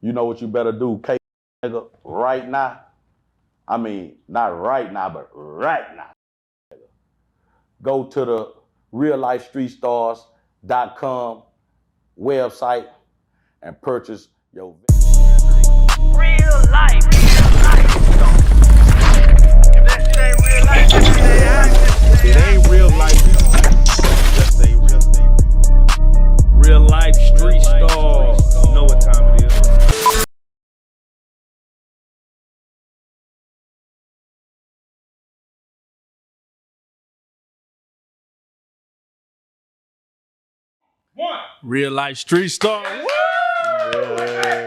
You know what you better do, K nigga, right now? I mean, not right now, but right now. Go to the RealLifeStreetStars.com website and purchase your Real life. If that shit ain't real life, If it ain't real life, just say real life street stars. You know what time it is. Real life street star. Hey,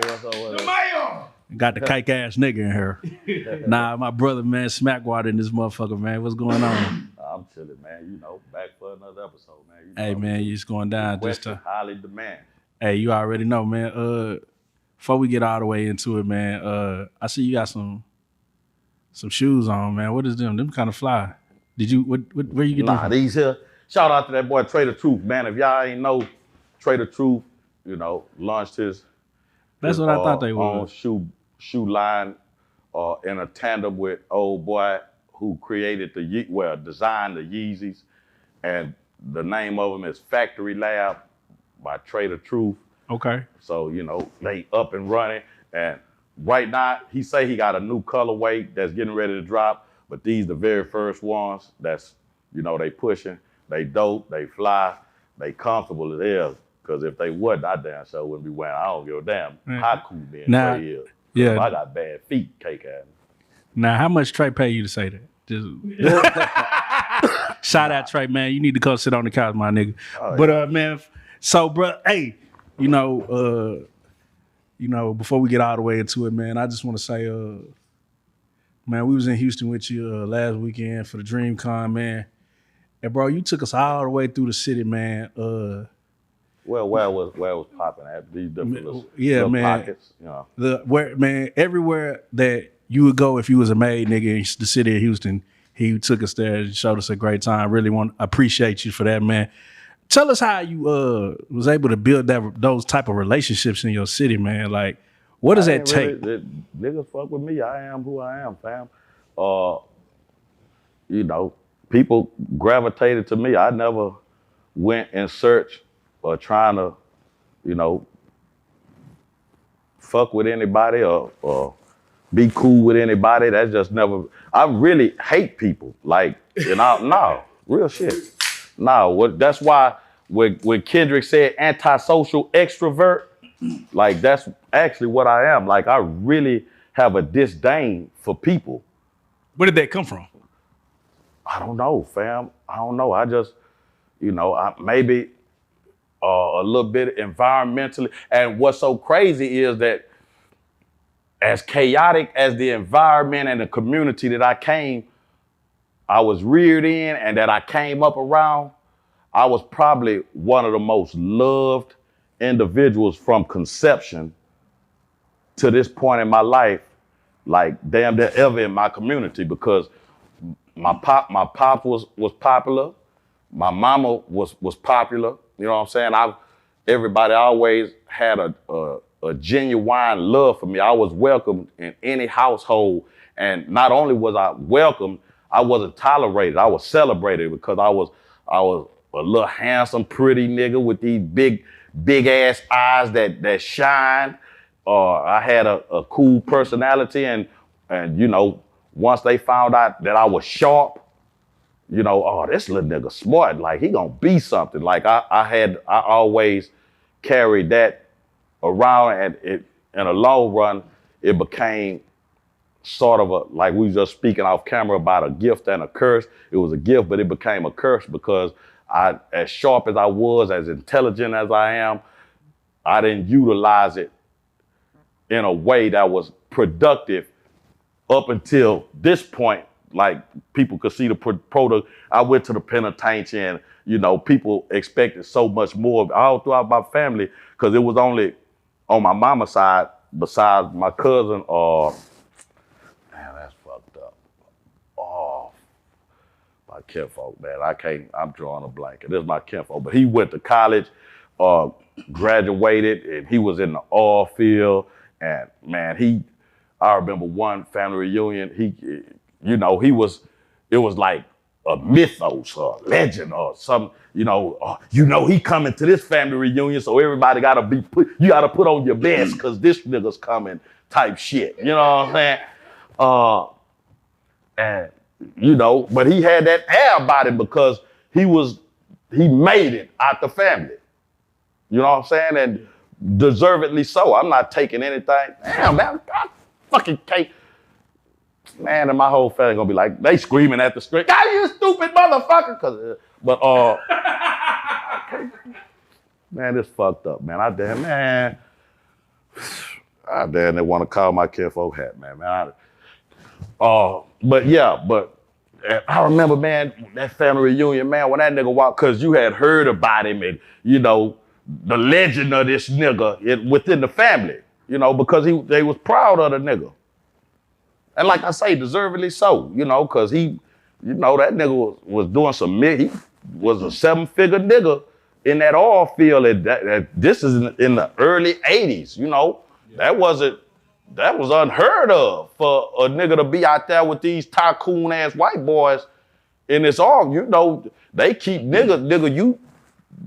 what's up, what's up? Got the kike ass nigga in here. Nah, my brother, man, Smackwater in this motherfucker, man. What's going on? I'm chilling, man. You know, back for another episode, man. You Hey, know, man, you just going down just Western to. highly demand. Hey, you already know, man. Before we get all the way into it, man, I see you got some shoes on, man. What is them? Them kind of fly. Did you? Where you get them Nah, from? these here. Shout out to that boy Trader Truth, man. If y'all ain't know, Trader Truth, you know, launched his. That's what I thought they own was. shoe line, in a tandem with old boy who created designed the Yeezys, and the name of them is Factory Lab by Trader Truth. Okay. So, you know, they up and running. And right now, he say he got a new colorway that's getting ready to drop. But these the very first ones that's, you know, they pushing. They dope, they fly, they comfortable as hell. Because if they wasn't, I damn sure wouldn't be wearing. I don't give a damn how cool being Nah, Trey is. yeah. I got bad feet, cake ass. Now, how much Trey pay you to say that? Just shout out Trey, man. You need to come sit on the couch, my nigga. Oh, But man, so bro, hey, you know, before we get all the way into it, man, I just want to say, man, we was in Houston with you last weekend for the DreamCon, man. And bro, you took us all the way through the city, man. Well, where was popping at? These different little man. pockets, you know. Man, everywhere that you would go if you was a made nigga in the city of Houston, he took us there and showed us a great time. Really want to appreciate you for that, man. Tell us how you was able to build those type of relationships in your city, man. Like, what does that take? Niggas fuck with me. I am who I am, fam. You know, people gravitated to me. I never went in search or trying to, you know, fuck with anybody or be cool with anybody. That's just never. I really hate people. Like, you know, no, real shit. No, that's why when Kendrick said antisocial extrovert, like that's actually what I am. Like I really have a disdain for people. Where did that come from? I don't know, fam. I don't know. I just, you know, maybe a little bit environmentally. And what's so crazy is that as chaotic as the environment and the community that I was reared in and that I came up around, I was probably one of the most loved individuals from conception to this point in my life, like damn near ever in my community, because my pop was popular, my mama was popular. You know what I'm saying? Everybody always had a genuine love for me. I was welcomed in any household, and not only was I welcomed, I wasn't tolerated. I was celebrated because I was a little handsome, pretty nigga with these big ass eyes that shine. I had a cool personality, and you know, once they found out that I was sharp, you know, oh, this little nigga smart, like he gonna be something. Like I always carried that around, and it in a long run, it became sort of like we were just speaking off camera about a gift and a curse. It was a gift, but it became a curse because as sharp as I was, as intelligent as I am, I didn't utilize it in a way that was productive up until this point. Like people could see the product. I went to the penitentiary, and you know, people expected so much more all throughout my family, because it was only on my mama's side, besides my cousin, damn, that's fucked up. Oh, my kinfolk, man. I'm drawing a blanket. This is my kinfolk, but he went to college, graduated, and he was in the oil field, And man, I remember one family reunion, it was like a mythos or a legend or something, he coming to this family reunion, so everybody you gotta put on your best because this nigga's coming type shit. You know what I'm saying? But he had that air about him because he made it out the family. You know what I'm saying? And deservedly so. I'm not taking anything. Damn, man, I fucking can't. Man, and my whole family gonna be like, they screaming at the screen, "God, you stupid motherfucker!" Man, this fucked up, man. I damn they want to call my kinfolk hat, man. But I remember, man, that family reunion, man, when that nigga walked, cause you had heard about him and, the legend of this nigga within the family, because they was proud of the nigga. And like I say, deservedly so, cause that nigga was doing he was a 7-figure nigga in that oil field. This is in the early 80s, That was unheard of for a nigga to be out there with these tycoon ass white boys in this oil. They keep nigga,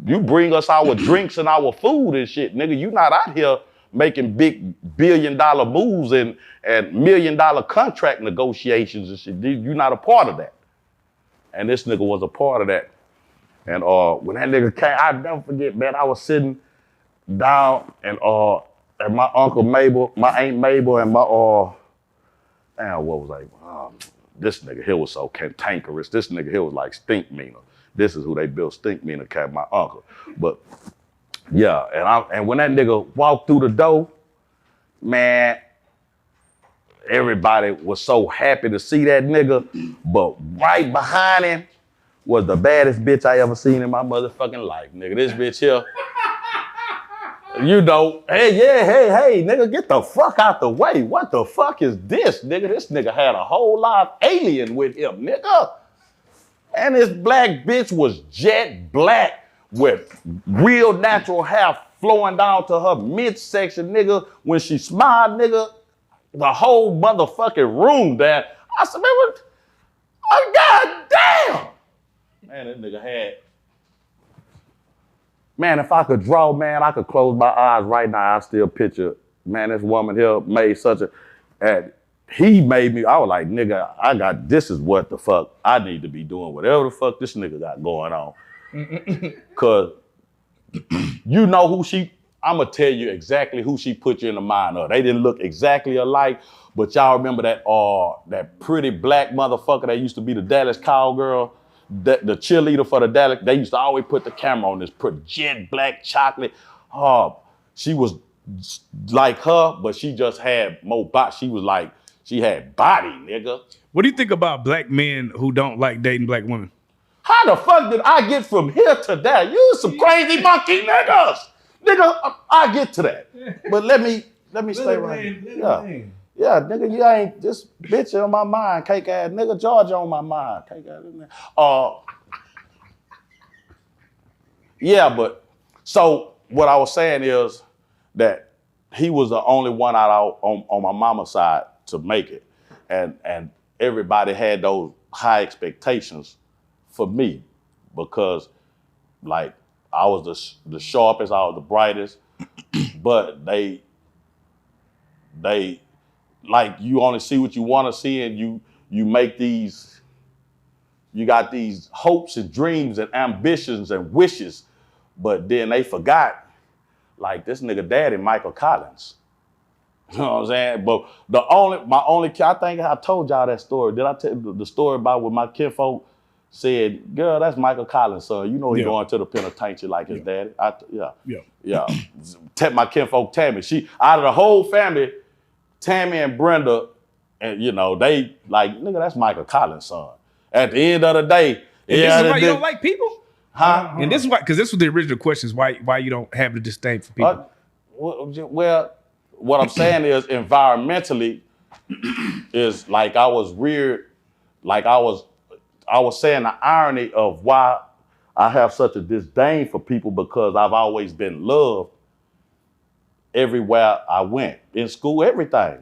you bring us our drinks and our food and shit. Nigga, you not out here making big billion-dollar moves and million-dollar contract negotiations and shit. You not a part of that. And this nigga was a part of that. And when that nigga came, I'll never forget, man, I was sitting down and my Uncle Mabel, my Aunt Mabel, and this nigga here was so cantankerous. This nigga here was like Stink Meaner. This is who they built Stink Meaner, my uncle. But yeah, and when that nigga walked through the door, man, everybody was so happy to see that nigga. But right behind him was the baddest bitch I ever seen in my motherfucking life, nigga. This bitch here. Hey, nigga, get the fuck out the way. What the fuck is this, nigga? This nigga had a whole live alien with him, nigga. And this black bitch was jet black with real natural hair flowing down to her midsection, nigga. When she smiled, nigga, the whole motherfucking room there. I said, man, what? Oh, God damn. Man, that nigga had. Man, if I could draw, man, I could close my eyes right now. I still picture, man, this woman here made and he made me, I was like, nigga, this is what the fuck I need to be doing, whatever the fuck this nigga got going on. Cause you know I'm gonna tell you exactly who she put you in the mind of. They didn't look exactly alike, but y'all remember that pretty black motherfucker that used to be the Dallas Cowgirl? The cheerleader for the Dallas, they used to always put the camera on this jet black chocolate. She was like her, but she just had more body. She had body, nigga. What do you think about black men who don't like dating black women? How the fuck did I get from here to there? You some crazy monkey niggas. Nigga, I get to that. But let me stay right here. Yeah, nigga, you ain't this bitch on my mind, cake ass nigga. Georgia on my mind, cake ass. Yeah, but so what I was saying is that he was the only one out on my mama's side to make it, and everybody had those high expectations for me because, like, I was the sharpest, I was the brightest, but they. Like, you only see what you want to see, and you got these hopes and dreams and ambitions and wishes, but then they forgot, like, this nigga daddy, Michael Collins. You know what I'm saying? But I think I told y'all that story. Did I tell you the story about when my kinfolk said, girl, that's Michael Collins' son. You know he going to the penitentiary like his daddy. My kinfolk Tammy, she, out of the whole family, Tammy and Brenda, and they like, nigga, that's Michael Collins' son. At the end of the day, this is why you don't like people? Huh? And this is why, because this was the original question, is why you don't have the disdain for people. Well, what I'm saying is environmentally is like I was reared, like I was saying the irony of why I have such a disdain for people, because I've always been loved everywhere I went, in school, everything.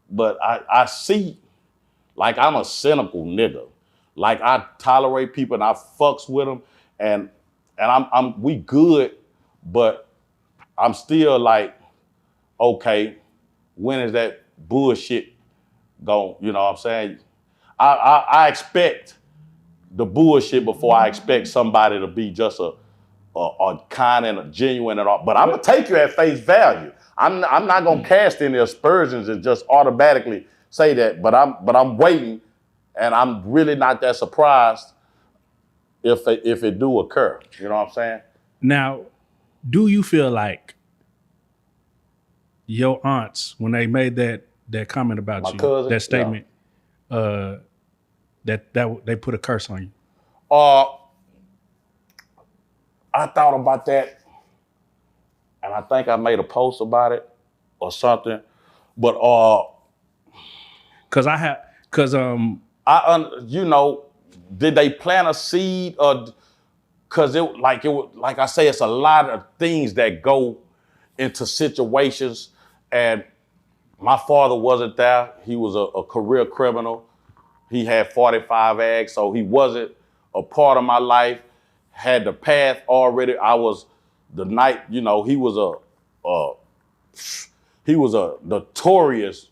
But I see, like I'm a cynical nigga. Like I tolerate people and I fucks with them, and we good, but I'm still like, okay, when is that bullshit going? You know what I'm saying? I expect the bullshit before I expect somebody to be just a kind and a genuine and all. But I'm gonna take you at face value. I'm not gonna cast any aspersions and just automatically say that. But I'm waiting, and I'm really not that surprised if it do occur. You know what I'm saying? Now, do you feel like your aunts, when they made that comment about My you, cousin? that statement, that they put a curse on you? I thought about that, and I think I made a post about it or something. But did they plant a seed? Or because like I say, it's a lot of things that go into situations, and my father wasn't there. He was a career criminal. He had 45 ags, so he wasn't a part of my life. Had the path already. I was the night, he was a notorious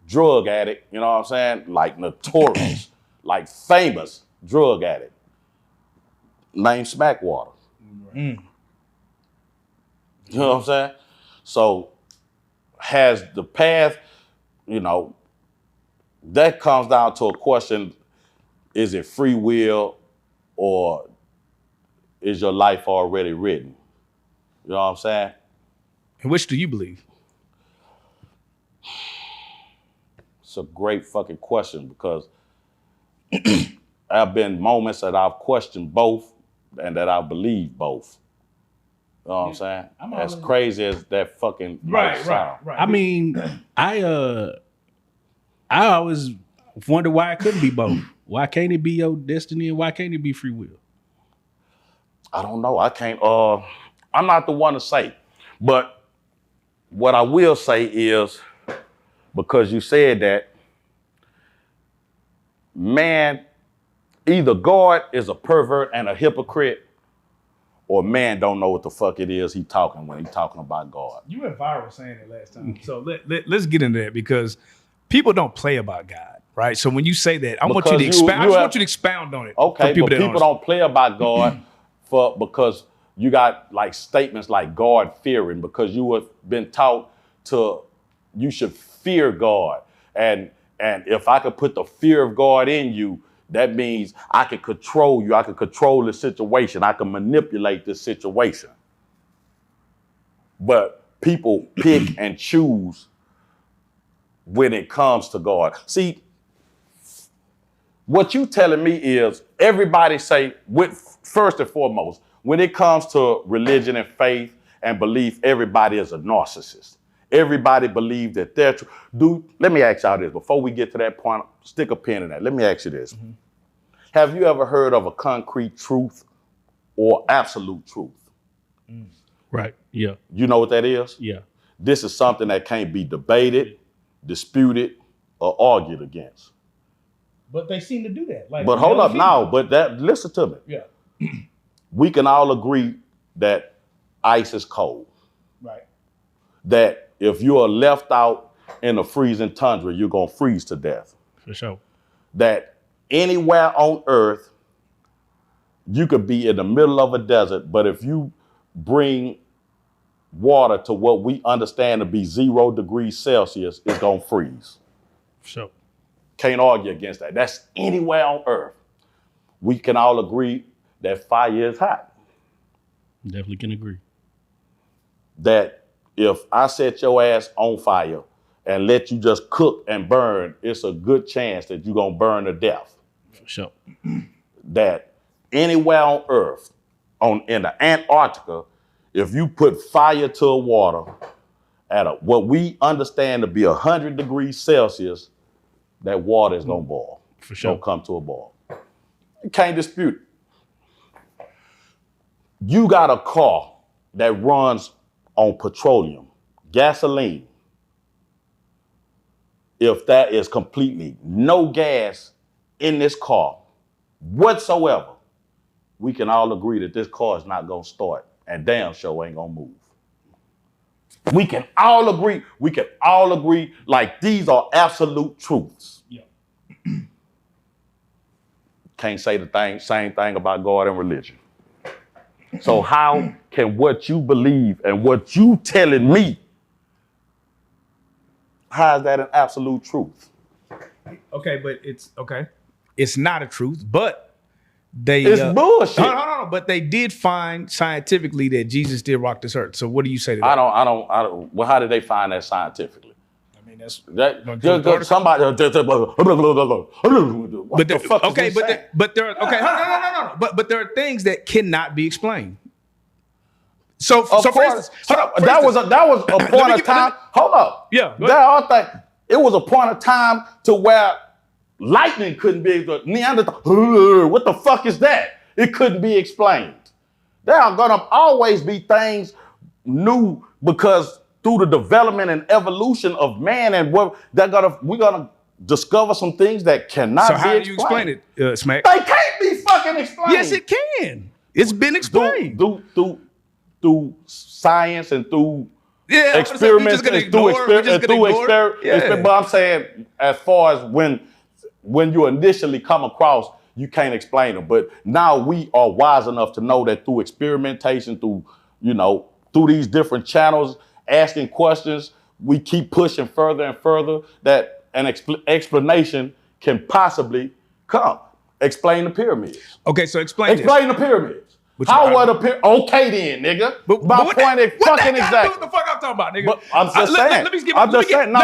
drug addict, you know what I'm saying? Like notorious, like famous drug addict. Named Smackwater. You know what I'm saying? So has the path, that comes down to a question, is it free will or is your life already written? You know what I'm saying? And which do you believe? It's a great fucking question because there have been moments that I've questioned both and that I believe both. You know what I'm saying? As crazy as that fucking might sound. Right. I mean, I always wonder why it couldn't be both. Why can't it be your destiny and why can't it be free will? I don't know. I can't, I'm not the one to say. But what I will say is, because you said that, man, either God is a pervert and a hypocrite, or man don't know what the fuck it is he talking when he talking about God. You went viral saying it last time. So let's get into that because people don't play about God, right? So when you say that, I want you to expound on it. Okay, but people don't play about God because you got like statements like God fearing, because you have been taught you should fear God. And if I could put the fear of God in you, that means I can control you. I can control the situation. I can manipulate the situation. But people pick and choose when it comes to God. See, what you telling me is everybody say, first and foremost, when it comes to religion and faith and belief, everybody is a narcissist. Everybody believes that they're true. Dude, let me ask y'all this. Before we get to that point, stick a pin in that. Let me ask you this. Mm-hmm. Have you ever heard of a concrete truth or absolute truth? Right, yeah. You know what that is? Yeah. This is something that can't be debated, disputed, or argued against. But they seem to do that. But hold up now, listen to me. Yeah. We can all agree that ice is cold. Right. That if you are left out in the freezing tundra, you're going to freeze to death. For sure. That anywhere on earth, you could be in the middle of a desert, but if you bring water to what we understand to be 0 degrees Celsius, it's going to freeze. For sure. Can't argue against that. That's anywhere on earth. We can all agree that fire is hot. Definitely can agree. That if I set your ass on fire and let you just cook and burn, it's a good chance that you're going to burn to death. For sure. That anywhere on earth, in the Antarctica, if you put fire to a water at what we understand to be 100 degrees Celsius, that water is going to boil. For sure. Going to come to a boil. You can't dispute it. You got a car that runs on petroleum, gasoline, if there is completely no gas in this car whatsoever, we can all agree that this car is not gonna start and damn sure ain't gonna move. We can all agree like these are absolute truths. Yeah. Can't say the same thing about God and religion. So how can what you believe and what you telling me, how is that an absolute truth? Okay, but it's okay. It's not a truth, but It's bullshit. No. But they did find scientifically that Jesus did rock this earth. So what do you say to that? I don't. Well, how did they find that scientifically? I mean, that's Somebody. What but the fuck okay, is he saying? but there are okay. No. But there are things that cannot be explained. So for instance, that was a point of time. Hold up. Yeah, go There are things. It was a point of time to where lightning couldn't be able to Neanderthal. What the fuck is that? It couldn't be explained. There are gonna always be things new because through the development and evolution of man and what we're gonna discover some things that cannot be explained. So how do you explain it, Smack? They can't be fucking explained. Yes, it can. It's been explained. Through science and through Yeah, experiments but I'm saying as far as when you initially come across, you can't explain them. But now we are wise enough to know that through experimentation, through these different channels, asking questions, we keep pushing further and further that an explanation can possibly come. Explain the pyramids. Okay, so explain the pyramids. How were the pyramids? Okay then, nigga. My point is fucking exactly. What the fuck I'm talking about, nigga? But I'm just saying.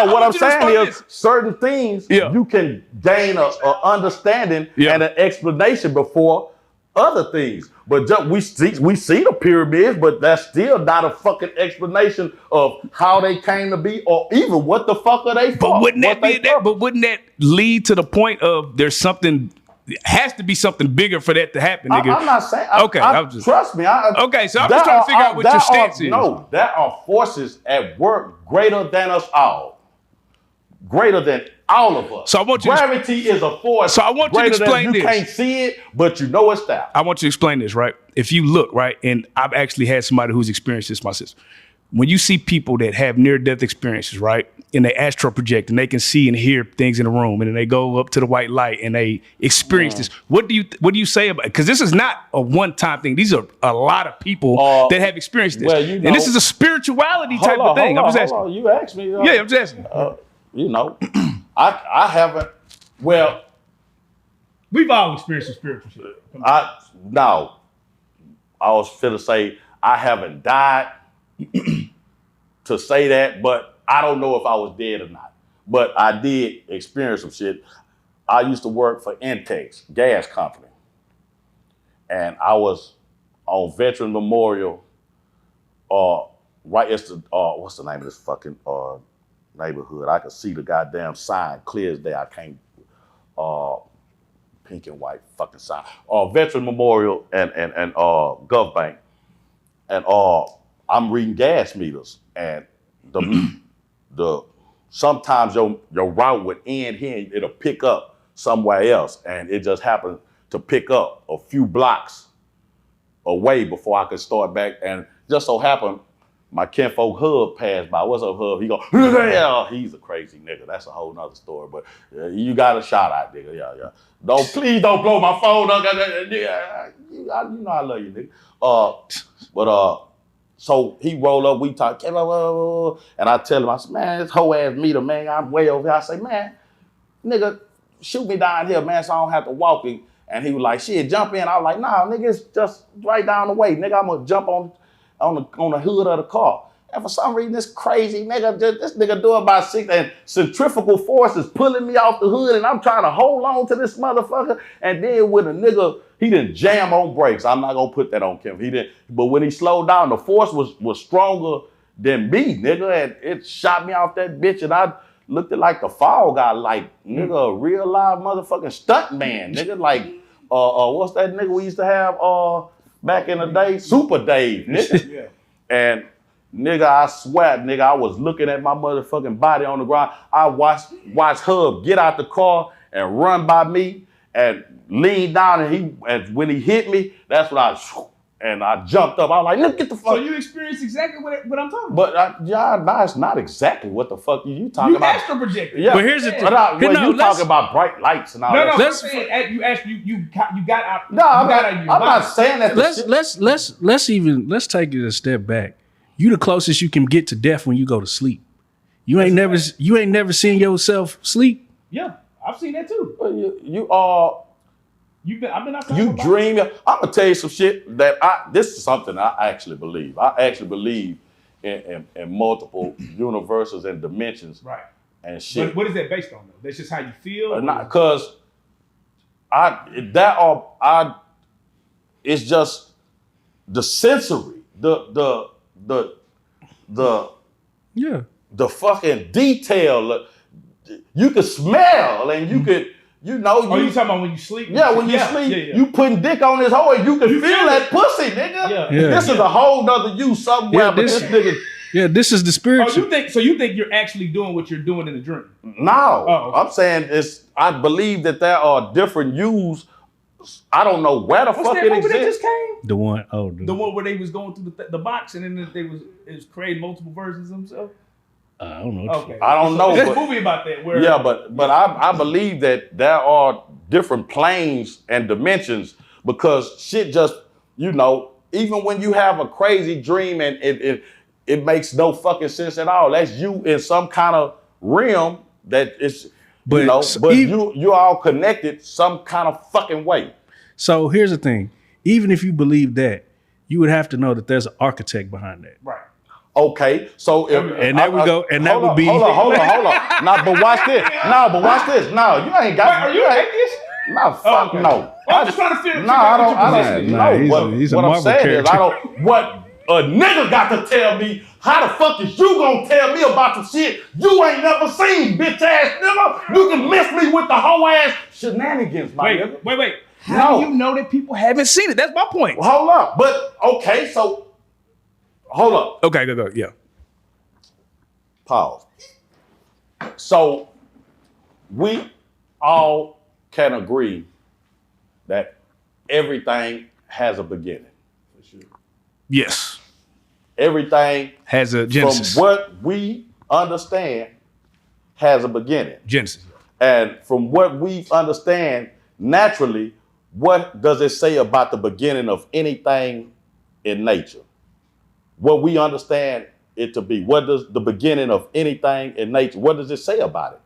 What I'm saying is certain things you can gain a understanding and an explanation before other things. But we see the pyramids, but that's still not a fucking explanation of how they came to be or even what the fuck are they for. But wouldn't that lead to the point of there's something? It has to be something bigger for that to happen, nigga. I'm not saying. Trust me. Okay, so I'm just trying to figure out what your stance is. No, there are forces at work greater than us all. Greater than all of us. So I want you Gravity is a force. So I want you to explain this. You can't see it, but you know it's there. I want you to explain this, right? If you look, right, and I've actually had somebody who's experienced this myself. When you see people that have near-death experiences, right, and they astral project and they can see and hear things in the room, and then they go up to the white light and they experience this. What do you say about it? Because this is not a one-time thing. These are a lot of people that have experienced this. Well, and this is a spirituality type of thing. I'm just asking. You asked me. Yeah, I'm just asking. I haven't. Well, we've all experienced some spiritual shit. I was finna say I haven't died to say that, but I don't know if I was dead or not. But I did experience some shit. I used to work for Intex gas company, and I was on Veteran Memorial. Right, it's the what's the name of this fucking neighborhood? I could see the goddamn sign clear as day. I can't. Pink and white fucking sign. Veteran Memorial and Gov Bank, and I'm reading gas meters, and the sometimes your route would end here and it'll pick up somewhere else, and it just happened to pick up a few blocks away before I could start back, and just so happened my kinfolk Hub passed by. What's up, Hub? He go, yeah, he's a crazy nigga. That's a whole nother story, but you got a shout out, nigga. Yeah. Please don't blow my phone up. You know I love you, nigga. So he roll up, we talk, and I tell him, I said, man, this whole ass meter, man, I'm way over here. I say, man, nigga, shoot me down here, man, so I don't have to walk it. And he was like, shit, jump in. I was like, nah, nigga, it's just right down the way. Nigga, I'm gonna jump on the hood of the car. And for some reason, this crazy nigga, this nigga doing about 6, and centrifugal force is pulling me off the hood, and I'm trying to hold on to this motherfucker. And then when a nigga, he didn't jam on brakes. I'm not gonna put that on Kim. He didn't. But when he slowed down, the force was stronger than me, nigga, and it shot me off that bitch. And I looked at like the Fall Guy, like nigga, a real live motherfucking stunt man, nigga, like what's that nigga we used to have back in the day? Super Dave, nigga. Yeah. And Nigga, I swear, nigga, I was looking at my motherfucking body on the ground. I watched Hub get out the car and run by me and lean down, and when he hit me, that's when I jumped up. I was like, look, get the fuck. So you experienced exactly what I'm talking about. But it's not exactly what the fuck you talking about. You astral projected. Yeah, But here's the thing. You talking about bright lights and all that. You got out. No, I'm not saying that. Let's take it a step back. You the closest you can get to death when you go to sleep. You ain't never seen yourself sleep. Yeah, I've seen that too. I've been outside. You dream. I'm gonna tell you some shit that this is something I actually believe. I actually believe in multiple universes and dimensions. Right. And shit. But what is that based on though? That's just how you feel? Not because it's just the sensory, the fucking detail. You could smell and you could, you know. You talking about when you sleep? Yeah, when you sleep, you putting dick on this hole and you can feel that pussy, nigga. Yeah. This is a whole nother you somewhere, Yeah, but this nigga. Yeah, this is the spiritual. You think you're actually doing what you're doing in the dream? No, okay. I'm saying I believe that there are different yous. I don't know where the fuck it exists. That just came? The one Where they was going through the box and then it was creating multiple versions of themselves? I don't know. Okay. I don't know. There's a movie about that. Where but I believe that there are different planes and dimensions because shit just, you know, even when you have a crazy dream and it makes no fucking sense at all. That's you in some kind of realm that is, you're all connected some kind of fucking way. So here's the thing. Even if you believe that, you would have to know that there's an architect behind that. Right. Okay, so and there we go, and that would be. Hold on. But watch this. No, you ain't got. Are you atheist? No, fuck no. I'm just trying to figure No, I don't know. He's a what I'm Marvel saying character. is, what a nigga got to tell me. How the fuck is you gonna tell me about some shit you ain't never seen, bitch ass nigga? You can miss me with the whole ass shenanigans, my nigga. Wait. How do you know that people haven't seen it? That's my point. Hold up. But okay, so hold up. Okay, go. Yeah. Pause. So we all can agree that everything has a beginning. Yes. Everything has a genesis. From what we understand has a beginning. Genesis. And from what we understand, naturally, what does it say about the beginning of anything in nature? What we understand it to be. What does the beginning of anything in nature, what does it say about it?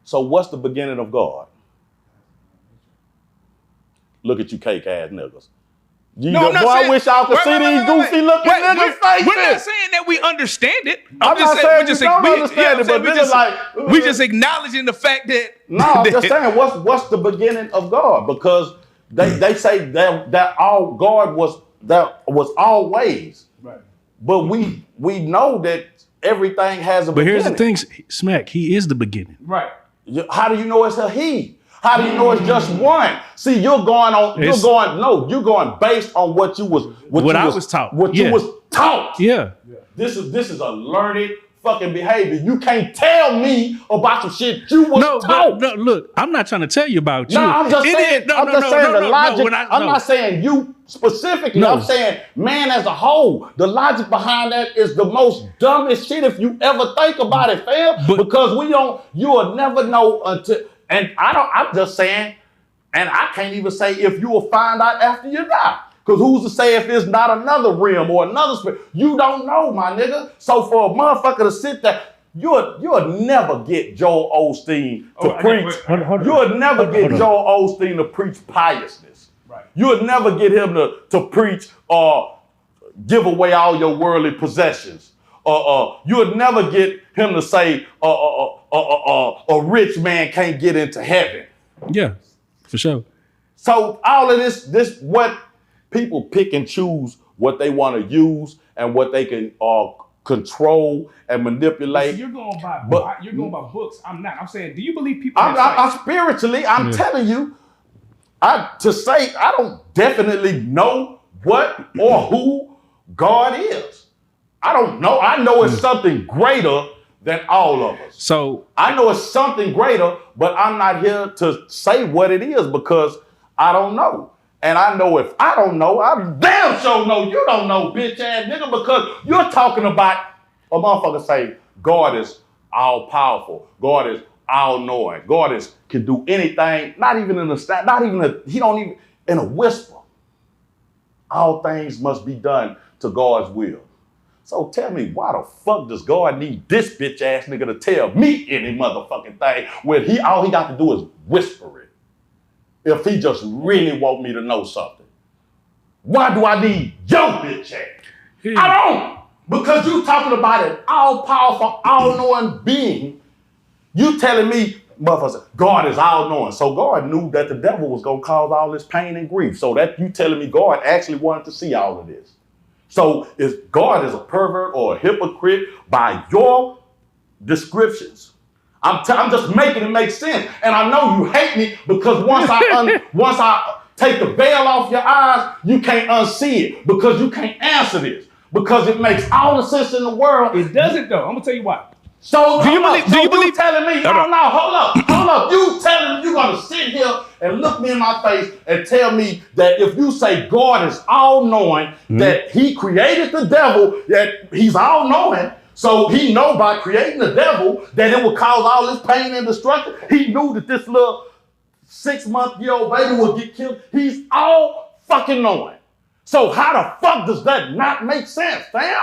So what's the beginning of God? Look at you cake ass niggas. I wish y'all could see these goofy looking niggas faces. We're not saying that we understand it. I'm not saying you don't understand it, but niggas like... We just acknowledging the fact that... No, I'm just saying, what's the beginning of God? Because they say that all God was always. Right. But we know that everything has a beginning. But here's the thing, Smack, he is the beginning. Right. How do you know it's a he? How do you know it's just one? See, you're going based on what you was taught. What you was taught. Yeah. This is a learned fucking behavior. You can't tell me about some shit you was taught. No, look, I'm not trying to tell you about you. No, I'm just saying the logic. I'm not saying you specifically. No. I'm saying man as a whole. The logic behind that is the most dumbest shit if you ever think about it, fam. Because you will never know until. And I'm just saying, and I can't even say if you will find out after you die. Because who's to say if it's not another realm or another spirit? You don't know, my nigga. So for a motherfucker to sit there, you'll never get Joel Osteen to preach. You'll never get Joel Osteen to preach piousness. Right. You'll never get him to preach or give away all your worldly possessions. You'll never get him to say a rich man can't get into heaven. Yeah, for sure. So all of this what people pick and choose what they want to use and what they can control and manipulate. So you're going by books. I'm not. I'm saying, do you believe people? I'm spiritually. I'm telling you. I don't definitely know what or who God is. I don't know. I know it's something greater than all of us. So I know it's something greater, but I'm not here to say what it is because I don't know. And I know if I don't know, I damn sure know you don't know, bitch ass nigga, because you're talking about a motherfucker say God is all powerful, God is all knowing, God can do anything, not even in he don't even in a whisper. All things must be done to God's will. So tell me, why the fuck does God need this bitch ass nigga to tell me any motherfucking thing when all he got to do is whisper it? If he just really want me to know something. Why do I need your bitch ass? I don't. Because you talking about an all-powerful, all-knowing being. You telling me, motherfucker, God is all-knowing. So God knew that the devil was going to cause all this pain and grief. So that you telling me God actually wanted to see all of this. So if God is a pervert or a hypocrite by your descriptions, I'm just making it make sense. And I know you hate me because once I take the veil off your eyes, you can't unsee it because you can't answer this because it makes all the sense in the world. It doesn't though. I'm gonna tell you why. So do you believe? Telling me? No, hold up. You telling me you're gonna sit here and look me in my face and tell me that if you say God is all knowing, that He created the devil, that He's all knowing. So he know by creating the devil that it would cause all this pain and destruction. He knew that this little 6-month-old baby would get killed. He's all fucking knowing. So how the fuck does that not make sense, fam?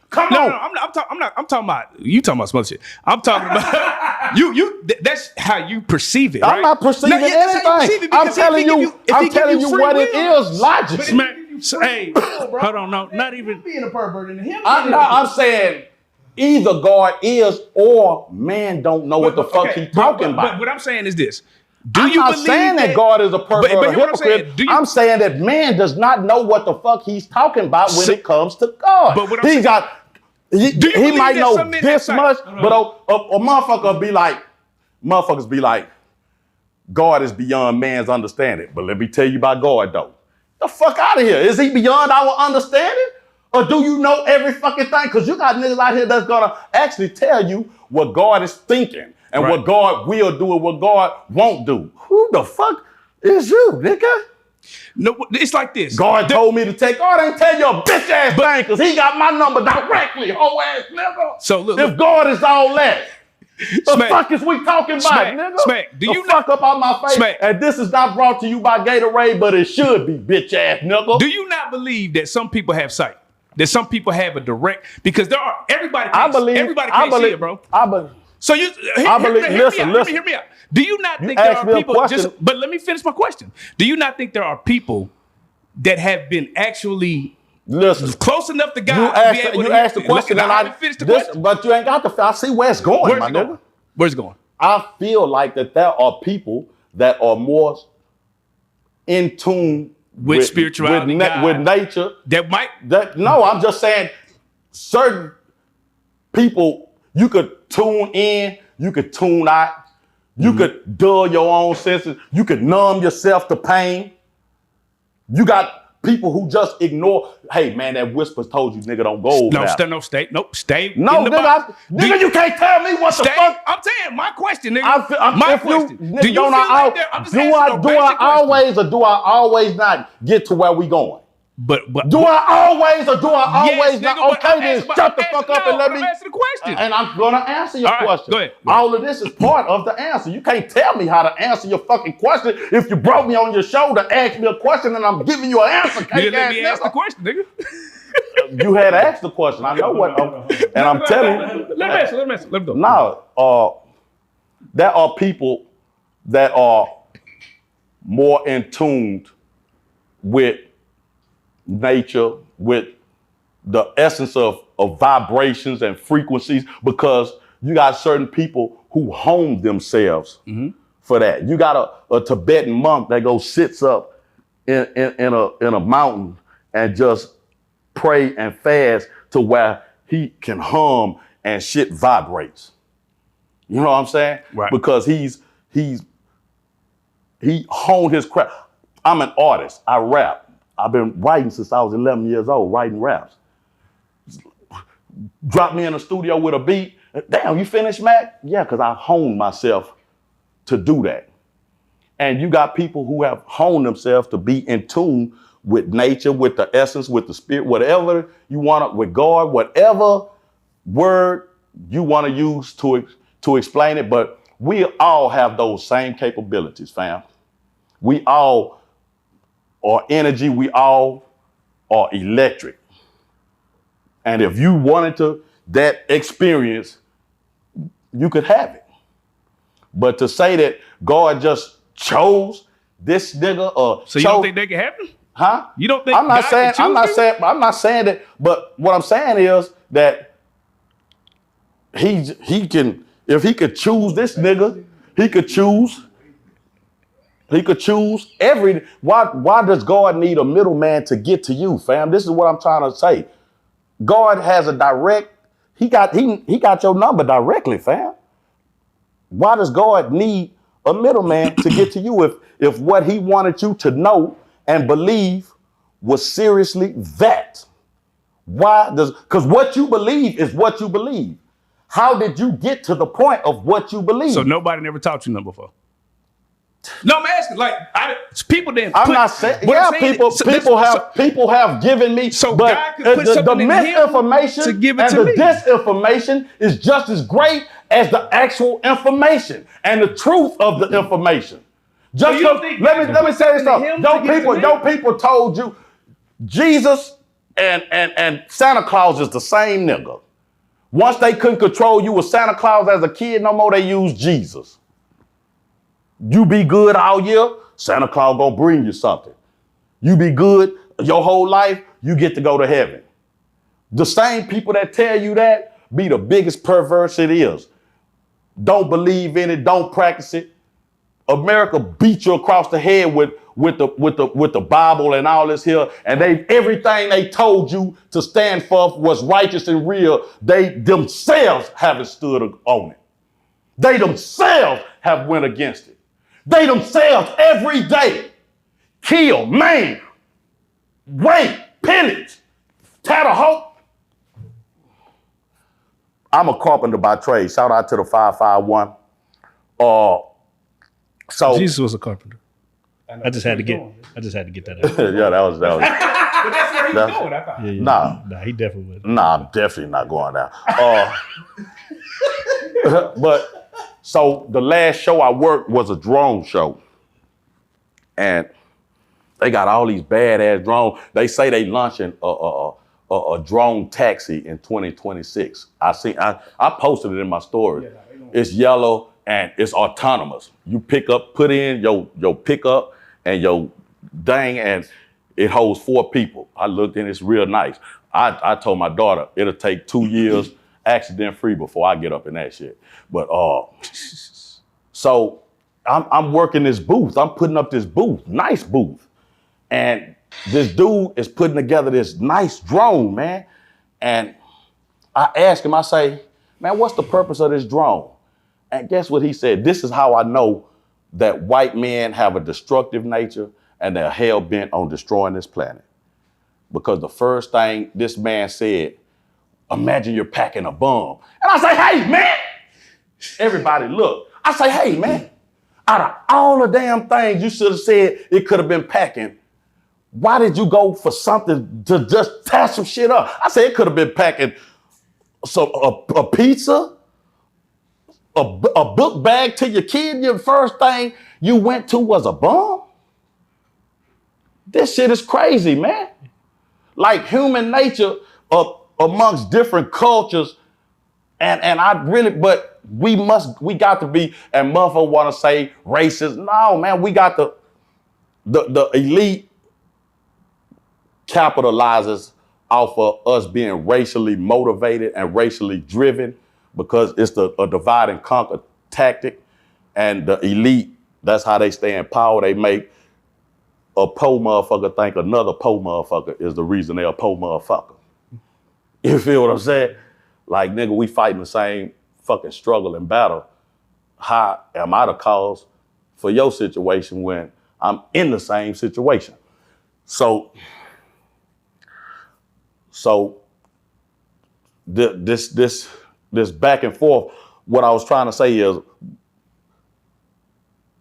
Come on. No, I'm talking about you talking about some other shit. I'm talking about you. That's how you perceive it. Right? I'm not perceiving anything. I'm telling you what it is logically. Hey, hold on, no, not even being a pervert in him. I'm saying either God is or man don't know what the fuck he's talking about. But what I'm saying is this. I'm not saying that God is a pervert or hypocrite. I'm saying that man does not know what the fuck he's talking about when it comes to God. But what he might know this much, but a motherfucker motherfuckers be like, God is beyond man's understanding. But let me tell you about God though. The fuck out of here. Is he beyond our understanding? Or do you know every fucking thing? Because you got niggas out here that's gonna actually tell you what God is thinking and what God will do and what God won't do. Who the fuck is you, nigga? No, it's like this. God told me to take. God ain't tell you a bitch ass thing because he got my number directly, whole ass nigga. So look, if God is all that, the fuck is we talking about, nigga? Smack, do you fuck up on my face? Smack. And this is not brought to you by Gatorade, but it should be, bitch ass nigga. Do you not believe that some people have sight? That some people have a direct, because there are everybody can't see it, bro. I believe. So you hear me out. Do you not think there are people but let me finish my question. Do you not think there are people that have been actually close enough to God you asked the question and I finished the question. But you ain't got the I see where it's going, my nigga. Where's it going? I feel like that there are people that are more in tune with spirituality, with nature. No, I'm just saying certain people, you could tune in, you could tune out, you could dull your own senses, you could numb yourself to pain. You got people who just ignore, hey man, that whispers told you nigga don't go over stay. No, nigga, you can't tell me what the fuck. I'm saying my question, nigga. My question. Do you I always or do I always not get to where we going? But do I always or do I always not? Nigga, okay, then shut the fuck up and let me answer the question. And I'm gonna answer your question. Go ahead. All of this is part of the answer. You can't tell me how to answer your fucking question if you brought me on your show to ask me a question and I'm giving you an answer. Let me ask the question, nigga. You had asked the question. I know what, and I'm telling you. Let me go. Now, there are people that are more in tune with nature, with the essence of vibrations and frequencies, because you got certain people who hone themselves for that. You got a Tibetan monk that goes sits up in a mountain and just pray and fast to where he can hum and shit vibrates. You know what I'm saying? Right. Because he honed his craft. I'm an artist. I rap. I've been writing since I was 11 years old, writing raps. drop me in the studio with a beat. Damn, you finished, Mac? Yeah, because I honed myself to do that. And you got people who have honed themselves to be in tune with nature, with the essence, with the spirit, whatever you want, with God, whatever word you want to use to explain it. But we all have those same capabilities, fam. We all are energy. We all are electric. And if you wanted to that experience, you could have it. But to say that God just chose this nigga or So you don't think that can happen? Huh? You don't think I'm not God saying can choose people? I'm not saying that, but what I'm saying is that he can, if he could choose this nigga, he could choose every, why does God need a middleman to get to you, fam? This is what I'm trying to say. God has a direct, he got your number directly, fam. Why does God need a middleman to get to you if what he wanted you to know and believe was seriously that? Because what you believe is what you believe. How did you get to the point of what you believe? So nobody never taught you nothing before? No, I'm asking, like, people didn't I'm not saying, yeah, people have given me, so but God could put the something in him misinformation to give it and to the me. disinformation is just as great as the actual information and the truth of the information. Just you don't think let me say this him though. to give it to me? People told you Jesus and Santa Claus is the same nigga. Once they couldn't control you with Santa Claus as a kid no more, they used Jesus. You be good all year, Santa Claus gonna bring you something. You be good your whole life, you get to go to heaven. The same people that tell you that be the biggest perverse it is. Don't believe in it, don't practice it. America beat you across the head with the Bible and all this here, and everything they told you to stand for was righteous and real. They themselves haven't stood on it. They themselves have went against it. They themselves every day kill, maim, rape, pillage, tear the hope. I'm a carpenter by trade. Shout out to the 551. So Jesus was a carpenter. I just had to get that out. yeah, that was. But that's where he was going, I thought. Nah, he definitely was. Nah, I'm definitely not going down. But so the last show I worked was a drone show. And they got all these badass drones. They say they launching a drone taxi in 2026. I posted it in my story. It's yellow and it's autonomous. You put in your pickup and your dang, and it holds 4 people. I looked in, it's real nice. I told my daughter it'll take 2 years accident free before I get up in that shit. But so I'm working this booth. I'm putting up this booth, nice booth. And this dude is putting together this nice drone, man. And I asked him, I say, man, what's the purpose of this drone? And guess what he said? This is how I know that white men have a destructive nature and they're hell-bent on destroying this planet. Because the first thing this man said, imagine you're packing a bomb. And I say, hey, man. Everybody look. I say, hey, man, out of all the damn things you should have said it could have been packing, why did you go for something to just tear some shit up? I say it could have been packing a pizza, a book bag to your kid. Your first thing you went to was a bomb? This shit is crazy, man. Like human nature amongst different cultures. And I really, but we got to be, and motherfuckers want to say racist. No, man, we got the elite capitalizes off of us being racially motivated and racially driven because it's a divide and conquer tactic. And the elite, that's how they stay in power. They make a poor motherfucker think another poor motherfucker is the reason they're a poor motherfucker. You feel what I'm saying? Like, nigga, we fighting the same fucking struggle and battle. How am I the cause for your situation when I'm in the same situation? So this back and forth. What I was trying to say is,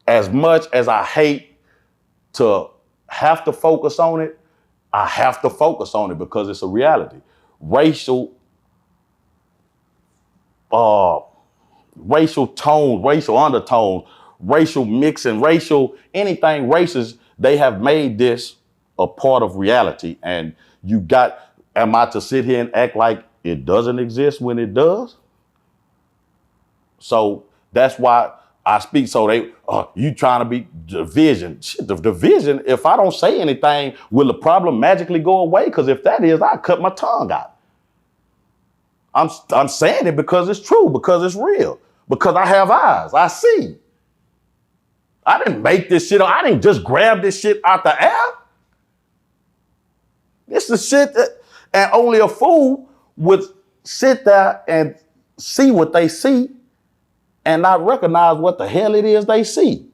as much as I hate to have to focus on it, I have to focus on it because it's a reality. Racial tones, racial undertones, racial mixing, anything racist, they have made this a part of reality. And am I to sit here and act like it doesn't exist when it does? So that's why I speak. So you trying to be division. Shit, the division, if I don't say anything, will the problem magically go away? Because if that is, I cut my tongue out. I'm saying it because it's true, because it's real, because I have eyes, I see. I didn't make this shit up. I didn't just grab this shit out the air. This is shit and only a fool would sit there and see what they see and not recognize what the hell it is they see,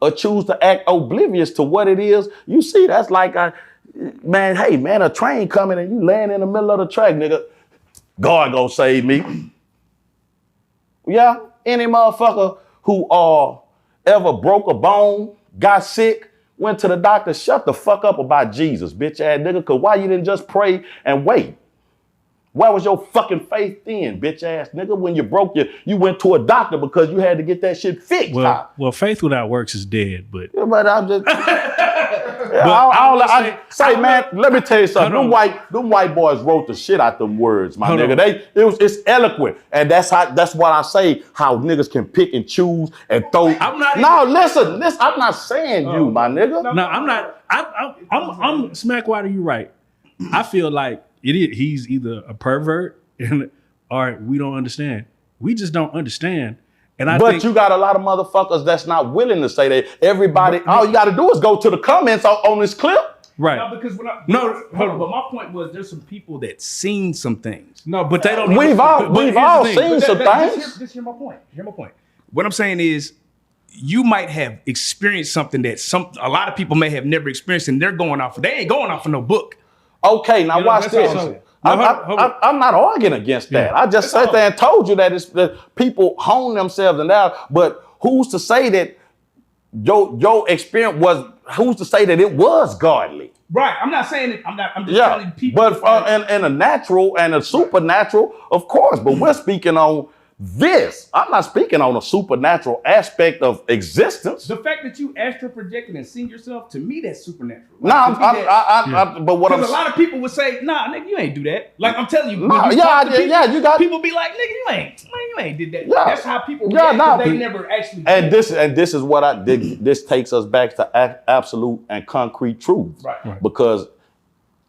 or choose to act oblivious to what it is you see. That's like, a train coming and you laying in the middle of the track, nigga. God gonna save me. Yeah, any motherfucker who ever broke a bone, got sick, went to the doctor, shut the fuck up about Jesus, bitch ass nigga, because why you didn't just pray and wait? Where was your fucking faith then, bitch ass nigga? When you broke you went to a doctor because you had to get that shit fixed. Well, faith without works is dead, but... Yeah, but I'm just... man, let me tell you something. Them white boys wrote the shit out them words, my nigga. It's eloquent. And that's why I say how niggas can pick and choose and throw. Listen, I'm not saying you, my nigga. No, I'm not. I'm Smackwater, you right. I feel like he's either a pervert or we don't understand. We just don't understand. But you got a lot of motherfuckers that's not willing to say that. Everybody, all you got to do is go to the comments on this clip. Right. No, because but my point was there's some people that seen some things. No, but they don't. We've all seen some things. Just hear my point. What I'm saying is, you might have experienced something that a lot of people may have never experienced, and they're going off. They ain't going off of no book. Okay, now watch this. I'm not arguing against that. I just sat there and told you that it's that people hone themselves and that. But who's to say that your experience was? Who's to say that it was godly? Right. I'm not saying it. I'm just telling people. But in a natural and a supernatural, of course. But we're speaking on this. I'm not speaking on a supernatural aspect of existence. The fact that you astral projected and seen yourself, to me, that's supernatural. But what a lot of people would say, nah, nigga, you ain't do that. Like I'm telling you, you got people be like, nigga, you ain't did that. Yeah. That's how people react. They never actually. And this is what I did. This takes us back to absolute and concrete truth, right? Because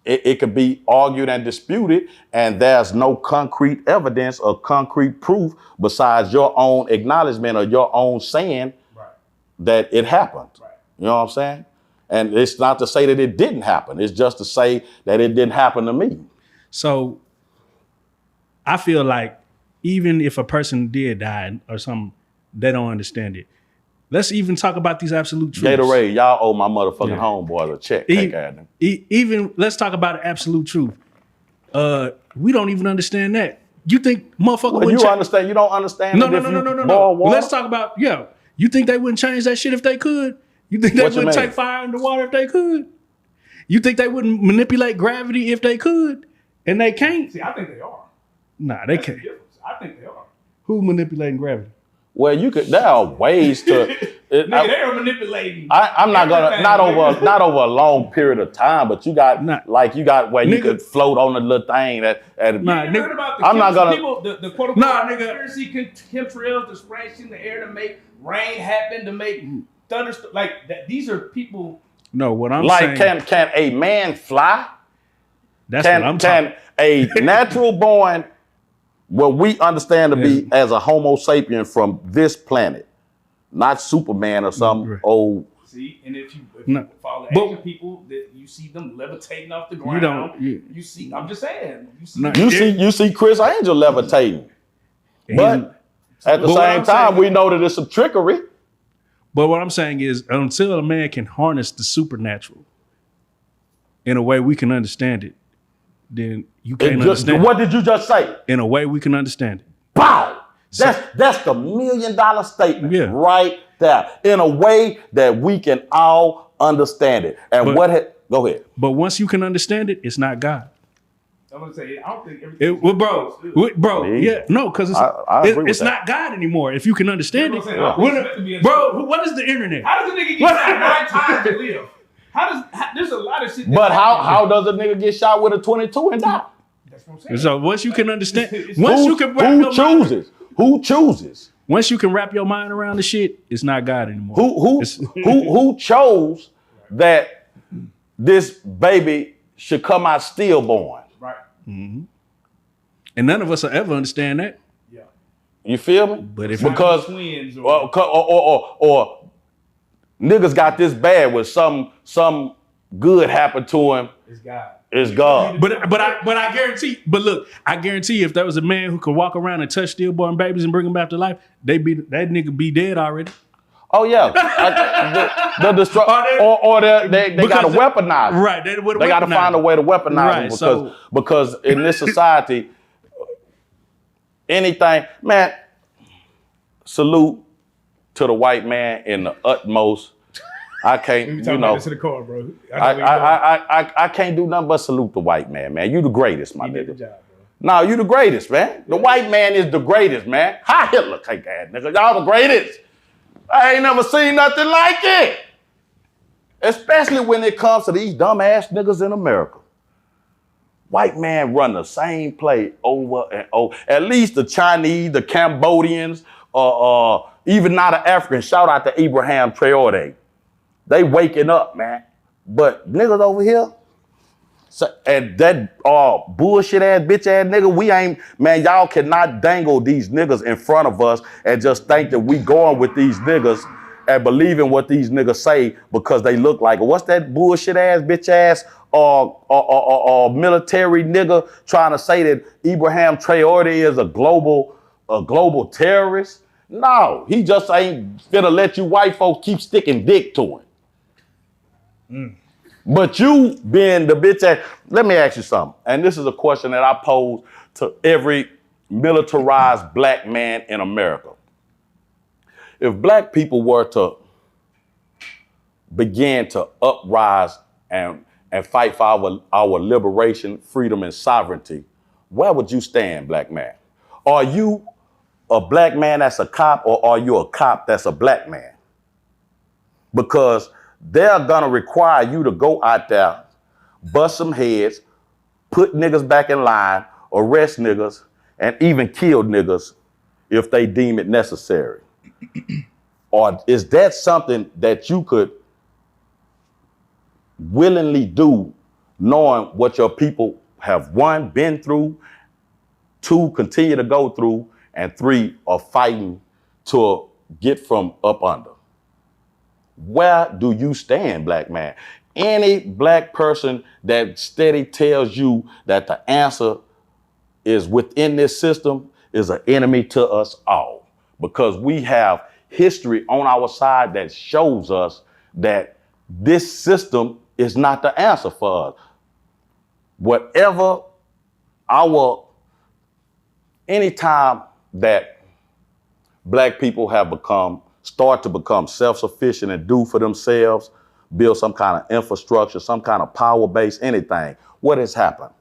it could be argued and disputed, and there's no concrete evidence or concrete proof besides your own acknowledgement or your own saying that it happened. Right. You know what I'm saying? And it's not to say that it didn't happen. It's just to say that it didn't happen to me. So I feel like even if a person did die or something, they don't understand it. Let's even talk about these absolute truths. Gatorade, y'all owe my motherfucking homeboys a check. Even let's talk about the absolute truth. We don't even understand that. You think motherfucker wouldn't understand? You don't understand? No. Well, let's talk about You think they wouldn't change that shit if they could? You think they wouldn't take fire in the water if they could? You think they wouldn't manipulate gravity if they could? And they can't? See, I think they are. Nah, they can't. I think they are. Who manipulating gravity? Well, there are ways to. They're manipulating. I'm not gonna not over a long period of time, but you got where you could float on a little thing that. Heard about the I'm not gonna people, the quote unquote conspiracy chemtrails to spray in the air to make rain happen, to make thunderstorms like that. These are people. No, what I'm saying. Can a man fly? That's what I'm talking. Can a natural born? What we understand to be as a Homo sapien from this planet, not Superman or some old. See, and if you follow Asian people, that you see them levitating off the ground. You see. I'm just saying. You see Chris Angel levitating, but at the same time, we know that it's some trickery. But what I'm saying is, until a man can harness the supernatural in a way we can understand it, then you can't understand. What did you just say? In a way we can understand it. Pow! That's the $1 million statement Yeah. right there. In a way that we can all understand it. And go ahead. But once you can understand it, it's not God. I'm gonna say I don't think everything. Bro, yeah, no, because I agree with it's that. not God anymore. If you can understand it, Yeah. what is the internet? How does a nigga get shot 9 times and live? There's a lot of shit. But how does a nigga get shot with a 22 and die? That's what I'm saying. So once you can understand, Who chooses? Once you can wrap your mind around the shit, it's not God anymore. Who chose that this baby should come out stillborn? Right. And none of us will ever understand that. Yeah. You feel me? But if because twins or niggas got this bad with some good happened to him. It's God. It's God. But I guarantee. But look, I guarantee if there was a man who could walk around and touch stillborn babies and bring them back to life, that nigga be dead already. Oh yeah, they gotta weaponize it. Right, they gotta find a way to weaponize them because in this society, anything, man. Salute to the white man in the utmost. I can't, To the car, bro. I can't do nothing but salute the white man, man. You the greatest, my nigga. Job, bro. No, you the greatest, man. The white man is the greatest, man. Hi, Hitler, take that, nigga. Y'all the greatest. I ain't never seen nothing like it. Especially when it comes to these dumbass niggas in America. White man run the same play over and over. At least the Chinese, the Cambodians, even not an African. Shout out to Abraham Traore. They waking up, man. But niggas over here, and that bullshit ass bitch ass nigga, we ain't, man, y'all cannot dangle these niggas in front of us and just think that we going with these niggas and believing what these niggas say because they look like, what's that bullshit ass bitch ass military nigga trying to say that Abraham Traore is a global terrorist? No, he just ain't finna let you white folks keep sticking dick to him. But you being the bitch ass, let me ask you something. And this is a question that I pose to every militarized black man in America. If black people were to begin to uprise and fight for our liberation, freedom, and sovereignty, where would you stand, black man? Are you a black man that's a cop, or are you a cop that's a black man? Because they're gonna require you to go out there, bust some heads, put niggas back in line, arrest niggas, and even kill niggas if they deem it necessary. Or is that something that you could willingly do, knowing what your people have, one, been through, two, continue to go through, and three, are fighting to get from up under? Where do you stand, black man? Any black person that steady tells you that the answer is within this system is an enemy to us all, because we have history on our side that shows us that this system is not the answer for us. Whatever anytime that black people have start to become self-sufficient and do for themselves, build some kind of infrastructure, some kind of power base, anything, what has happened?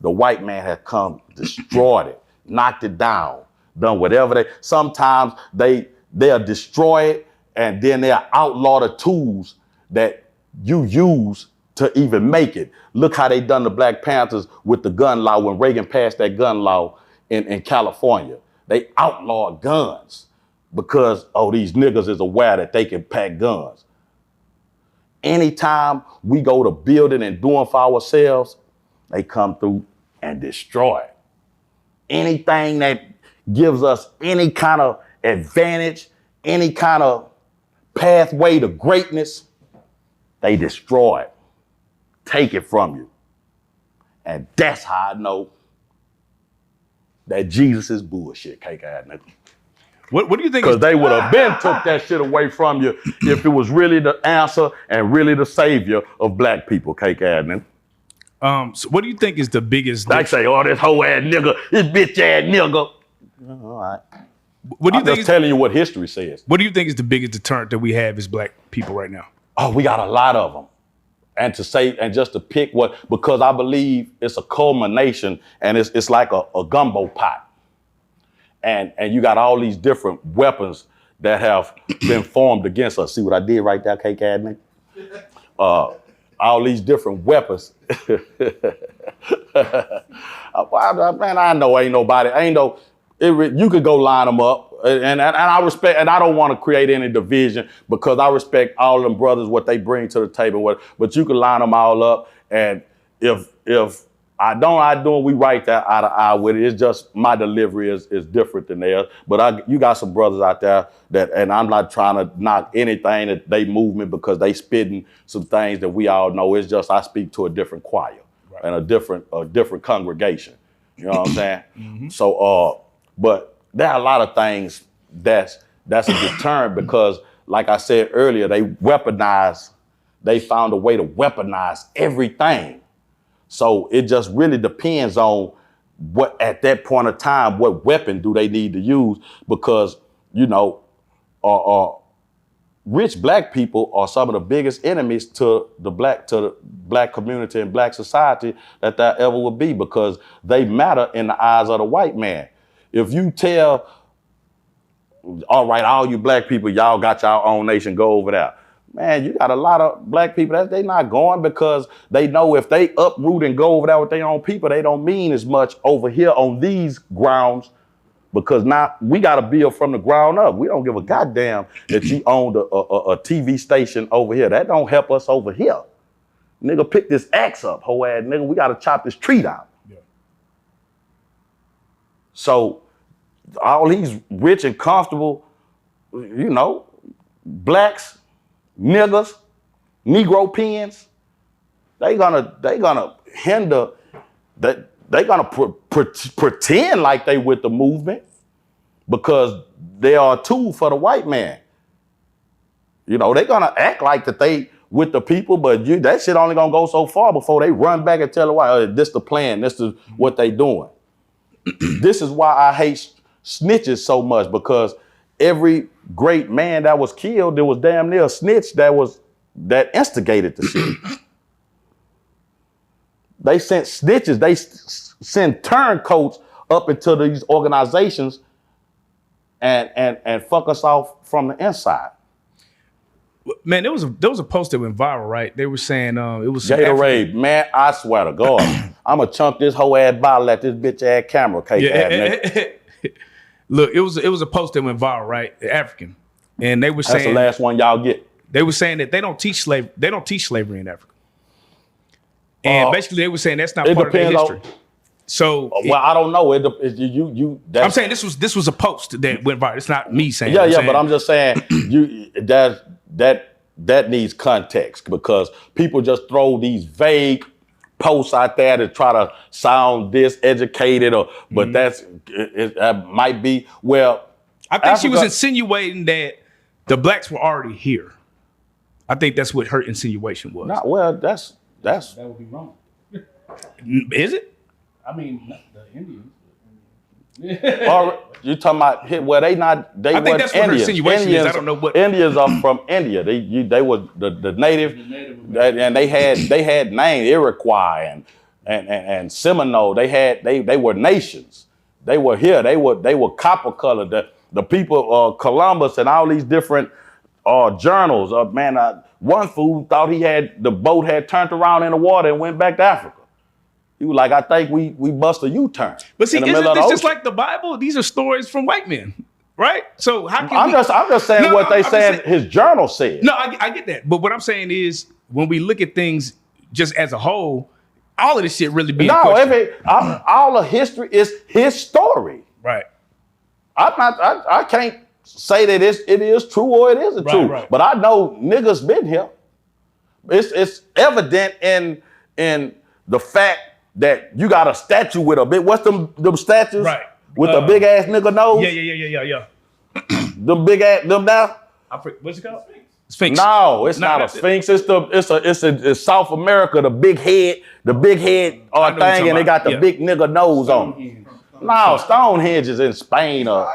The white man has come, destroyed it, knocked it down, done whatever sometimes they'll destroy it, and then they'll outlaw the tools that you use to even make it. Look how they done the Black Panthers with the gun law when Reagan passed that gun law in California. They outlawed guns because, these niggas is aware that they can pack guns. Anytime we go to building and doing for ourselves, they come through and destroy it. Anything that gives us any kind of advantage, any kind of pathway to greatness, they destroy it, take it from you. And that's how I know that Jesus is bullshit, cake-ass nigga. What do you think? Because they would have been took that shit away from you if it was really the answer and really the savior of black people, cake-ass nigga. So what do you think is the biggest? They say, "Oh, this whole ass nigga, this bitch ass nigga." All right. What do you I'm think? just telling you what history says. What do you think is the biggest deterrent that we have as black people right now? Oh, we got a lot of them. And to say, and just to pick what, because I believe it's a culmination, and it's like a gumbo pot. And you got all these different weapons that have been formed against us. See what I did right there, cake ad nigga? All these different weapons. Man, I know ain't nobody, you could go line them up. And I respect, and I don't want to create any division because I respect all them brothers, what they bring to the table. But you can line them all up. And if I don't, we right there eye to eye with it. It's just my delivery is different than theirs. But you got some brothers out there and I'm not trying to knock anything that they movement because they spitting some things that we all know. It's just I speak to a different choir and a different congregation. You know what I'm saying? Mm-hmm. So, but there are a lot of things that's a deterrent because, like I said earlier, they found a way to weaponize everything. So it just really depends on what, at that point of time, what weapon do they need to use? Because, rich black people are some of the biggest enemies to the black community and black society that there ever will be, because they matter in the eyes of the white man. If you tell, all right, all you black people, y'all got your own nation, go over there. Man, you got a lot of black people that they not going because they know if they uproot and go over there with their own people, they don't mean as much over here on these grounds, because now we got to build from the ground up. We don't give a goddamn that you owned a TV station over here. That don't help us over here. Nigga, pick this axe up, hoe ass nigga. We got to chop this tree down. Yeah. So all these rich and comfortable, blacks, niggas, Negro pens, they gonna hinder that. They gonna pretend like they with the movement because they are a tool for the white man. They gonna act like that they with the people, but that shit only gonna go so far before they run back and tell the white, oh, this the plan, this is what they doing. This is why I hate snitches so much, because every great man that was killed, there was damn near a snitch that instigated the shit. They sent snitches, they send turncoats up into these organizations and fuck us off from the inside. Man, there was a post that went viral, right? They were saying it was Gatorade. Man, I swear to God, I'ma chunk this whole ass bottle at this bitch ass camera cake ass nigga. Look, it was a post that went viral, right? African, and they were saying that's the last one y'all get. They were saying that they don't teach slavery in Africa, and basically they were saying that's not part of their history. So, I don't know. I'm saying this was a post that went viral. It's not me saying. Yeah, but I'm just saying that needs context, because people just throw these vague posts out there to try to sound diseducated, but that might be, well, I think she was insinuating that the blacks were already here. I think that's what her insinuation was. That would be wrong. Is it? I mean, the Indians. You talking about they not? They I think that's what her insinuation is. I don't know what Indians are from India. They were the native, and they had names, Iroquois and Seminole. They were nations. They were here. They were copper colored. The people Columbus and all these different journals. One fool thought the boat had turned around in the water and went back to Africa. He was like, I think we bust a U-turn. But see, isn't this just like the Bible? These are stories from white men, right? So how can I'm just saying what they said his journal said. No, I get that. But what I'm saying is, when we look at things just as a whole, all of this shit really be all of history is his story. Right. I can't say that it is true or it isn't true. Right. But I know niggas been here. It's evident in the fact that you got a statue with a big, what's them statues? Right. With the big ass nigga nose? Yeah. Them big ass, them now? What's it called? Sphinx. No, it's not a Sphinx. It's South America, the big head I know what thing, you're and talking they got the about. big nigga nose on it. No, Stonehenge is in Spain. No,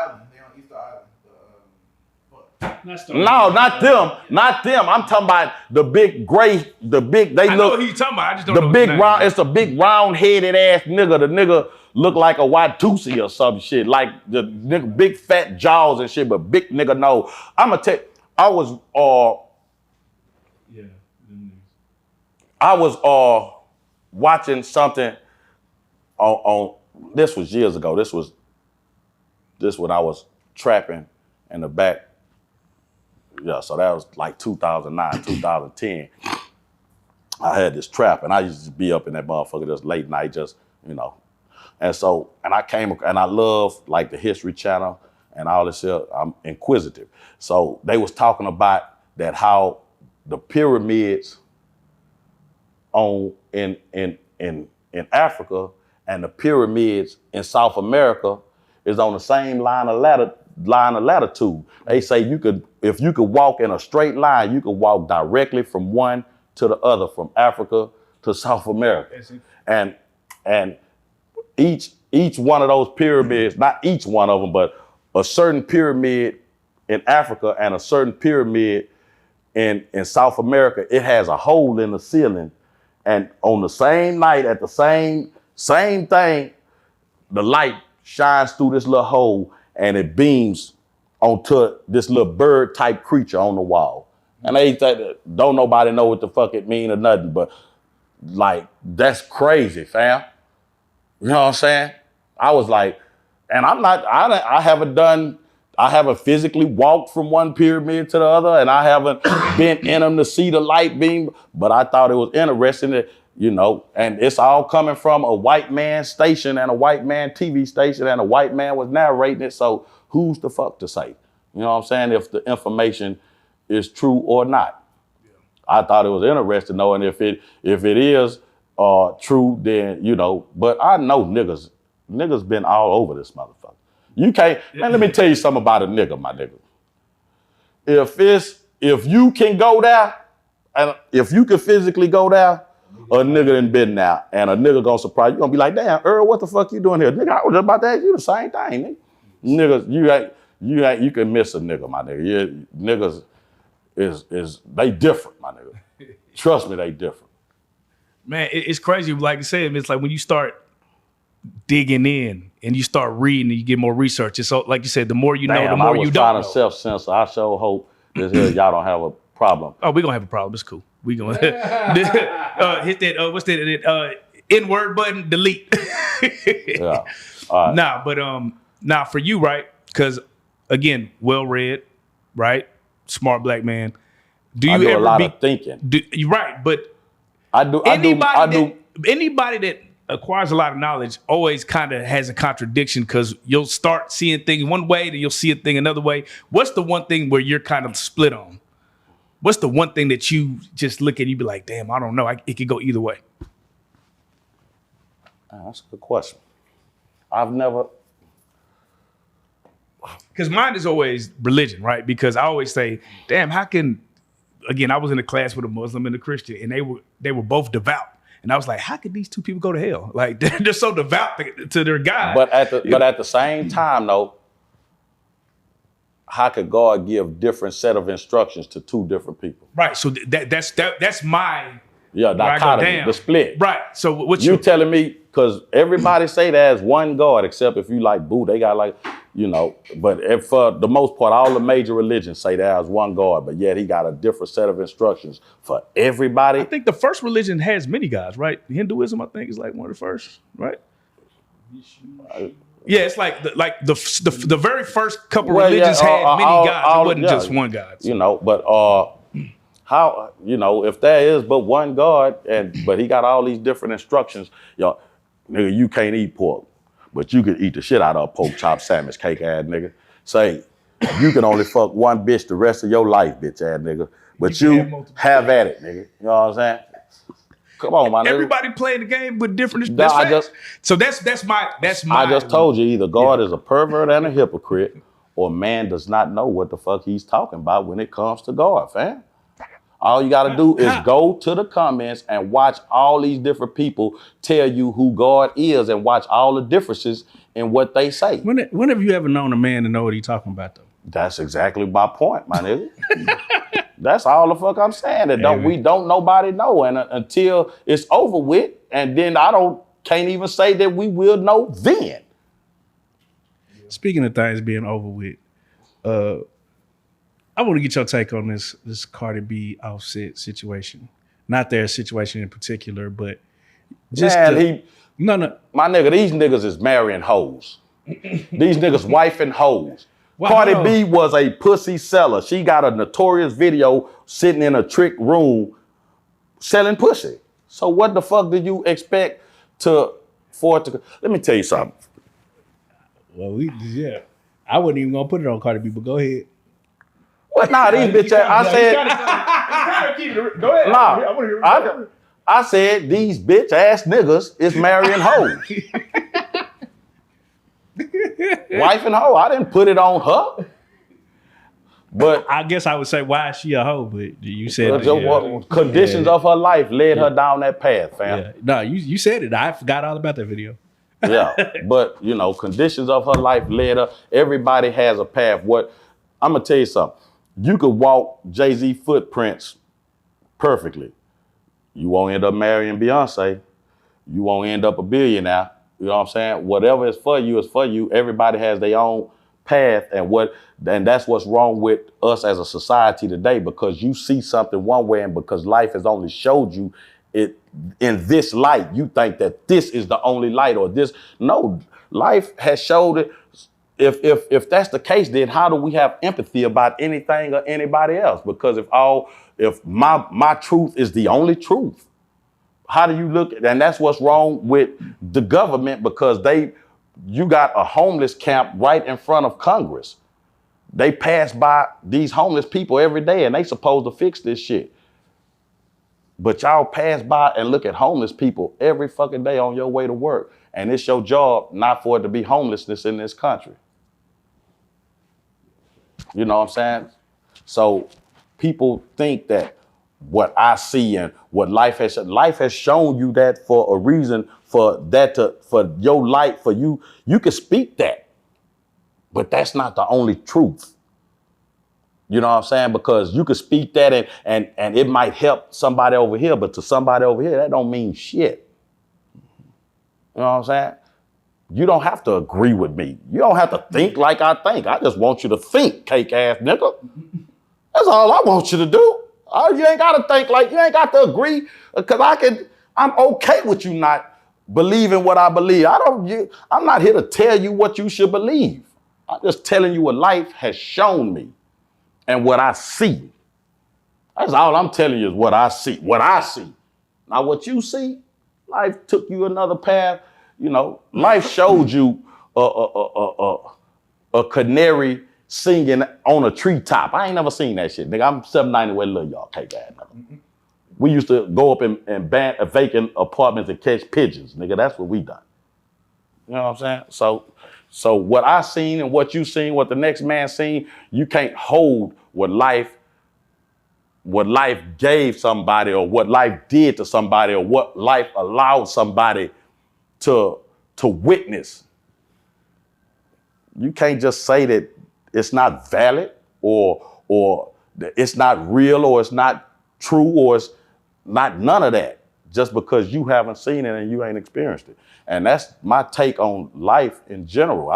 not them. Not them. I'm talking about the big gray, they I know look, who you talking about. I just don't the know big his name. round, it's a big round-headed ass nigga. The nigga look like a Watusi or some shit. Like the nigga, big fat jaws and shit, but big nigga nose. I'ma tell I was watching something on this was years ago. This when I was trapping in the back. Yeah, so that was like 2009, 2010. I had this trap, and I used to be up in that motherfucker just late night, just, you know. And so, and I love like the History Channel and all this shit. I'm inquisitive. So they was talking about that how the pyramids in Africa and the pyramids in South America is on the same line of latitude. They say if you could walk in a straight line, you could walk directly from one to the other, from Africa to South America. And each one of those pyramids, not each one of them, but a certain pyramid in Africa and a certain pyramid in South America, it has a hole in the ceiling. And on the same night, at the same thing, the light shines through this little hole and it beams onto this little bird type creature on the wall. And they say, don't nobody know what the fuck it mean or nothing, but like, that's crazy, fam. You know what I'm saying? I was like, and I haven't physically walked from one pyramid to the other, and I haven't been in them to see the light beam, but I thought it was interesting that, you know, and it's all coming from a white man station and a white man TV station, and a white man was narrating it, so who's the fuck to say? You know what I'm saying? If the information is true or not. Yeah. I thought it was interesting knowing if it is true, then, you know, but I know niggas been all over this motherfucker. You can't, man, let me tell you something about a nigga, my nigga. If you can go there, and if you can physically go there, a nigga done been there, and a nigga gonna surprise you. Gonna be like, damn, Earl, what the fuck you doing here? Nigga, I was just about to ask you the same thing, nigga. Niggas, you can miss a nigga, my nigga. Niggas they different, my nigga. Trust me, they different. Man, it's crazy. Like I said, it's like when you start digging in and you start reading and you get more research. It's so, like you said, the more you know, the more you don't know. I was trying to self-censor. I sure hope this here y'all don't have a problem. Oh, we're gonna have a problem. It's cool. We gonna hit that. What's that? N-word button. Delete. Yeah. All right. Now for you, right? Because again, well-read, right? Smart black man. Do you I do ever a lot of thinking? You're right, but I do. Anybody that acquires a lot of knowledge always kind of has a contradiction, because you'll start seeing things one way, then you'll see a thing another way. What's the one thing where you're kind of split on? What's the one thing that you just look at and you be like, damn, I don't know. It could go either way. That's a good question. I've never. Because mine is always religion, right? Because I always say, damn, how can, again, I was in a class with a Muslim and a Christian, and they were both devout. And I was like, how could these two people go to hell? Like, they're so devout to their God. But at the same time, though, how could God give different set of instructions to two different people? Right. So that's my dichotomy, the split. Right. So what you telling me? Because everybody say there's one God, except if you like Boo, they got like, you know. But for the most part, all the major religions say there's one God, but yet he got a different set of instructions for everybody. I think the first religion has many gods, right? Hinduism, I think, is like one of the first, right? Yeah, it's like the very first couple religions had many gods. It wasn't just one God. So. You know, but how, you know, if there is but one God, but he got all these different instructions, yo, nigga, you can't eat pork, but you can eat the shit out of a pork chop sandwich, cake ass nigga. Say, you can only fuck one bitch the rest of your life, bitch ass nigga. But you have at it, nigga. You know what I'm saying? Come on, my nigga. Everybody playing the game with different. That's my. I just told you, either God is a pervert and a hypocrite, or man does not know what the fuck he's talking about when it comes to God, fam. All you gotta do is go to the comments and watch all these different people tell you who God is and watch all the differences in what they say. When have you ever known a man to know what he's talking about, though? That's exactly my point, my nigga. That's all the fuck I'm saying. That we don't nobody know, and until it's over with, and then can't even say that we will know then. Speaking of things being over with, I want to get your take on this Cardi B Offset situation. Not their situation in particular, but just my nigga, these niggas is marrying hoes. These niggas wifing hoes. Well, Cardi B was a pussy seller. She got a notorious video sitting in a trick room selling pussy. So what the fuck did you expect for it to? Let me tell you something. Well, I wasn't even gonna put it on Cardi B, but go ahead. What? Nah, these bitch ass. I said. Go ahead. Nah, I said these bitch ass niggas is marrying hoes. Wife and hoe. I didn't put it on her. But I guess I would say, why is she a hoe? But you said conditions of her life led her down that path, fam. Yeah. No, you said it. I forgot all about that video. Yeah, but conditions of her life led her. Everybody has a path. I'm gonna tell you something. You could walk Jay-Z footprints perfectly. You won't end up marrying Beyonce. You won't end up a billionaire. You know what I'm saying? Whatever is for you is for you. Everybody has their own path, and that's what's wrong with us as a society today, because you see something one way, and because life has only showed you it in this light, you think that this is the only light, or this. No, life has showed it. If that's the case, then how do we have empathy about anything or anybody else? Because if my truth is the only truth, how do you look at, and that's what's wrong with the government, because you got a homeless camp right in front of Congress. They pass by these homeless people every day, and they supposed to fix this shit. But y'all pass by and look at homeless people every fucking day on your way to work. And it's your job not for it to be homelessness in this country. You know what I'm saying? So people think that what I see and what life has shown you that for a reason, for your light, for you can speak that. But that's not the only truth. You know what I'm saying? Because you could speak that and it might help somebody over here, but to somebody over here, that don't mean shit. You know what I'm saying? You don't have to agree with me. You don't have to think like I think. I just want you to think, cake ass nigga. That's all I want you to do. You ain't got to think like, you ain't got to agree, because I'm okay with you not believing what I believe. I'm not here to tell you what you should believe. I'm just telling you what life has shown me and what I see. That's all I'm telling you, is what I see. What I see. Now what you see, life took you another path. Life showed you a canary singing on a treetop. I ain't never seen that shit, nigga. I'm 790 where little y'all take that. We used to go up in vacant apartments and catch pigeons, nigga. That's what we done. You know what I'm saying? So what I seen and what you seen, what the next man seen, you can't hold what life gave somebody, or what life did to somebody, or what life allowed somebody to witness. You can't just say that it's not valid, or it's not real, or it's not true, or it's not none of that, just because you haven't seen it and you ain't experienced it. And that's my take on life in general.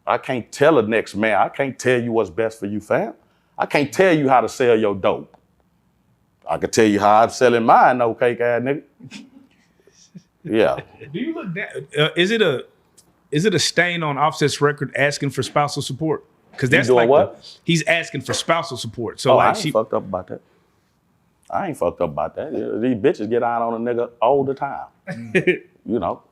I can't tell the next man. I can't tell you what's best for you, fam. I can't tell you how to sell your dope. I can tell you how I'm selling mine, no cake ass nigga. Yeah. Do you look that? Is it a stain on Offset's record asking for spousal support? Because that's like what? He's asking for spousal support. So I ain't fucked up about that. These bitches get out on a nigga all the time.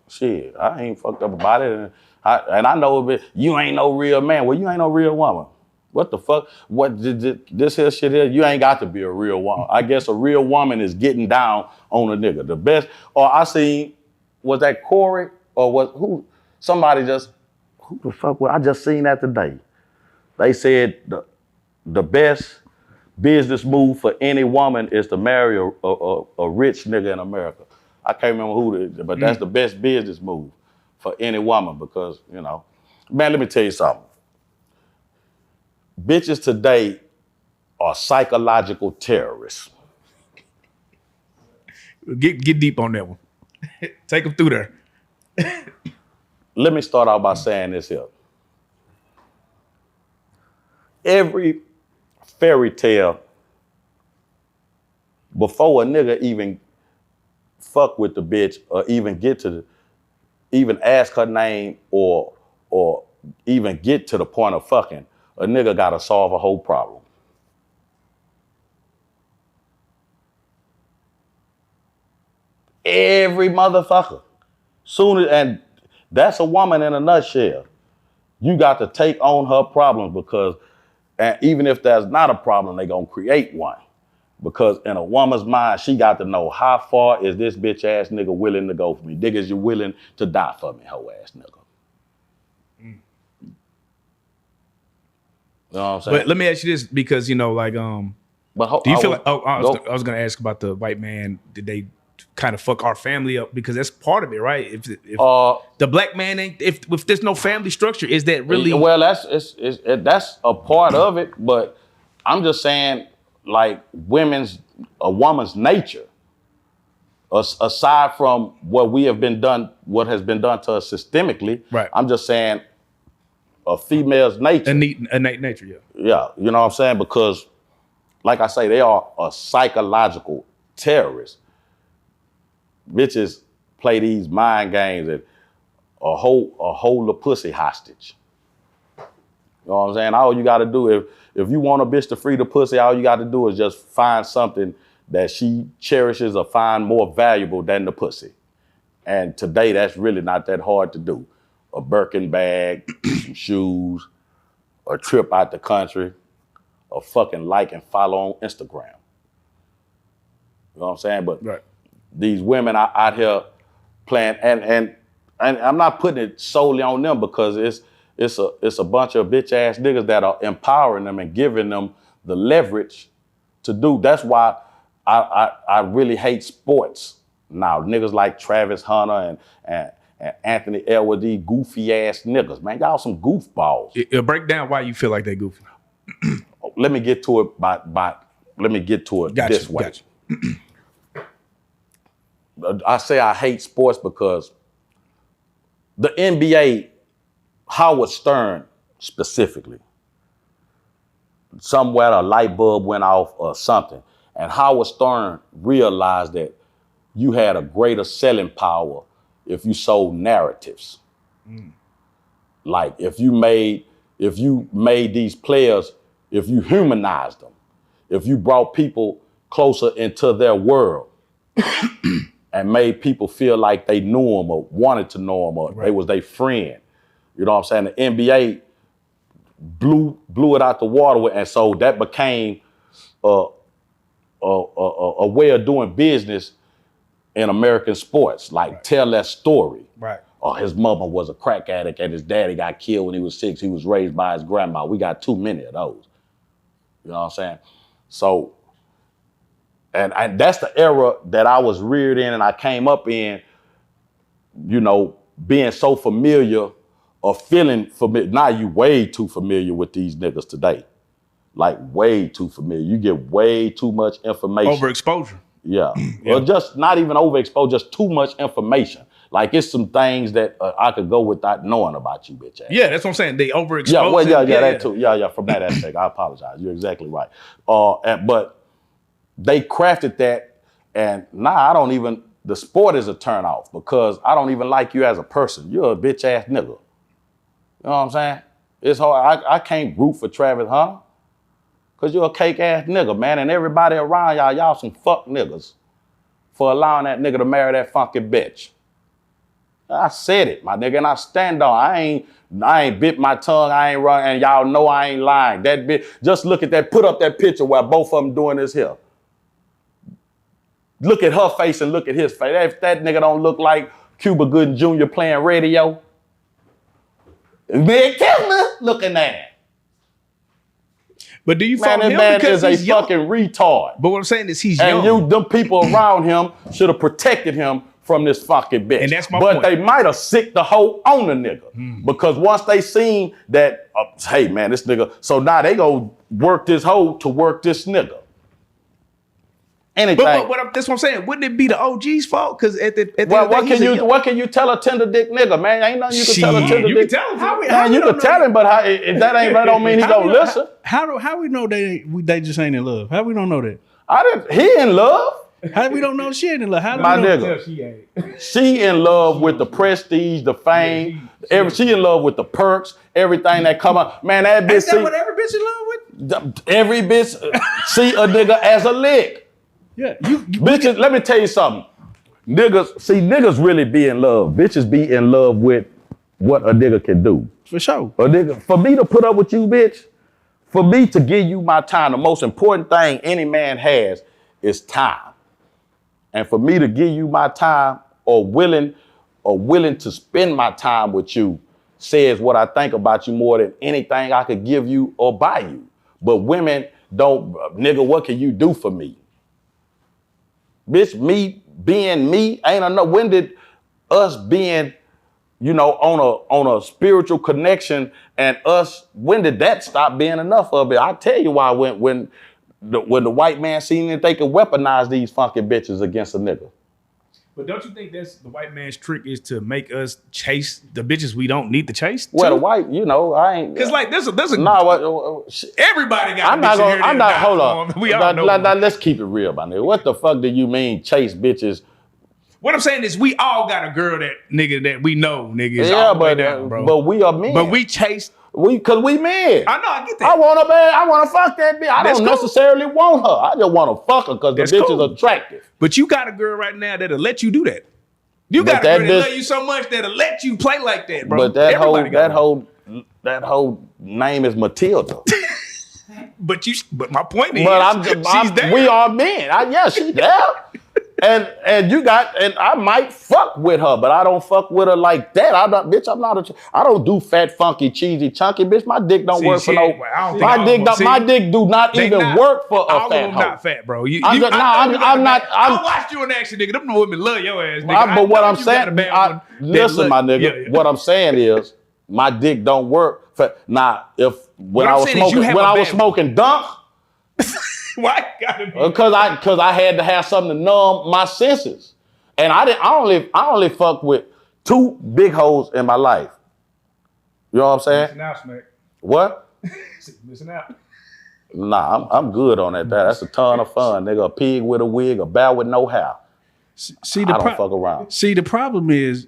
Shit. I ain't fucked up about it. And I know you ain't no real man. Well, you ain't no real woman. What the fuck? What this here shit here? You ain't got to be a real woman. I guess a real woman is getting down on a nigga. The best, or I seen, was that Corey, or who? Somebody just, who the fuck was I just seen that today? They said the best business move for any woman is to marry a rich nigga in America. I can't remember who it is, but that's the best business move for any woman because, you know, man, let me tell you something. Bitches today are psychological terrorists. Get deep on that one. Take them through there. Let me start out by saying this here. Every fairy tale, before a nigga even fuck with the bitch or even ask her name or even get to the point of fucking, a nigga gotta solve a whole problem. Every motherfucker. And that's a woman in a nutshell. You got to take on her problems because, and even if there's not a problem, they gonna create one. Because in a woman's mind, she got to know how far is this bitch ass nigga willing to go for me. Niggas, you willing to die for me, hoe ass nigga. You know what I'm saying? But let me ask you this because, you know, like, do you feel like, I was going to ask about the white man. Did they kind of fuck our family up? Because that's part of it, right? If the black man ain't, if there's no family structure, is that really? Well, that's a part of it, but I'm just saying, like, a woman's nature, aside from what has been done to us systemically, right? I'm just saying a female's nature. Innate nature, yeah. Yeah, you know what I'm saying? Because, like I say, they are a psychological terrorist. Bitches play these mind games and hold a pussy hostage. You know what I'm saying? All you got to do, if you want a bitch to free the pussy, all you got to do is just find something that she cherishes or find more valuable than the pussy. And today, that's really not that hard to do. A Birkin bag, some shoes, a trip out the country, a fucking like and follow on Instagram. You know what I'm saying? But right. These women are out here playing, and I'm not putting it solely on them because it's a bunch of bitch ass niggas that are empowering them and giving them the leverage to do. That's why I really hate sports now. Niggas like Travis Hunter and Anthony Elwood, goofy ass niggas, man. Y'all some goofballs. Break down why you feel like they goofy. Let me get to it this way. Gotcha. I say I hate sports because the NBA, Howard Stern specifically, somewhere a light bulb went off or something, and Howard Stern realized that you had a greater selling power if you sold narratives. Like if you made these players, if you humanized them, if you brought people closer into their world and made people feel like they knew them or wanted to know them or they was their friend. You know what I'm saying? The NBA blew it out the water, and so that became a way of doing business in American sports. Like tell that story. Right. Oh, his mama was a crack addict and his daddy got killed when he was 6. He was raised by his grandma. We got too many of those. You know what I'm saying? So, and that's the era that I was reared in and I came up in, you know, being so familiar or feeling familiar. Now you way too familiar with these niggas today. Like way too familiar. You get way too much information. Overexposure. Yeah. Well, just not even overexposure, just too much information. Like it's some things that I could go without knowing about you, bitch ass. Yeah, that's what I'm saying. They overexpose. Yeah, well, that too. Yeah, from that aspect, I apologize. You're exactly right. But they crafted that, and now the sport is a turn off because I don't even like you as a person. You're a bitch ass nigga. You know what I'm saying? It's hard. I can't root for Travis Hunter because you're a cake ass nigga, man, and everybody around y'all some fuck niggas for allowing that nigga to marry that funky bitch. I said it, my nigga, and I stand on. I ain't bit my tongue. I ain't run, and y'all know I ain't lying. That bitch. Just look at that. Put up that picture where both of them doing this here. Look at her face and look at his face. If that nigga don't look like Cuba Gooding Jr. playing radio, Meg Kessler looking at him. But do you Man, fault that him man because is a he's young? fucking retard. But what I'm saying is he's And young. them people around him should have protected him from this fucking bitch. And that's my but point. they might have sicked the hoe on the nigga. Because once they seen that, hey man, this nigga, so now they go work this hoe to work this nigga. Anything. But that's what I'm saying. Wouldn't it be the OG's fault? Because at the Well, what can you tell a tender dick nigga, man? Ain't nothing you can tell a tender you dick. can tell him. Man, you can tell him, but if that ain't right, don't mean he gonna listen. How we know they just ain't in love? How we don't know that? He in love. How we don't know she ain't in love? How do My we know? nigga. She in love with the prestige, the fame. She in love with the perks, everything that come up. Man, that bitch. Is that what every bitch in love with? Every bitch see a nigga as a lick. Yeah, Bitches, let me tell you something. Niggas really be in love. Bitches be in love with what a nigga can do. for sure. A nigga, for me to put up with you, bitch, for me to give you my time, the most important thing any man has is time. And for me to give you my time or willing to spend my time with you says what I think about you more than anything I could give you or buy you. But women don't, nigga, what can you do for me? Bitch, me being me ain't enough. When did us being, on a spiritual connection and when did that stop being enough of it? I'll tell you why when the white man seen that they could weaponize these funky bitches against a nigga. But don't you think that's the white man's trick is to make us chase the bitches we don't need to chase? Well, too? the white, I ain't. Because like there's a No, everybody got. I'm not. Hold on. We all know. Let's keep it real, my nigga. What the fuck do you mean chase bitches? What I'm saying is we all got a girl that we know, nigga. Is Yeah, all the way down, bro. but we are men. But we chase. Because we men. I know, I get that. I want to fuck that bitch. I That's don't cool. necessarily want her. I just want to fuck her because the That's bitch cool. is attractive. But you got a girl right now that'll let you do that. You But got a that girl that bitch- love you so much that'll let you play like that, bro. But that Everybody whole name is Matilda. But my point is, she's there. We are men. She's there. And I might fuck with her, but I don't fuck with her like that. I don't do fat, funky, cheesy, chunky, bitch. My dick don't work for no. My dick do not even work for a all fat of them hoe. not fat, bro. I'm not. I watched you in action, nigga. Them women love your ass, nigga. But what I'm you got a saying, bad one that listen, my look- nigga. yeah. What I'm saying is, my dick don't work for. When What I I'm was saying is you smoking, have when a I was bad smoking dunk, Why gotta be? because I had to have something to numb my senses, and I only fucked with 2 big hoes in my life. You know what I'm saying? Missing out, Smack. What? Missing out. Nah, I'm good on that. That's a ton of fun, nigga. A pig with a wig, a bear with no hair. See, I don't fuck around. See, the problem is,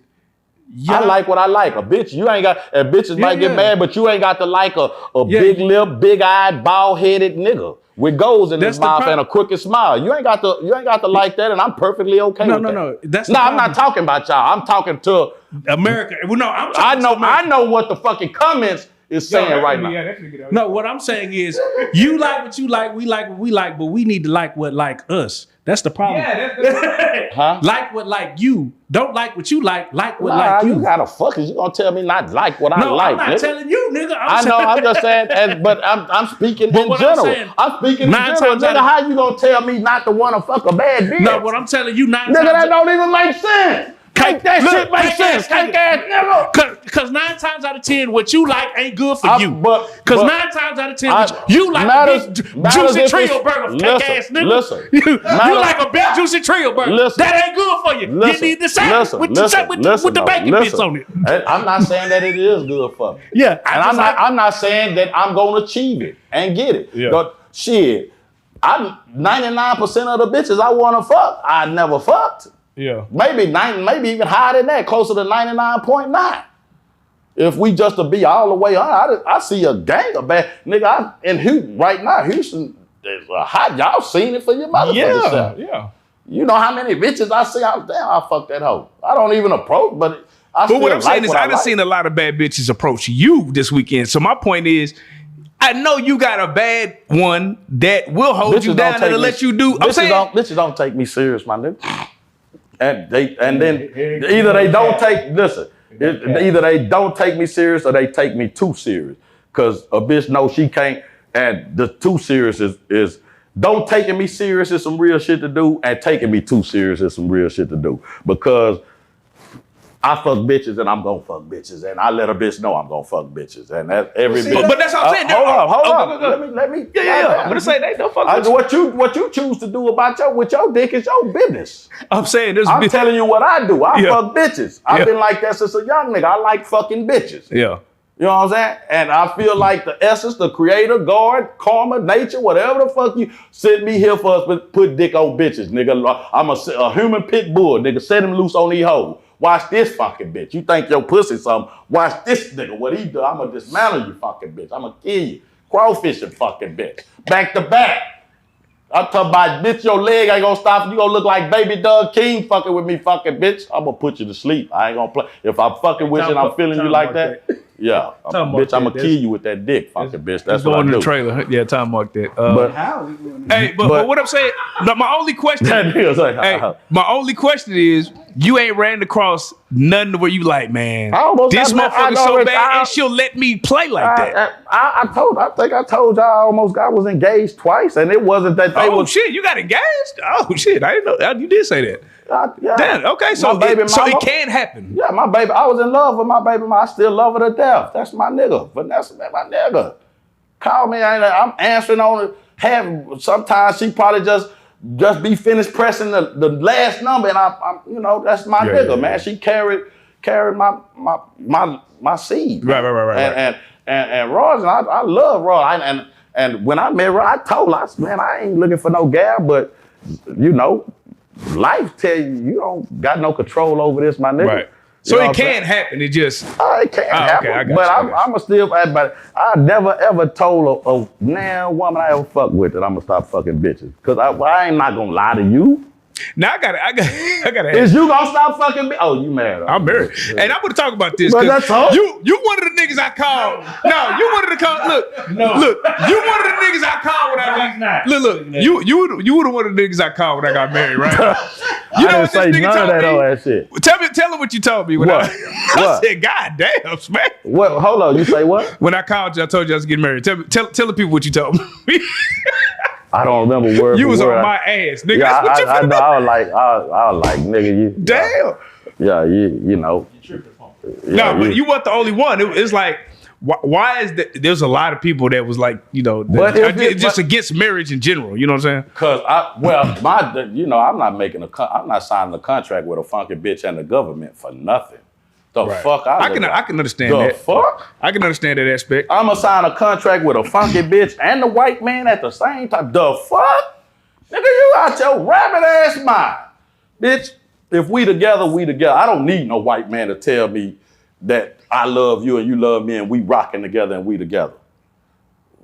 I like what I like. A bitch, you ain't got, and bitches might get mad, but you ain't got to like a big lip, big eyed, bald headed nigga with goals in his mouth and a crooked smile. You ain't got to like that, and I'm perfectly okay with that. No. That's I'm not talking about y'all. I'm talking to America. Well, no, I know what the fucking comments is saying right now. No, what I'm saying is, you like what you like, we like what we like, but we need to like what like us. That's the problem. Yeah, Huh? Like what like you. Don't like what you like what Nah, like you. you gotta fuck it. You gonna tell me not like what I No, like, I'm not nigga. telling you, nigga. I know, I'm just saying, but I'm speaking But in what I'm general. saying, I'm speaking in 9 general. times Nigga, out of- how you gonna tell me not to wanna fuck a bad bitch? No, what I'm telling you, 9 Nigga, that times. don't even make sense. Can't that shit make sense? Can't that nigga? Because 9 times out of 10, what you like ain't good for you. But Because 9 times out of 10, you like matters- a big matters juicy if trio it's- burger, listen, fake ass nigga. listen. You Matters- like a big juicy trio burger. Listen. That ain't good for you. You need the sandwich with the bacon bits on it. And I'm not saying that it is good for me. Yeah, And I'm not saying that I'm gonna achieve it and get it. Yeah. But shit, 99% of the bitches I wanna fuck, I never fucked. Yeah. Maybe even higher than that, closer to 99.9. If we just to be all the way on, I see a gang of bad nigga. I'm in Houston right now. Houston is hot. Y'all seen it for your motherfucking self. Yeah. You know how many bitches I see out there? I fuck that hoe. I don't even approach, but I But still what I'm saying like is, what I I done like. seen a lot of bad bitches approach you this weekend. So my point is, I know you got a bad one that will hold Bitches you don't down take that'll me- let you do. I'm Bitches saying, bitches don't take me serious, my nigga. And then either they don't take, listen, Either they don't take me serious or they take me too serious. Cause a bitch knows she can't, and the too serious is don't taking me serious is some real shit to do, and taking me too serious is some real shit to do. Because I fuck bitches and I'm gonna fuck bitches, and I let a bitch know I'm gonna fuck bitches, and that every bitch. But that's what I'm saying. Hold on. Let me. Yeah. I'm gonna say they don't fuck bitches. What you choose to do with your dick is your business. I'm saying I'm telling you what I do. I fuck bitches. I've Yeah. been like that since a young nigga. I like fucking bitches. Yeah. You know what I'm saying? And I feel like the essence, the creator, God, karma, nature, whatever the fuck you sent me here for us to put dick on bitches, nigga. I'm a human pit bull, nigga. Set him loose on these hoes. Watch this fucking bitch. You think your pussy something? Watch this nigga. What he do? I'ma dismantle you fucking bitch. I'ma kill you. Crawfishing fucking bitch. Back to back. I'm talking about, bitch, your leg ain't gonna stop. You gonna look like baby Doug King fucking with me fucking bitch. I'm gonna put you to sleep. I ain't gonna play. If I'm fucking with you and I'm feeling you like that, yeah. Bitch, I'm gonna kill you with that dick fucking bitch. That's what I do. Going in the trailer. Yeah, time mark that. But Hey, but what I'm saying, my only question, that nigga's like, my only question is, you ain't ran across nothing where you like, man, I almost this got- motherfucker's I so already- bad, and she'll let me play like that. I think I told y'all I was engaged twice, and it wasn't that they Oh was. shit, you got engaged? Oh shit, I didn't know. You did say that. Yeah. Damn. Okay, so My baby it mama- can happen. Yeah, my baby, I was in love with my baby mama. I still love her to death. That's my nigga. Vanessa, my nigga. Call me, I'm answering on it. Sometimes she probably just be finished pressing the last number, and I'm that's my nigga, man. She carried my seed. Right. And Roz, I love Roz. And when I met her, I told her, man, I ain't looking for no gal, but life tell you don't got no control over this, my nigga. Right. You So know it what I'm saying? can happen. It just It can't happen. I got But you. I'm a still. But I never ever told a now woman I ever fuck with that I'm gonna stop fucking bitches. Cause I ain't not gonna lie to you. now I gotta Is you gonna stop fucking me? Oh, you mad? I'm married. And I'm gonna talk about this. But 'Cause that's all. you one of the niggas I called. No, you one of the look, you one of the niggas I called when I got look, you were one of the niggas I called when I got married, right? You know I what didn't this say nigga none of told that me? old ass shit. Tell him what you told me when What? I What? said, God damn, Smack. What? Hold on. You say what? When I called you, I told you I was getting married. Tell the people what you told me. I don't remember word. You for was word. on my ass, nigga. Yeah, That's what you I finna know. I was like, nigga, you. Damn. Yeah, you know. No, but you weren't the only one. It's like, why is that? There's a lot of people that was like, But if it- just against marriage in general. You know what I'm saying? Cause I'm not signing a contract with a funky bitch and the government for nothing. The fuck I can understand the that. fuck? I can understand that aspect. I'ma sign a contract with a funky bitch and the white man at the same time. The fuck? Nigga, you out your rabbit ass mind. Bitch, if we together, we together. I don't need no white man to tell me that I love you and you love me and we rocking together and we together.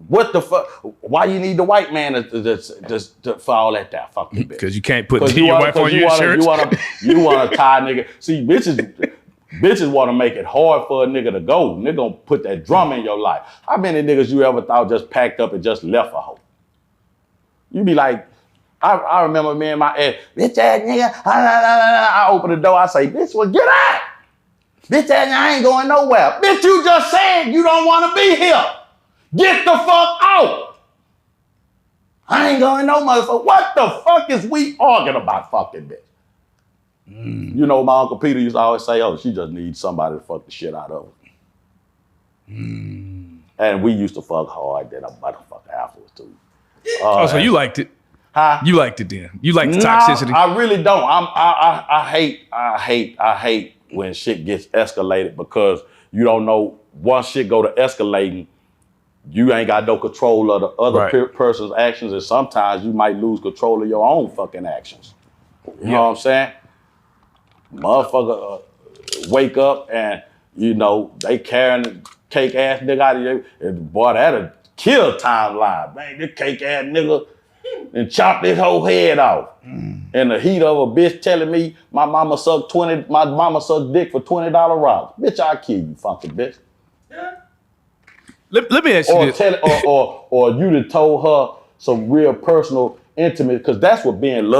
What the fuck? Why you need the white man to for all that fucking bitch? Because you can't put your wife on your insurance. You want to tie nigga. See, bitches want to make it hard for a nigga to go. Nigga gonna put that drum in your life. How many niggas you ever thought just packed up and just left a hoe? You be like, I remember me and my ex, bitch ass nigga. I open the door, I say, bitch, well get out. Bitch ass nigga, I ain't going nowhere. Bitch, you just said you don't want to be here. Get the fuck out. I ain't going no motherfucker. What the fuck is we arguing about fucking bitch? You know, my Uncle Peter used to always say, oh, she just needs somebody to fuck the shit out of her. And we used to fuck hard, then a motherfucker afterwards too. So you liked it. Huh? You liked it then. You liked the No, toxicity. I really don't. I hate when shit gets escalated because you don't know once shit go to escalating, you ain't got no control of the other person's actions, and sometimes you might lose control of your own fucking actions. You know what I'm saying? Motherfucker wake up and they carrying the cake ass nigga out of you. And boy, that'll kill timeline. Man, this cake ass nigga and chop this whole head off. In the heat of a bitch telling me my mama sucked dick for $20 rocks. Bitch, I'll kill you, funky bitch. Let me ask you this. Or you done told her some real personal, intimate, because that's what being in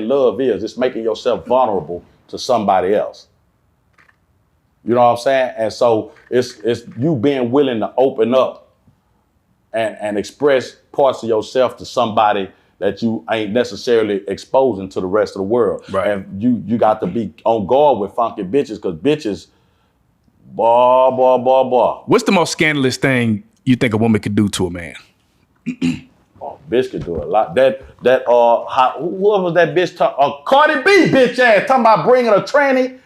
love is. It's making yourself vulnerable to somebody else. You know what I'm saying? And so it's you being willing to open up and express parts of yourself to somebody that you ain't necessarily exposing to the rest of the world. Right. And you got to be on guard with funky bitches, because bitches, boy. What's the most scandalous thing you think a woman could do to a man? Oh, bitch could do a lot. What was that bitch? Cardi B bitch ass talking about bringing a tranny,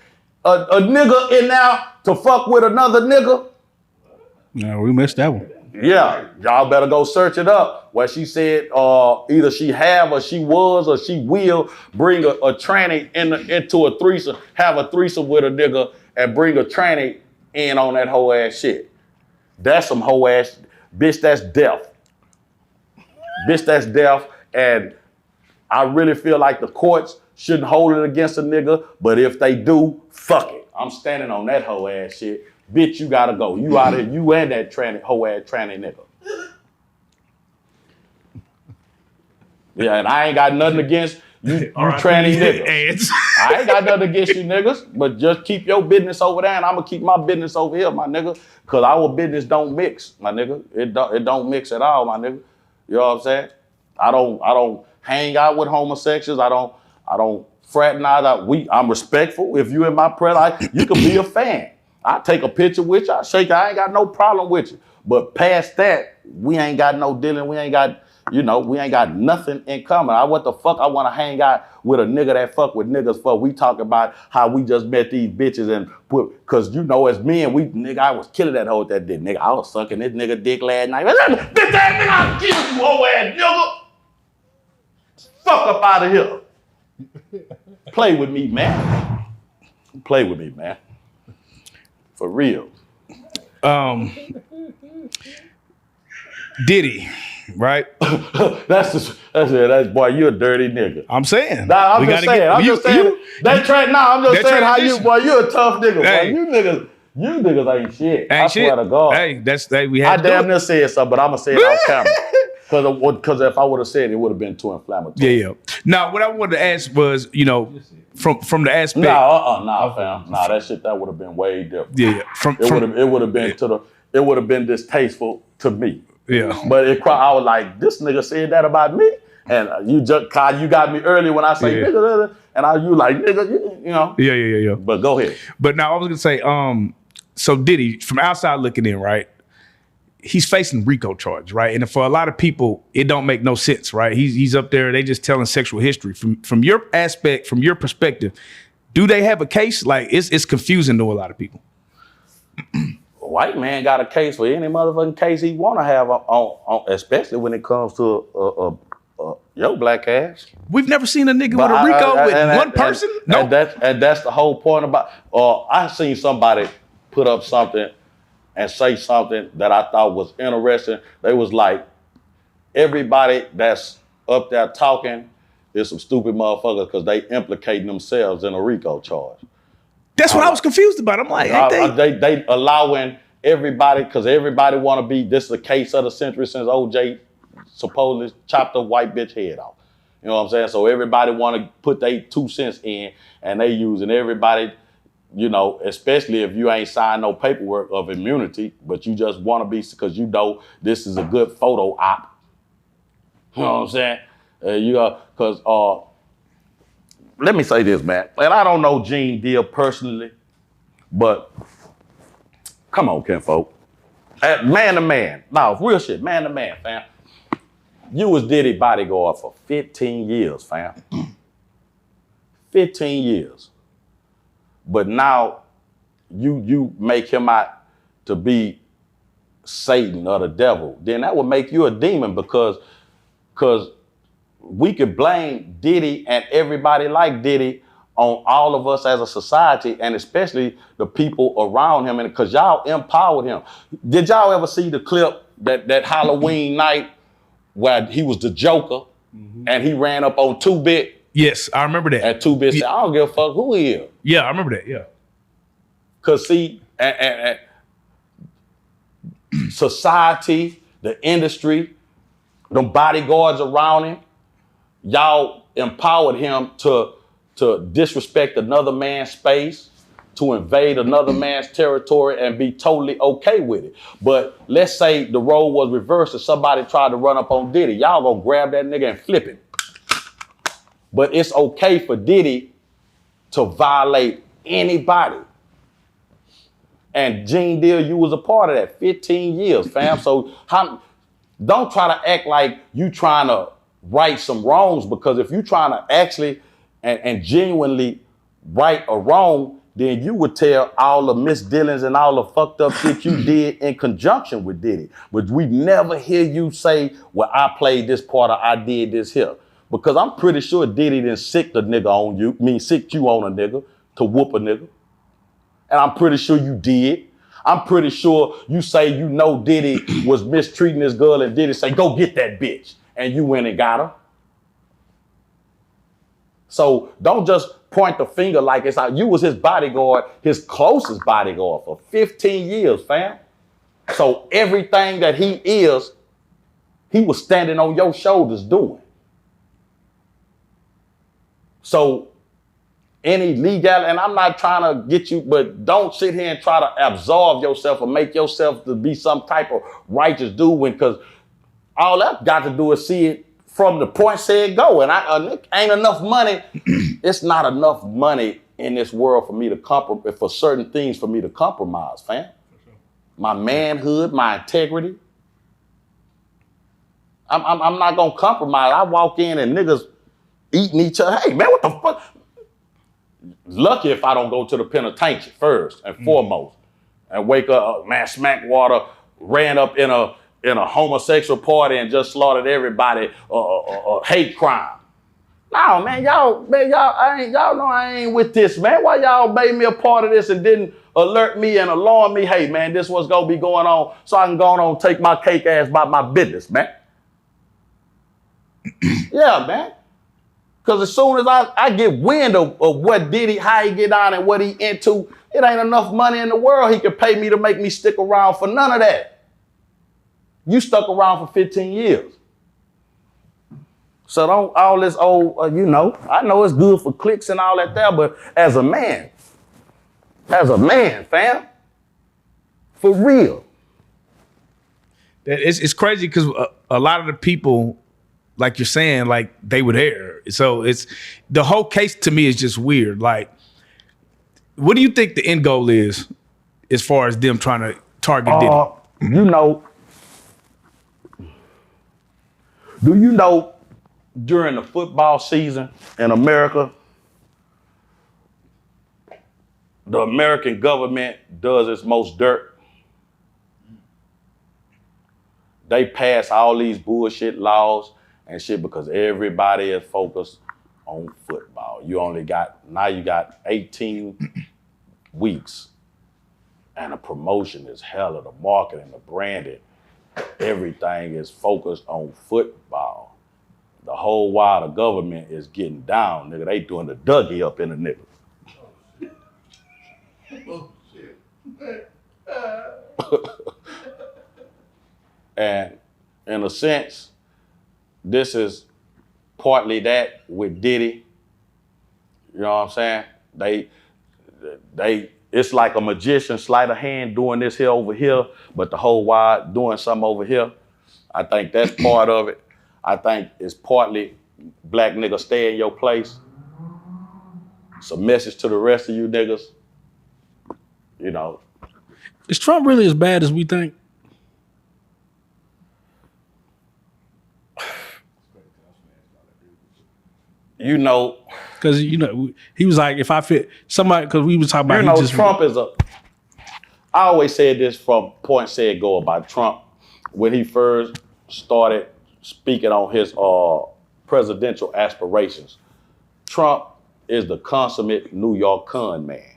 a nigga in there to fuck with another nigga. No, we missed that one. Yeah, y'all better go search it up. Where she said either she have or she was or she will bring a tranny into a threesome, have a threesome with a nigga and bring a tranny in on that whole ass shit. That's some whole ass, bitch, that's death. Bitch, that's death. And I really feel like the courts shouldn't hold it against a nigga, but if they do, fuck it. I'm standing on that whole ass shit. Bitch, you gotta go. You out here, you and that whole ass tranny nigga. Yeah, and I ain't got nothing against you tranny niggas. I ain't got nothing against you niggas, but just keep your business over there and I'm gonna keep my business over here, my nigga. Cause our business don't mix, my nigga. It don't mix at all, my nigga. You know what I'm saying? I don't hang out with homosexuals. I don't fraternize out. I'm respectful. If you in my presence, you can be a fan. I take a picture with you. I shake you. I ain't got no problem with you. But past that, we ain't got no dealing. We ain't got, we ain't got nothing in common. What the fuck I want to hang out with a nigga that fuck with niggas for? We talk about how we just met these bitches and cause as men, I was killing that hoe with that dick. Nigga, I was sucking this nigga dick last night. Bitch ass nigga, I'll kill you, whole ass nigga. Fuck up out of here. Play with me, man. Play with me, man. For real. Diddy, right? That's boy, you a dirty nigga. I'm saying. Nah, I'm just saying how you, boy, you a tough nigga, hey. boy. You niggas ain't shit. I swear to God. Hey, we had I damn near said something, but I'm gonna say it on camera. Because if I would have said it, it would have been too inflammatory. Yeah. Now, what I wanted to ask was, from the aspect. Nah, fam. Nah, that would have been way different. Yeah. It would have been distasteful to me. Yeah. But I was like, this nigga said that about me, and you got me early when I say nigga, and you like nigga, Yeah. But go ahead. But now I was gonna say, so Diddy, from outside looking in, right? He's facing RICO charge, right? And for a lot of people, it don't make no sense, right? He's up there, they just telling sexual history. From your aspect, from your perspective, do they have a case? Like it's confusing to a lot of people. A white man got a case for any motherfucking case he want to have on, especially when it comes to your black ass. We've never seen a nigga with a RICO with one person. No, and that's the whole point about. I seen somebody put up something and say something that I thought was interesting. They was like, everybody that's up there talking is some stupid motherfuckers because they implicating themselves in a RICO charge. That's what I was confused about. I'm like, they allowing everybody, because everybody want to be, this is the case of the century since OJ supposedly chopped a white bitch head off. You know what I'm saying? So everybody want to put their 2 cents in, and they using everybody, especially if you ain't signed no paperwork of immunity, but you just want to be, because this is a good photo op. You know what I'm saying? Because let me say this, man. And I don't know Gene Deal personally, but come on, kinfolk. Man to man. No, real shit, man to man, fam. You was Diddy bodyguard for 15 years, fam. 15 years. But now you make him out to be Satan or the devil. Then that would make you a demon, because we could blame Diddy and everybody like Diddy on all of us as a society, and especially the people around him, and because y'all empowered him. Did y'all ever see the clip that Halloween night where he was the Joker and he ran up on 2-Bit? Yes, I remember that. And 2-Bit said, I don't give a fuck who he is. Yeah, I remember that, yeah. Because see, and society, the industry, the bodyguards around him, y'all empowered him to disrespect another man's space, to invade another man's territory and be totally okay with it. But let's say the role was reversed and somebody tried to run up on Diddy. Y'all gonna grab that nigga and flip it. But it's okay for Diddy to violate anybody. And Gene Deal, you was a part of that 15 years, fam. So don't try to act like you trying to right some wrongs, because if you trying to actually and genuinely right a wrong, then you would tell all the misdealings and all the fucked up shit you did in conjunction with Diddy. But we never hear you say, well, I played this part or I did this here. Because I'm pretty sure Diddy didn't sick the nigga on you, sick you on a nigga to whoop a nigga. And I'm pretty sure you did. I'm pretty sure you say you know Diddy was mistreating this girl and Diddy say, go get that bitch. And you went and got her. So don't just point the finger like it's out. You was his bodyguard, his closest bodyguard for 15 years, fam. So everything that he is, he was standing on your shoulders doing. So any legal, and I'm not trying to get you, but don't sit here and try to absolve yourself or make yourself to be some type of righteous dude, because all that got to do is see it from the point said go. And ain't enough money. It's not enough money in this world for me to for certain things for me to compromise, fam. My manhood, my integrity. I'm not gonna compromise. I walk in and niggas eating each other. Hey man, what the fuck? Lucky if I don't go to the penitentiary first and foremost, and wake up, man, Smackwater ran up in a homosexual party and just slaughtered everybody, hate crime. No, man, y'all know I ain't with this, man. Why y'all made me a part of this and didn't alert me and alarm me? Hey, man, this what's gonna be going on, so I can go on and take my cake ass about my business, man. Yeah, man. Because as soon as I get wind of what Diddy, how he get on and what he into, it ain't enough money in the world he can pay me to make me stick around for none of that. You stuck around for 15 years. So don't all this old, I know it's good for clicks and all that there, but as a man, fam, for real. It's crazy because a lot of the people, like you're saying, like they were there. So it's the whole case to me is just weird. Like, what do you think the end goal is as far as them trying to target Diddy? Do you know during the football season in America, the American government does its most dirt? They pass all these bullshit laws and shit because everybody is focused on football. You got 18 weeks and the promotion is hella, the marketing, the branding, everything is focused on football. The whole while the government is getting down, nigga, they doing the Dougie up in the nigga. Oh, shit. And in a sense, this is partly that with Diddy. You know what I'm saying? It's like a magician, sleight of hand doing this here over here, but the whole while doing something over here. I think that's part of it. I think it's partly black nigga stay in your place. It's a message to the rest of you niggas. You know. Is Trump really as bad as we think? You know, because he was like, if I fit somebody, because we was talking about, Trump is I always said this from point said go about Trump when he first started speaking on his presidential aspirations. Trump is the consummate New York con man.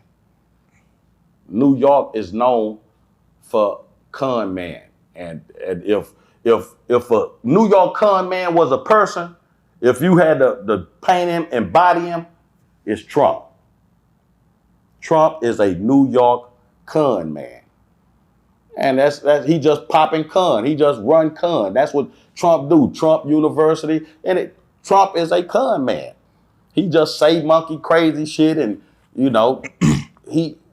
New York is known for con man, and if a New York con man was a person, if you had to paint him, embody him, it's Trump. Trump is a New York con man. And that's he just popping con. He just run con. That's what Trump do. Trump University. Trump is a con man. He just say monkey crazy shit and,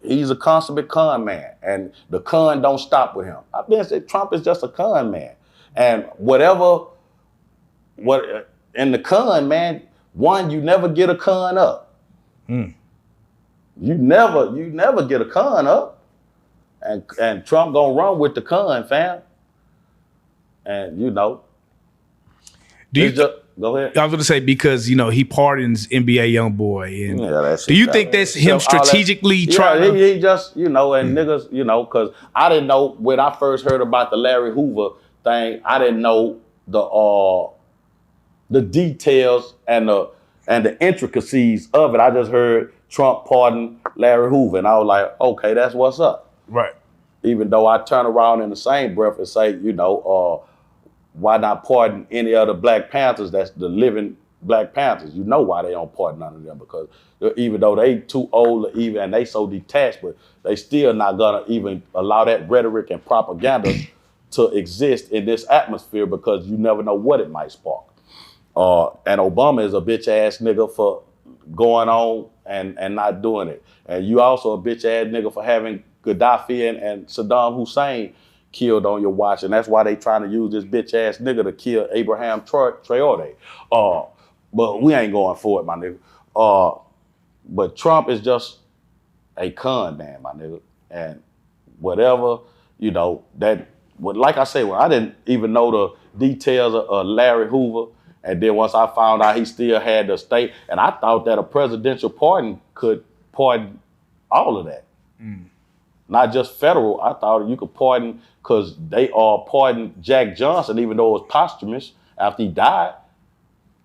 He's a consummate con man, and the con don't stop with him. I've been saying Trump is just a con man, and what in the con man, one, you never get a con up. You never get a con up, and Trump gonna run with the con, fam. And Do you go ahead? I was going to say because he pardons NBA YoungBoy, and that's do you think that's him strategically trying? He just and niggas because I didn't know when I first heard about the Larry Hoover thing. I didn't know the details and the intricacies of it. I just heard Trump pardon Larry Hoover, and I was like, okay, that's what's up. Right. Even though I turn around in the same breath and say, why not pardon any other Black Panthers that's the living Black Panthers? You know why they don't pardon none of them, because even though they too old and they so detached, but they still not gonna even allow that rhetoric and propaganda to exist in this atmosphere, because you never know what it might spark. And Obama is a bitch ass nigga for going on and not doing it. And you also a bitch ass nigga for having Gaddafi and Saddam Hussein killed on your watch, and that's why they trying to use this bitch ass nigga to kill Abraham Traore. But we ain't going for it, my nigga. But Trump is just a con man, my nigga. And whatever, like I say, I didn't even know the details of Larry Hoover, and then once I found out he still had the state, and I thought that a presidential pardon could pardon all of that. Not just federal. I thought you could pardon, because they pardoned Jack Johnson, even though it was posthumous after he died.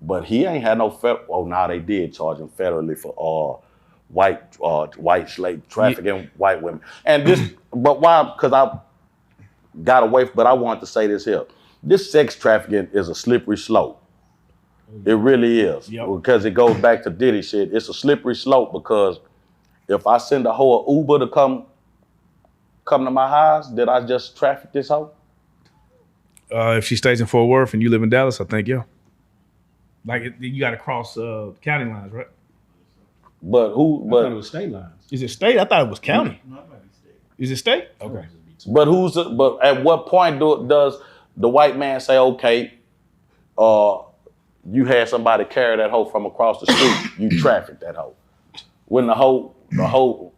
But he ain't had no they did charge him federally for white slave trafficking white women. And this, but why? Because I got away, but I wanted to say this here. This sex trafficking is a slippery slope. It really is. Yep. Because it goes back to Diddy shit. It's a slippery slope, because if I send a hoe an Uber to come to my house, did I just traffic this hoe? If she stays in Fort Worth and you live in Dallas, I think, yeah. Like, you got to cross county lines, right? But who? I thought it was state lines. Is it state? I thought it was county. No, it might be state. Is it state? Okay. But at what point does the white man say, okay, you had somebody carry that hoe from across the street, you trafficked that hoe? When the hoe,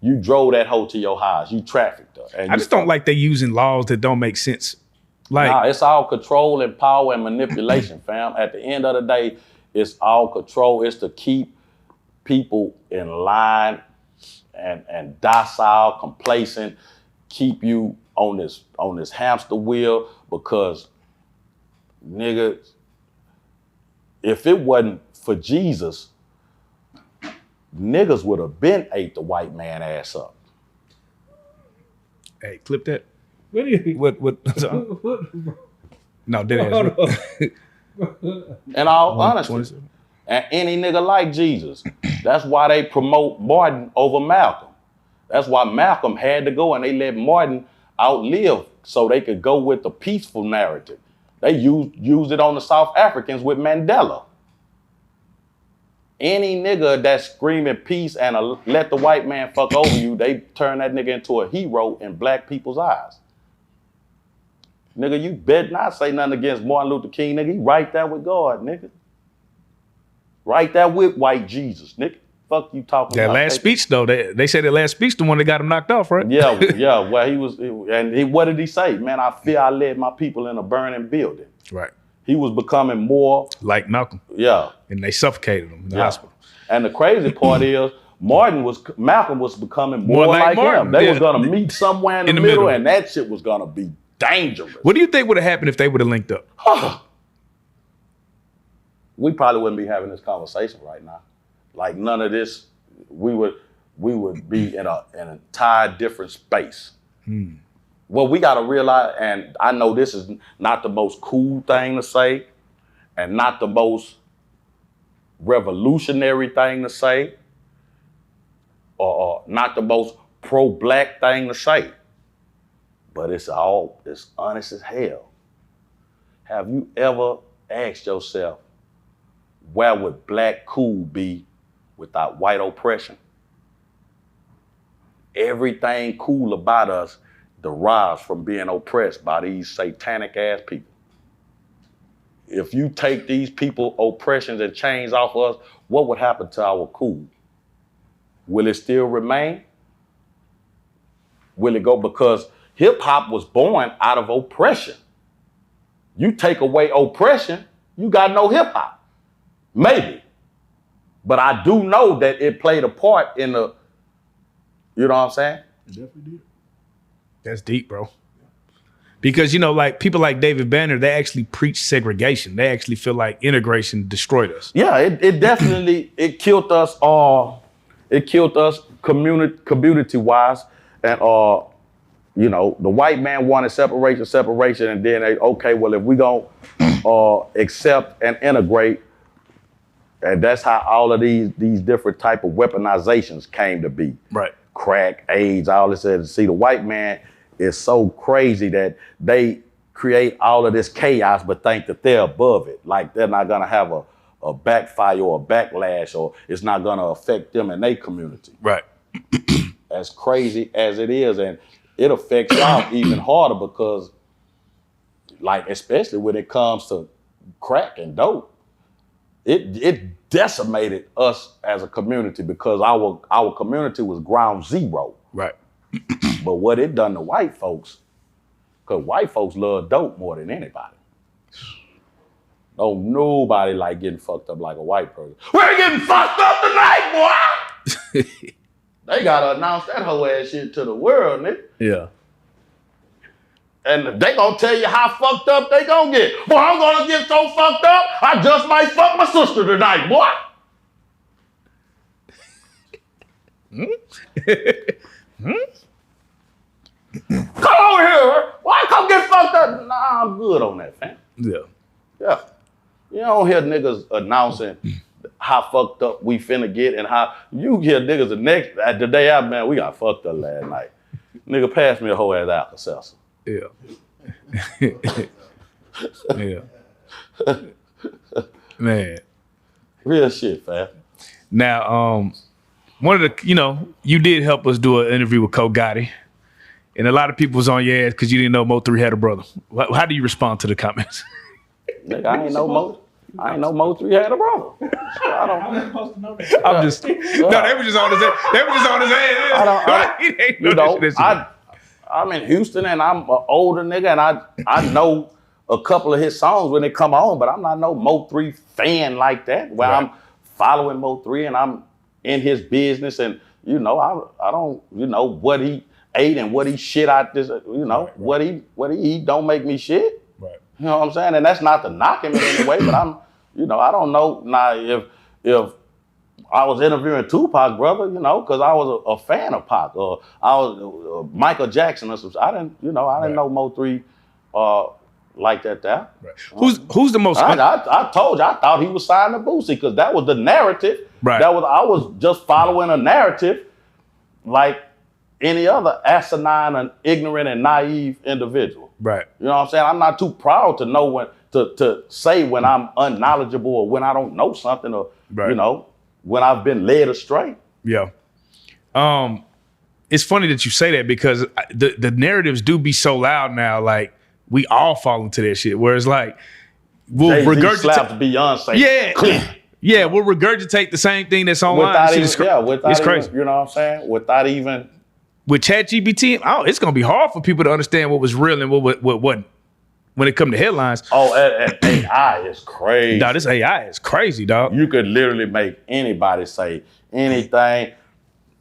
you drove that hoe to your house, you trafficked her. And I just don't like they using laws that don't make sense. Like, it's all control and power and manipulation, fam. At the end of the day, it's all control. It's to keep people in line and docile, complacent, keep you on this hamster wheel, because nigga, if it wasn't for Jesus, niggas would have been ate the white man ass up. hey, clip that. What do you? What? No, dead ass. In all honesty. And any nigga like Jesus. That's why they promote Martin over Malcolm. That's why Malcolm had to go, and they let Martin outlive so they could go with the peaceful narrative. They used it on the South Africans with Mandela. Any nigga that's screaming peace and let the white man fuck over you, they turn that nigga into a hero in black people's eyes. Nigga, you bet not say nothing against Martin Luther King, nigga. He right there with God, nigga. Right there with white Jesus, nigga. Fuck you talking that about. That last speech, though, they said that last speech, the one that got him knocked off, right? Yeah. Well, what did he say? Man, I fear I led my people in a burning building. Right. He was becoming more like Malcolm. Yeah. And they suffocated him in the hospital. And the crazy part is, Malcolm was becoming more like him. They was gonna meet somewhere in the middle, and that shit was gonna be dangerous. What do you think would have happened if they would have linked up? We probably wouldn't be having this conversation right now. Like none of this, we would be in an entire different space. Well, we gotta realize, and I know this is not the most cool thing to say, and not the most revolutionary thing to say, or not the most pro-black thing to say, but it's honest as hell. Have you ever asked yourself, where would black cool be without white oppression? everything cool about us derives from being oppressed by these satanic ass people. If you take these people oppressions and chains off us, what would happen to our cool? Will it still remain? Will it go? Because hip hop was born out of oppression. You take away oppression, you got no hip hop. Maybe. But I do know that it played a part in the, you know what I'm saying? It definitely did. That's deep, bro. Because, you know, like people like David Banner, they actually preach segregation. They actually feel like integration destroyed us. Yeah, it definitely, it killed us all. It killed us community-wise. And, you know, the white man wanted separation, and then they, okay, well, if we gonna accept and integrate, and that's how all of these different type of weaponizations came to be. Right. Crack, AIDS, all this. See, the white man is so crazy that they create all of this chaos, but think that they're above it. Like they're not gonna have a backfire or a backlash, or it's not gonna affect them in their community. Right. As crazy as it is, and it affects y'all even harder because, like, especially when it comes to crack and dope, it decimated us as a community because our community was ground zero. Right. But what it done to white folks, because white folks love dope more than anybody. Don't nobody like getting fucked up like a white person. We're getting fucked up tonight, boy! They gotta announce that whole ass shit to the world, nigga. Yeah. And they gonna tell you how fucked up they gonna get. Boy, I'm gonna get so fucked up, I just might fuck my sister tonight, boy. Come over here. Why come get fucked up? Nah, I'm good on that, fam. Yeah. Yeah. You don't hear niggas announcing how fucked up we finna get and how you hear niggas the day out, man, we got fucked up last night. Nigga, pass me a whole ass Alka-Seltzer. Yeah. Yeah. Man. Real shit, fam. Now, one of the, you know, you did help us do an interview with Cole Gotti, and a lot of people was on your ass because you didn't know Mo3 had a brother. How do you respond to the comments? Nigga, I ain't know Mo3 had a brother. I don't. I'm just no. They were just on his ass. They were just on his ass. I'm in Houston and I'm an older nigga and I know a couple of his songs when they come on, but I'm not no Mo3 fan like that. Where I'm following Mo3 and I'm in his business and you know I don't what he ate and what he shit out this what he eat don't make me shit. Right. You know what I'm saying? And that's not to knock him in any way, but I'm, I don't know now if I was interviewing Tupac, brother, because I was a fan of Pac, or I was Michael Jackson or something. I didn't know Mo3 like that there. Right. Who's the most? I told you I thought he was signed to Boosie because that was the narrative. Right. I was just following a narrative, like any other asinine and ignorant and naive individual. Right. You know what I'm saying? I'm not too proud to know when to say when I'm unknowledgeable or when I don't know something or when I've been led astray. Yeah. It's funny that you say that because the narratives do be so loud now. Like we all fall into that shit. Whereas like we'll regurgitate slaps Beyonce. Yeah. Yeah, we'll regurgitate the same thing that's online. It's crazy. You know what I'm saying? Without even with ChatGPT, it's gonna be hard for people to understand what was real and what wasn't when it comes to headlines. Oh, and AI is crazy. Dog, this AI is crazy, dog. You could literally make anybody say anything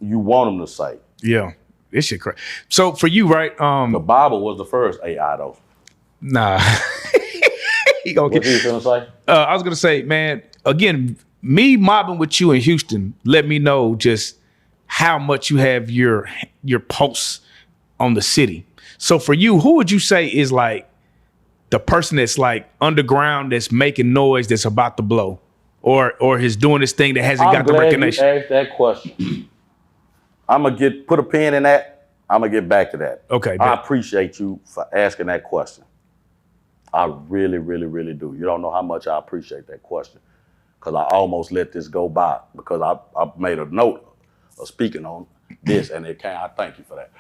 you want them to say. Yeah, this shit crazy. So for you, right? The Bible was the first AI though. Nah. What you gonna say? I was gonna say, man, again, me mobbing with you in Houston let me know just how much you have your pulse on the city. So for you, who would you say is like the person that's like underground, that's making noise, that's about to blow, or is doing this thing that hasn't got the recognition? You asked that question. I'm gonna put a pin in that. I'm gonna get back to that. Okay. I appreciate you for asking that question. I really, really, really do. You don't know how much I appreciate that question, because I almost let this go by because I made a note of speaking on this, and it can't. I thank you for that.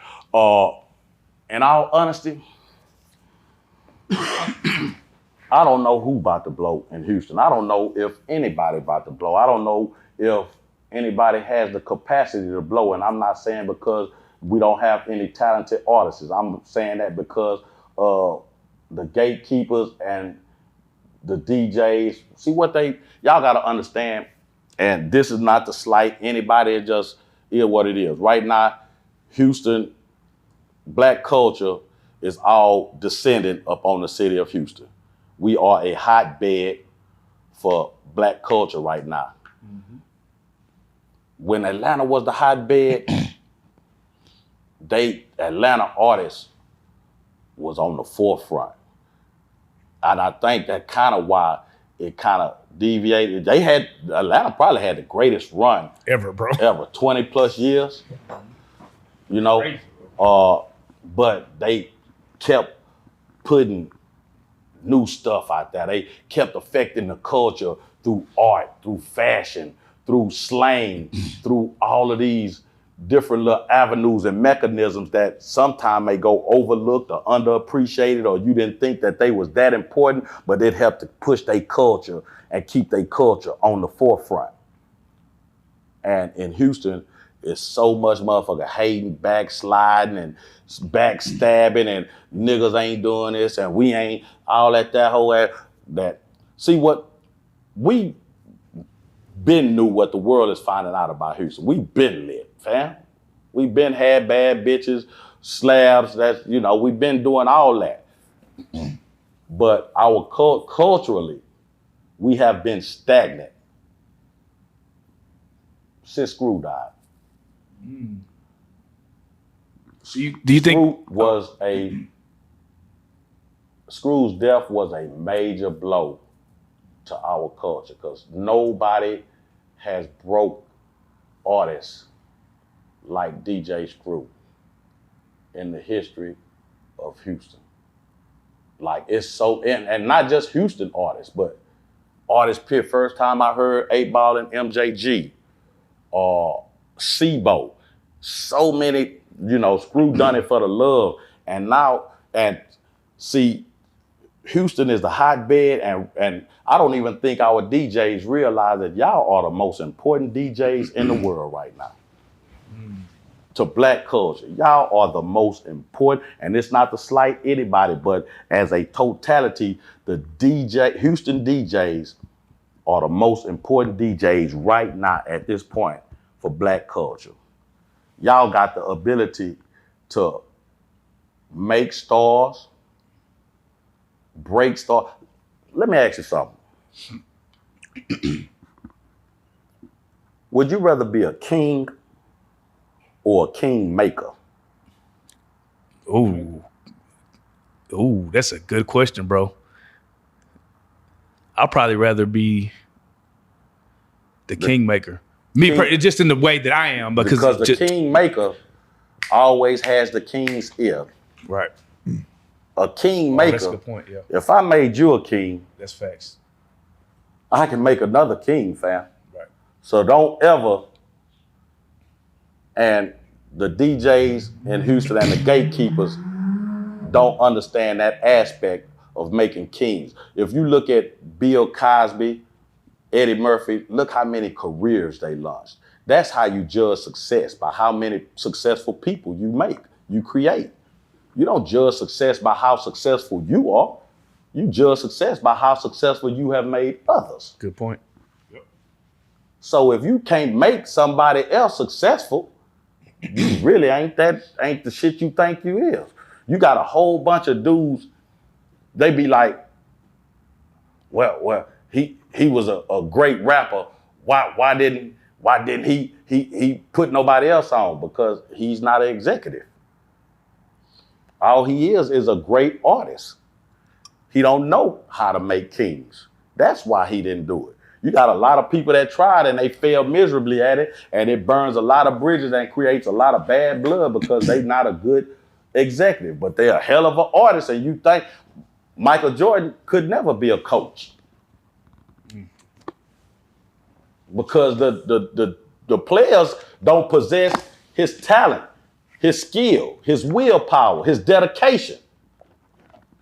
In all honesty, I don't know who about to blow in Houston. I don't know if anybody about to blow. I don't know if anybody has the capacity to blow. And I'm not saying because we don't have any talented artists. I'm saying that because the gatekeepers and the DJs, see what y'all got to understand. And this is not to slight anybody. It just is what it is. Right now, Houston, black culture is all descendant upon the city of Houston. We are a hotbed for black culture right now. Mm-hmm. When Atlanta was the hotbed, Atlanta artists was on the forefront. And I think that kind of why it kind of deviated. Atlanta probably had the greatest run ever, bro. Ever, 20 plus years, you know. But they kept putting new stuff out there. They kept affecting the culture through art, through fashion, through slang, through all of these different little avenues and mechanisms that sometimes may go overlooked or underappreciated, or you didn't think that they was that important, but it helped to push their culture and keep their culture on the forefront. And in Houston, it's so much motherfucker hating, backsliding, and backstabbing, and niggas ain't doing this, and we ain't all that whole ass. That see what we been knew what the world is finding out about Houston. We been lit, fam. We been had bad bitches, slabs. That's we been doing all that. But our culturally, we have been stagnant since Screw died. So do you think Screw's death was a major blow to our culture, because nobody has broke artists like DJ Screw in the history of Houston. Like, it's so, and not just Houston artists, but artists period. First time I heard 8 Ball and MJG, or SIBO, so many, Screw done it for the love. And now, see, Houston is the hotbed, and I don't even think our DJs realize that y'all are the most important DJs in the world right now. To black culture, y'all are the most important, and it's not to slight anybody, but as a totality, the Houston DJs are the most important DJs right now at this point for black culture. Y'all got the ability to make stars, break stars. Let me ask you something. Would you rather be a king or a king maker? Ooh, that's a good question, bro. I'll probably rather be the kingmaker. Just in the way that I am, because the kingmaker always has the king's ear. Right. A kingmaker. That's a good point. Yeah. If I made you a king, that's facts. I can make another king, fam. Right. So don't ever. And the DJs in Houston and the gatekeepers don't understand that aspect of making kings. If you look at Bill Cosby, Eddie Murphy, look how many careers they launched. That's how you judge success, by how many successful people you create. You don't judge success by how successful you are. You judge success by how successful you have made others. Good point. Yep. So if you can't make somebody else successful, you really ain't the shit you think you is. You got a whole bunch of dudes, they be like, well, he was a great rapper. Why didn't he put nobody else on? Because he's not an executive. All he is a great artist. He don't know how to make kings. That's why he didn't do it. You got a lot of people that tried and they failed miserably at it, and it burns a lot of bridges and creates a lot of bad blood because they're not a good executive, but they're a hell of an artist. And you think Michael Jordan could never be a coach because the players don't possess his talent, his skill, his willpower, his dedication.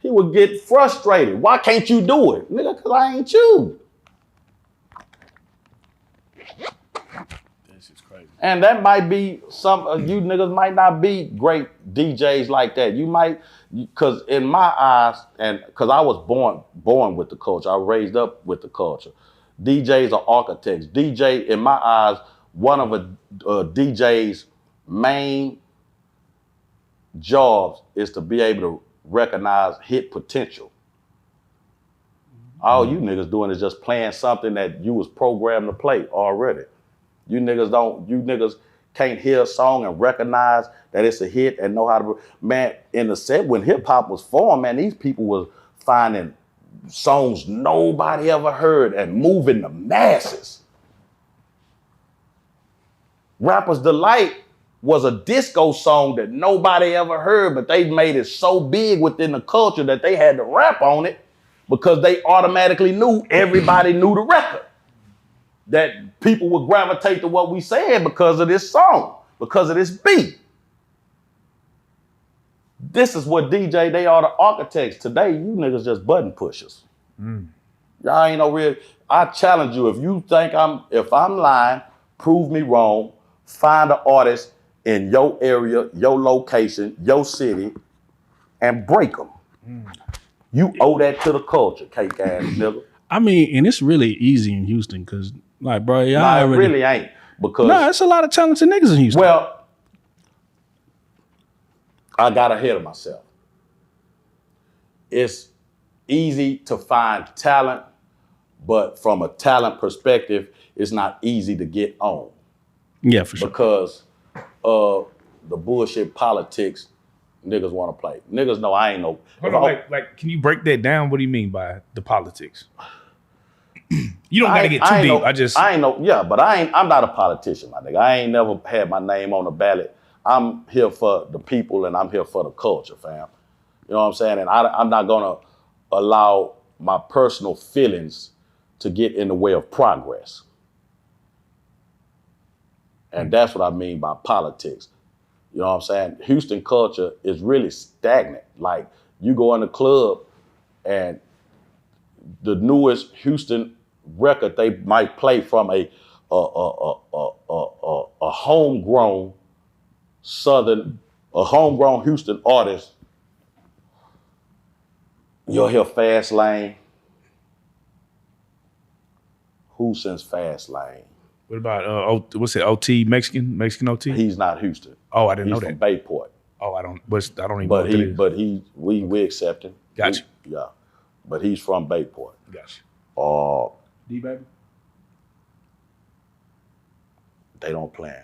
He would get frustrated. Why can't you do it? Nigga, because I ain't you. This is crazy. And that might be some of you niggas might not be great DJs like that. You might, because in my eyes, and because I was born with the culture, I was raised up with the culture. DJs are architects. DJ, in my eyes, one of a DJ's main jobs is to be able to recognize hit potential. All you niggas doing is just playing something that you was programmed to play already. You niggas can't hear a song and recognize that it's a hit and know how to, man, in the set when hip hop was formed, man, these people was finding songs nobody ever heard and moving the masses. Rapper's Delight was a disco song that nobody ever heard, but they made it so big within the culture that they had to rap on it because they automatically knew everybody knew the record. That people would gravitate to what we said because of this song, because of this beat. This is what DJ, they are the architects. Today, you niggas just button pushers. Y'all ain't no real, I challenge you, if I'm lying, prove me wrong, find an artist in your area, your location, your city, and break them. You owe that to the culture, cake ass nigga. I mean, and it's really easy in Houston because, like, bro, y'all Nah, it already, really ain't. Because no, it's a lot of talented niggas in Houston. well, I got ahead of myself. It's easy to find talent, but from a talent perspective, it's not easy to get on yeah, for sure. because of the bullshit politics niggas want to play. Niggas know I ain't no. Hold on, like, can you break that down? What do you mean by the politics? You don't gotta get too deep. I'm not a politician, my nigga. I ain't never had my name on the ballot. I'm here for the people and I'm here for the culture, fam. You know what I'm saying? And I'm not gonna allow my personal feelings to get in the way of progress. And that's what I mean by politics. You know what I'm saying? Houston culture is really stagnant. Like, you go in the club and the newest Houston record they might play from a homegrown Houston artist. You'll hear Fast Lane. Who sings Fast Lane? What about what's it? OT Mexican OT? He's not Houston. Oh, I didn't know He's that. from Bayport. Oh, I don't even know. But we accept him. Gotcha. Yeah. But he's from Bayport. Gotcha. D baby. They don't plan.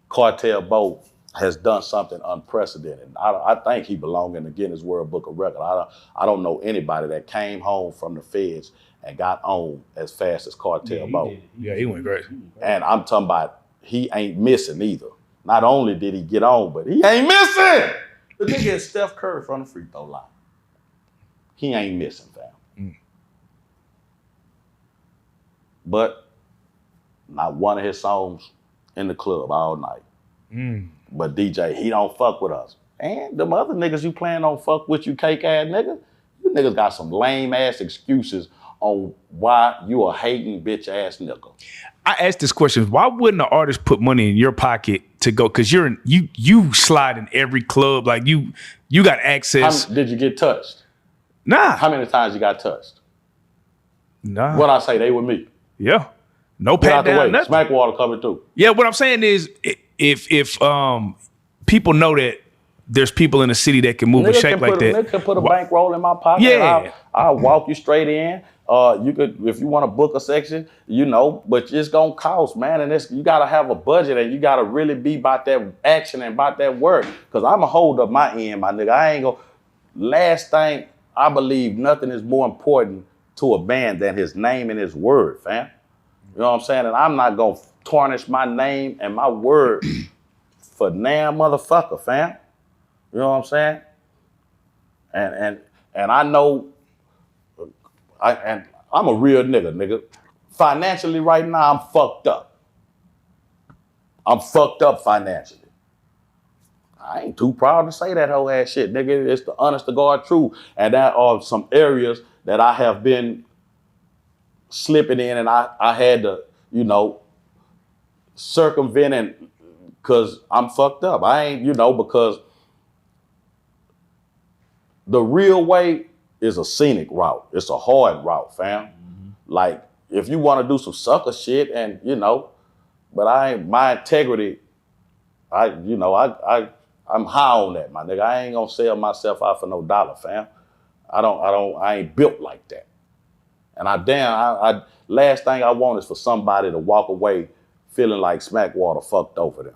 Cartel Bo has done something unprecedented. I think he belongs in the Guinness World Book of Records. I don't know anybody that came home from the feds and got on as fast as Cartel Bo. Yeah, he went great. And I'm talking about he ain't missing either. Not only did he get on, but he ain't missing. The nigga is Steph Curry from the free throw line. He ain't missing, fam. But not one of his songs in the club all night. But DJ, he don't fuck with us. And them other niggas you plan on fuck with you, cake ass nigga, you niggas got some lame ass excuses on why you a hating bitch ass nigga. I asked this question: why wouldn't an artist put money in your pocket to go? Because you slide in every club, like you got access. Did you get touched? Nah. How many times you got touched? Nah. What I say, they with me. Yeah. No Get pat out the down. way. Nothing. Smackwater coming through. Yeah. What I'm saying is, if people know that there's people in the city that can move and shake like that, Nigga can put a bankroll in my pocket. Yeah. And I'll walk you straight in. You could, if you want to book a section, but it's gonna cost, man. And you gotta have a budget, and you gotta really be about that action and about that work. Cause I'ma hold up my end, my nigga. I ain't gonna. Last thing, I believe nothing is more important to a band than his name and his word, fam. You know what I'm saying? And I'm not gonna tarnish my name and my word for damn motherfucker, fam. You know what I'm saying? And I know. I'm a real nigga. Financially right now, I'm fucked up. I'm fucked up financially. I ain't too proud to say that whole ass shit, nigga. It's the honest to God truth. And that are some areas that I have been slipping in, and I had to, you know, circumvent, and because I'm fucked up. I ain't, you know, because the real way is a scenic route. It's a hard route, fam. Like, if you want to do some sucker shit, and you know, but my integrity, I'm high on that, my nigga. I ain't gonna sell myself out for no dollar, fam. I ain't built like that. And I last thing I want is for somebody to walk away feeling like Smackwater fucked over them.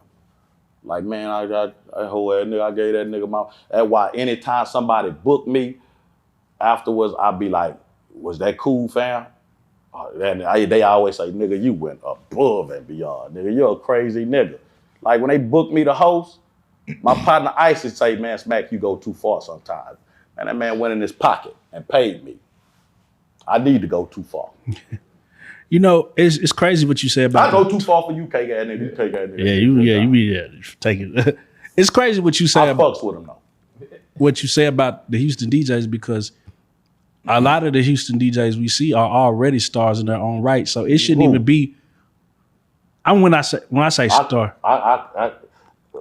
Like, man, I whole ass nigga, I gave that nigga my. That's why anytime somebody booked me, afterwards I'd be like, was that cool, fam? And they always say, nigga, you went above and beyond. Nigga, you're a crazy nigga. Like, when they booked me to host, my partner Ice would say, man, Smack, you go too far sometimes. And that man went in his pocket and paid me. I need to go too far. You know, it's crazy what you say about. I go too far for you, K guy nigga. You K guy nigga. Take it. It's crazy what you say. I fucks with him though. What you say about the Houston DJs, because a lot of the Houston DJs we see are already stars in their own right. So it shouldn't even be. When I say star,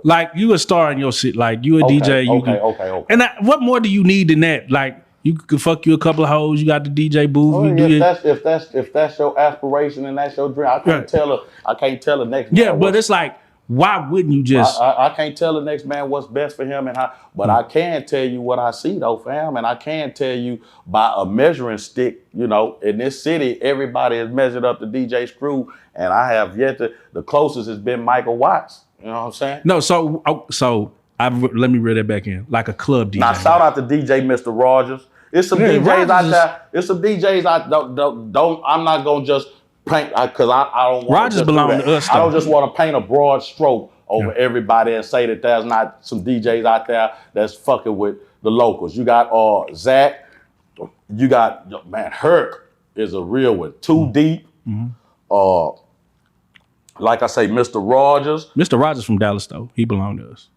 like you a star in your shit. Like you a DJ. Okay. And what more do you need than that? Like, you could fuck you a couple of hoes. You got the DJ booth. Oh, if that's your aspiration and that's your dream, I can't tell the next man. Yeah, but it's like, why wouldn't you just? I can't tell the next man what's best for him and how. But I can tell you what I see though, fam, and I can tell you by a measuring stick. You know, in this city, everybody has measured up to DJ Screw, and I have yet to. The closest has been Michael Watts. You know what I'm saying? No, so let me read that back in, like a club DJ. Now shout out to DJ Mr. Rogers. It's some DJs out there. It's some DJs I don't. I'm not gonna just paint because I don't want. Rogers belong to us. I don't just want to paint a broad stroke over everybody and say that there's not some DJs out there that's fucking with the locals. You got Zach. You got man Herc is a real one. Too Deep. Like I say, Mr. Rogers. Mr. Rogers from Dallas though. He belonged to us.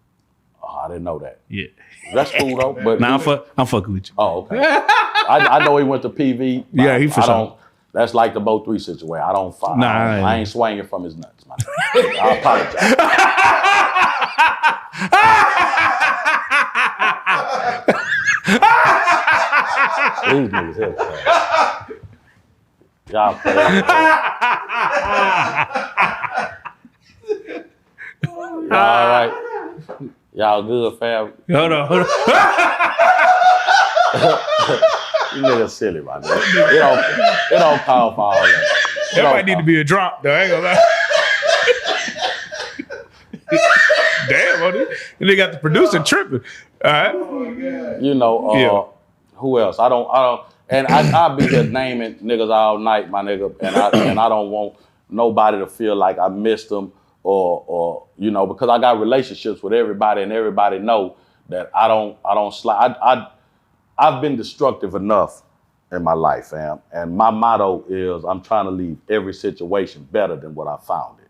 Oh, I didn't know that. Yeah. That's cool though. But I'm fucking with you. Oh, okay. I know he went to PV. Yeah, he for sure. That's like the Bo 3 situation. I don't fight. Nah, I ain't swinging from his nuts, man. I apologize. These niggas here. Y'all crazy. All right. Y'all good, fam? Hold on. You niggas silly, my nigga. It don't call for all that. That might need to be a drop, though. I ain't gonna lie. Damn, they got the producer tripping. All right. You know, who else? I don't, and I'll be here naming niggas all night, my nigga, and I don't want nobody to feel like I missed them or you know, because I got relationships with everybody and everybody know that I don't slide. I've been destructive enough in my life, fam, and my motto is I'm trying to leave every situation better than what I found it.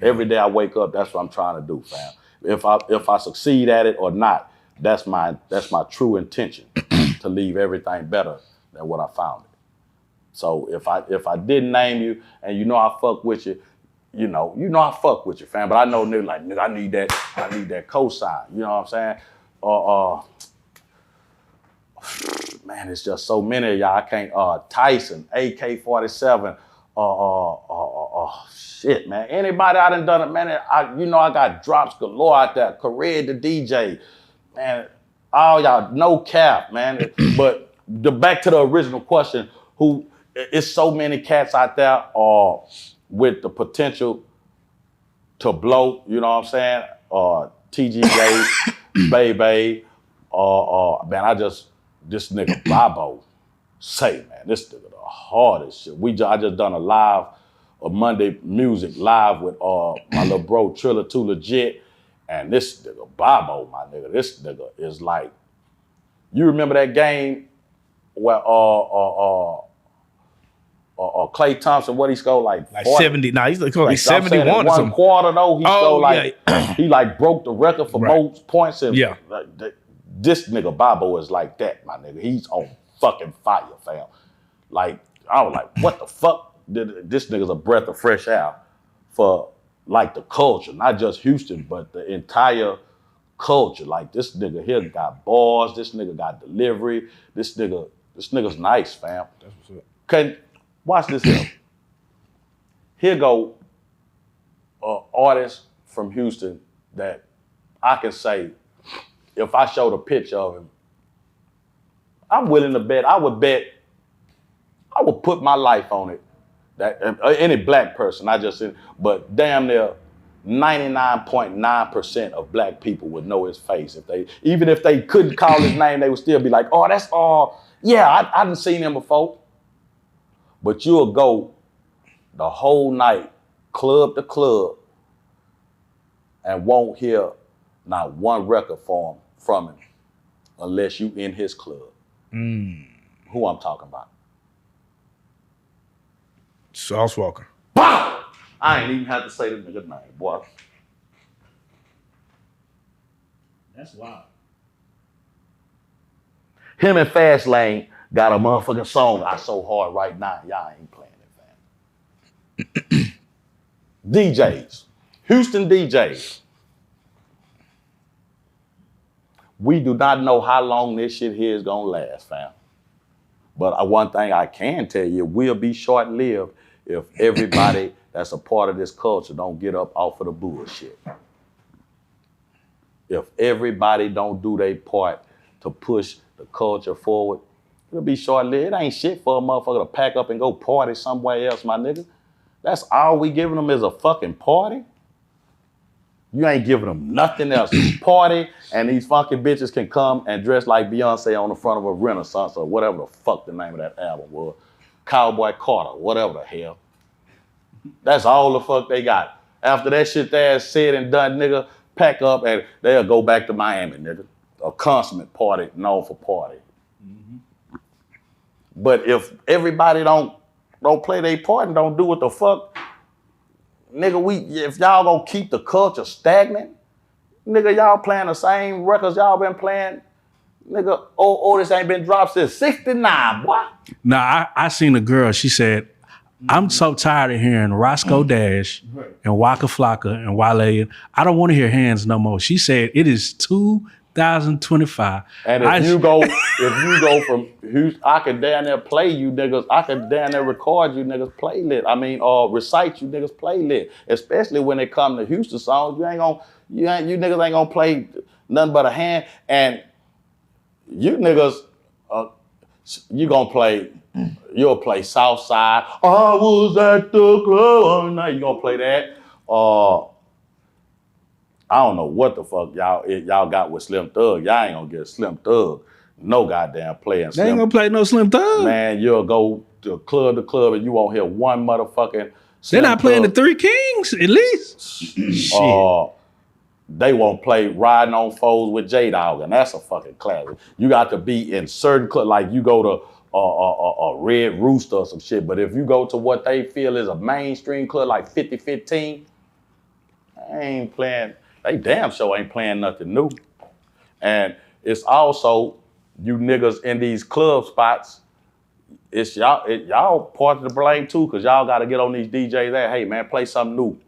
Every day I wake up, that's what I'm trying to do, fam. If I succeed at it or not, that's my true intention to leave everything better than what I found it. So if I didn't name you and you know I fuck with you, you know I fuck with you, fam. But I know nigga like nigga, I need that cosign. You know what I'm saying? Man, it's just so many of y'all. I can't. Tyson, AK-47. Shit, man. Anybody I done it, man. I got drops galore out there. Career the DJ, man. All y'all, no cap, man. But back to the original question, it's so many cats out there with the potential to blow. You know what I'm saying? TG Gates, Baby. Man, this nigga Bobo say, man, this nigga the hardest shit. I just done a Monday music live with my little bro Triller Too Legit, and this nigga Bobo, my nigga, this nigga is like, you remember that game where or Clay Thompson, what he scored like like 40? 70. Nah, he's like I'm saying 71 in or one something. quarter though, he scored like yeah. he like broke the record for Right. most points. And Yeah. This nigga Bobo is like that, my nigga. He's on fucking fire, fam. Like I was like, what the fuck? This nigga's a breath of fresh air for like the culture, not just Houston, but the entire culture. Like this nigga here got bars. This nigga got delivery. This nigga's nice, fam. That's what's up. Watch this here. Here go artist from Houston that I can say, if I showed a picture of him, I'm willing to bet. I would put my life on it. That any black person, but damn near 99.9% of black people would know his face. Even if they couldn't call his name, they would still be like, oh, that's all. Yeah, I done seen him before. But you'll go the whole night, club to club, and won't hear not one record from him unless you in his club. Who I'm talking about? Sauce Walker. Bow! I ain't even have to say the nigga's name, boy. That's wild. Him and Fastlane got a motherfucking song I so hard right now. Y'all ain't playing it, fam. DJs. Houston DJs. We do not know how long this shit here is gonna last, fam. But one thing I can tell you, it will be short-lived if everybody that's a part of this culture don't get up off of the bullshit. If everybody don't do their part to push the culture forward, it'll be short-lived. It ain't shit for a motherfucker to pack up and go party somewhere else, my nigga. That's all we giving them is a fucking party. You ain't giving them nothing else. Party, and these fucking bitches can come and dress like Beyonce on the front of a Renaissance or whatever the fuck the name of that album was. Cowboy Carter, whatever the hell. That's all the fuck they got. After that shit there said and done, nigga, pack up and they'll go back to Miami, nigga. A consummate party known for party. Mm-hmm. But if everybody don't play their part and don't do what the fuck, nigga, if y'all gonna keep the culture stagnant, nigga, y'all playing the same records y'all been playing, nigga, this ain't been dropped since 69, boy. Nah, I seen a girl, she said, I'm so tired of hearing Roscoe Dash and Waka Flocka and Wale. I don't want to hear Hands no more. She said it is 2025. And if you go from Houston, I can down there play you niggas. I can down there record you niggas playlist. I mean, recite you niggas playlist. Especially when it come to Houston songs, you niggas ain't gonna play nothing but a hand. And you niggas, you'll play Southside. I was at the club all night. You gonna play that? I don't know what the fuck y'all got with Slim Thug. Y'all ain't gonna get Slim Thug no goddamn playing. They ain't gonna play no Slim Thug. Man, you'll go to club and you won't hear one motherfucking They're not playing the Three Kings, at least. Shit. They won't play Riding on Foes with J-Dog, and that's a fucking classic. You got to be in certain clubs, like you go to a Red Rooster or some shit, but if you go to what they feel is a mainstream club like 5015, they damn sure ain't playing nothing new. And it's also you niggas in these club spots, it's y'all part of the blame too, because y'all got to get on these DJs there. Hey man, play something new.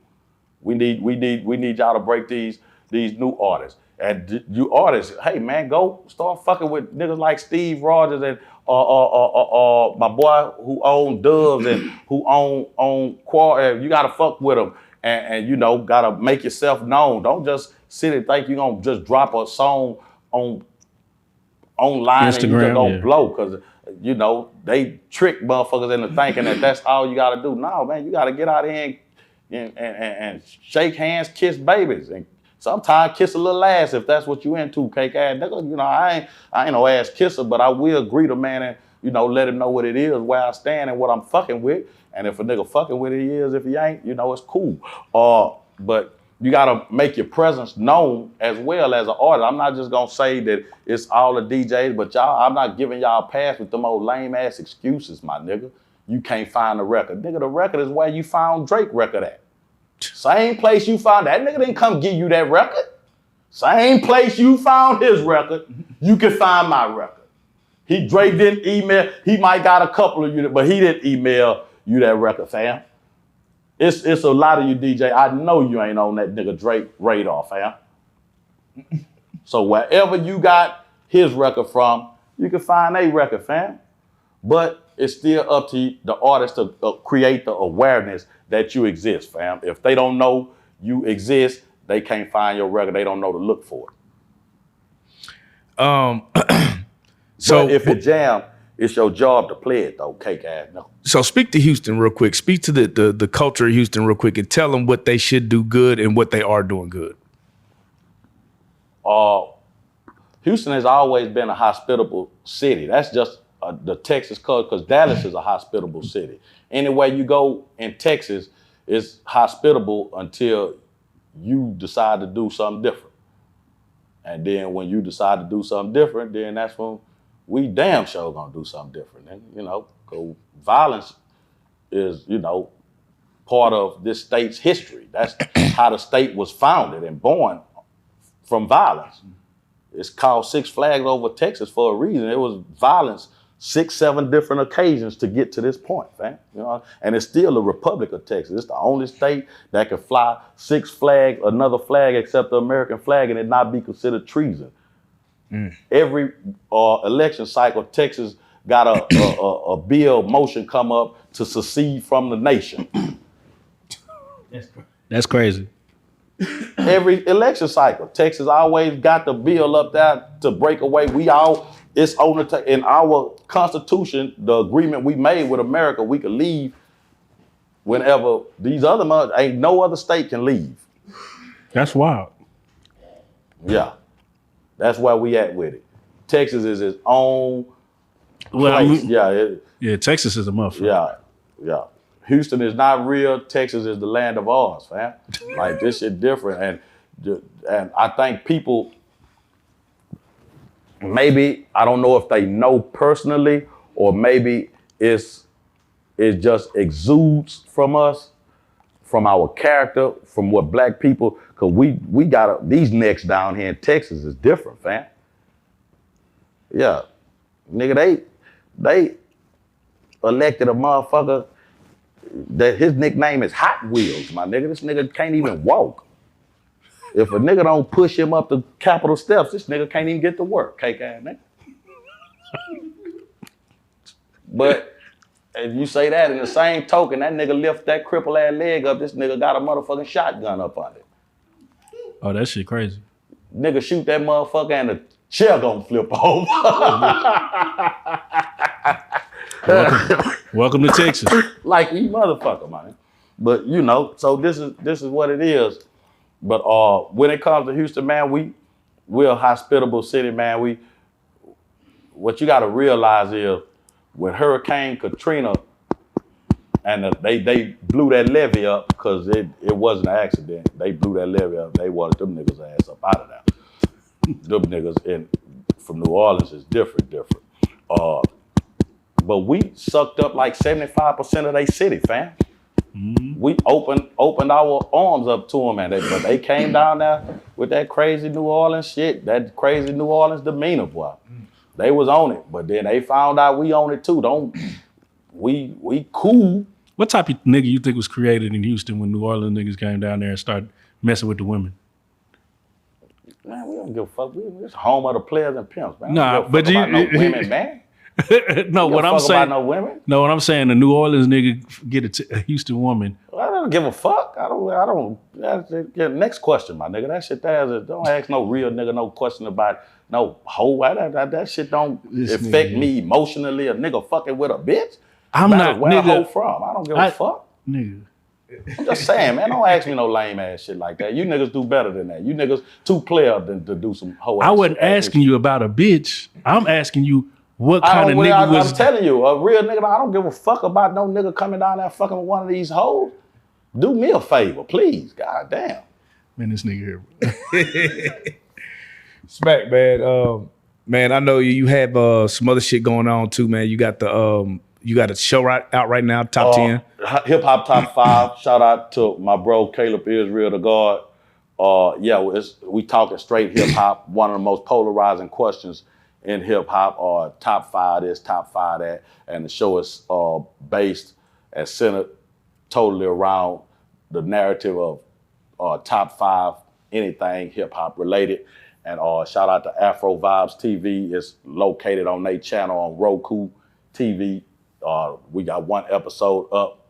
We need y'all to break these new artists. And you artists, hey man, go start fucking with niggas like Steve Rogers and my boy who own Doves and who own Quar. You gotta fuck with them and you know gotta make yourself known. Don't just sit and think you gonna just drop a song online Instagram, and you just gonna blow, because you know they trick motherfuckers into thinking that that's all you gotta do. No man, you gotta get out here and shake hands, kiss babies, and sometimes kiss a little ass if that's what you into, cake ass nigga. You know, I ain't no ass kisser, but I will greet a man and, you know, let him know what it is, where I stand and what I'm fucking with. And if a nigga fucking with it, he is. If he ain't, you know, it's cool. But you gotta make your presence known as well as an artist. I'm not just gonna say that it's all the DJs, but I'm not giving y'all a pass with them old lame ass excuses, my nigga. you can't find the record. Nigga, the record is where you found Drake record at. Same place you found that nigga didn't come give you that record. Same place you found his record, you can find my record. Drake didn't email, he might got a couple of you, but he didn't email you that record, fam. It's a lot of you DJ, I know you ain't on that nigga Drake radar, fam. So wherever you got his record from, you can find a record, fam. But it's still up to the artist to create the awareness that you exist, fam. If they don't know you exist, they can't find your record. They don't know to look for it. So if it jam, it's your job to play it though, cake ass. No. So speak to Houston real quick. Speak to the culture of Houston real quick and tell them what they should do good and what they are doing good. Houston has always been a hospitable city. That's just the Texas culture, because Dallas is a hospitable city. Anywhere you go in Texas, it's hospitable until you decide to do something different. And then when you decide to do something different, then that's when we damn sure gonna do something different. And, you know, 'cause violence is, you know, part of this state's history. That's how the state was founded and born, from violence. It's called Six Flags Over Texas for a reason. It was violence 6, 7 different occasions to get to this point, man. You know, and it's still the Republic of Texas. It's the only state that can fly 6 flags, another flag except the American flag, and it not be considered treason. Every election cycle, Texas got a bill motion come up to secede from the nation. That's crazy. Every election cycle, Texas always got the bill up there to break away. It's on in our Constitution, the agreement we made with America, we could leave whenever these other ain't no other state can leave. That's wild. Yeah, that's where we at with it. Texas is its own place. Yeah, Texas is a motherfucker. Yeah. Houston is not real. Texas is the land of ours, fam. Like, this shit different. And I think people, maybe, I don't know if they know personally, or maybe it just exudes from us, from our character, from what black people, because we got these necks down here in Texas is different, fam. Yeah. Nigga, they elected a motherfucker that his nickname is Hot Wheels, my nigga. This nigga can't even walk. If a nigga don't push him up the Capitol steps, this nigga can't even get to work, cake ass nigga. But if you say that in the same token, that nigga lift that cripple ass leg up, this nigga got a motherfucking shotgun up on it. Oh, that shit crazy. Nigga shoot that motherfucker and the chair gonna flip over. Welcome to Texas. Like we motherfucker, man. But you know, so this is what it is. But when it comes to Houston, man, we're a hospitable city, man. What you gotta realize is when Hurricane Katrina and they blew that levee up, because it wasn't an accident. They blew that levee up. They wanted them niggas ass up out of there. Them niggas from New Orleans is different. But we sucked up like 75% of their city, fam. Mm-hmm. We opened our arms up to them, and but they came down there with that crazy New Orleans shit, that crazy New Orleans demeanor, boy. They was on it, but then they found out we on it too. We cool. What type of nigga you think was created in Houston when New Orleans niggas came down there and started messing with the women? Man, we don't give a fuck. It's home of the players and pimps, man. Nah, but no women, man. No, what I'm saying. No women. No, what I'm saying, the New Orleans nigga get a Houston woman. I don't give a fuck. I don't. Next question, my nigga. That shit there. Don't ask no real nigga no question about no hoe. That shit don't affect me emotionally. A nigga fucking with a bitch. I'm not. Where nigga, a hoe from? I don't give a fuck. Nigga. I'm just saying, man. Don't ask me no lame ass shit like that. You niggas do better than that. You niggas too player than to do some hoe. I wasn't asking you about a bitch. I'm asking you. What kind of nigga was... I'm telling you, a real nigga, I don't give a fuck about no nigga coming down there fucking with one of these hoes. Do me a favor, please. God damn. Man, this nigga here. Smack, man. Man, I know you have some other shit going on too, man. You got the You got a show out right now, top 10. Hip hop top 5. Shout out to my bro Caleb Israel, the God. We talking straight hip hop. One of the most polarizing questions in hip hop. Top 5 this, top 5 that, and the show is based and centered totally around the narrative of top 5 anything hip hop related. And shout out to Afro Vibes TV. It's located on their channel on Roku TV. We got 1 episode up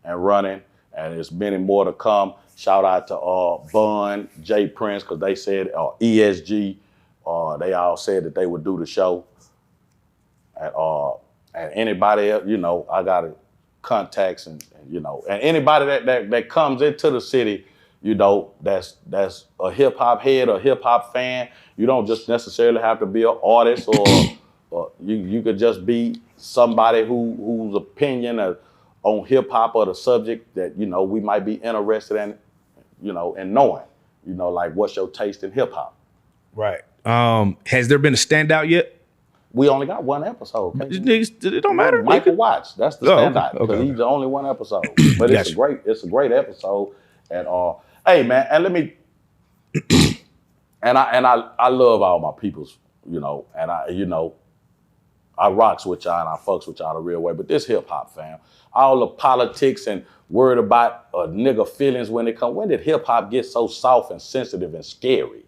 and running, and there's many more to come. Shout out to Bun, J Prince, because they said ESG. They all said that they would do the show. And anybody else, I got contacts and anybody that comes into the city, that's a hip hop head or hip hop fan. You don't just necessarily have to be an artist or you could just be somebody whose opinion on hip hop or the subject that we might be interested in, in knowing, like what's your taste in hip hop. Right. Has there been a standout yet? We only got 1 episode. Okay? It don't matter. Michael Watts, that's the standout because okay. he's the only 1 episode. But it's a great episode. And hey man, and let me and I love all my peoples, and I rocks with y'all and I fucks with y'all the real way. But this hip hop, fam, all the politics and worried about nigga feelings when it come. When did hip hop get so soft and sensitive and scary?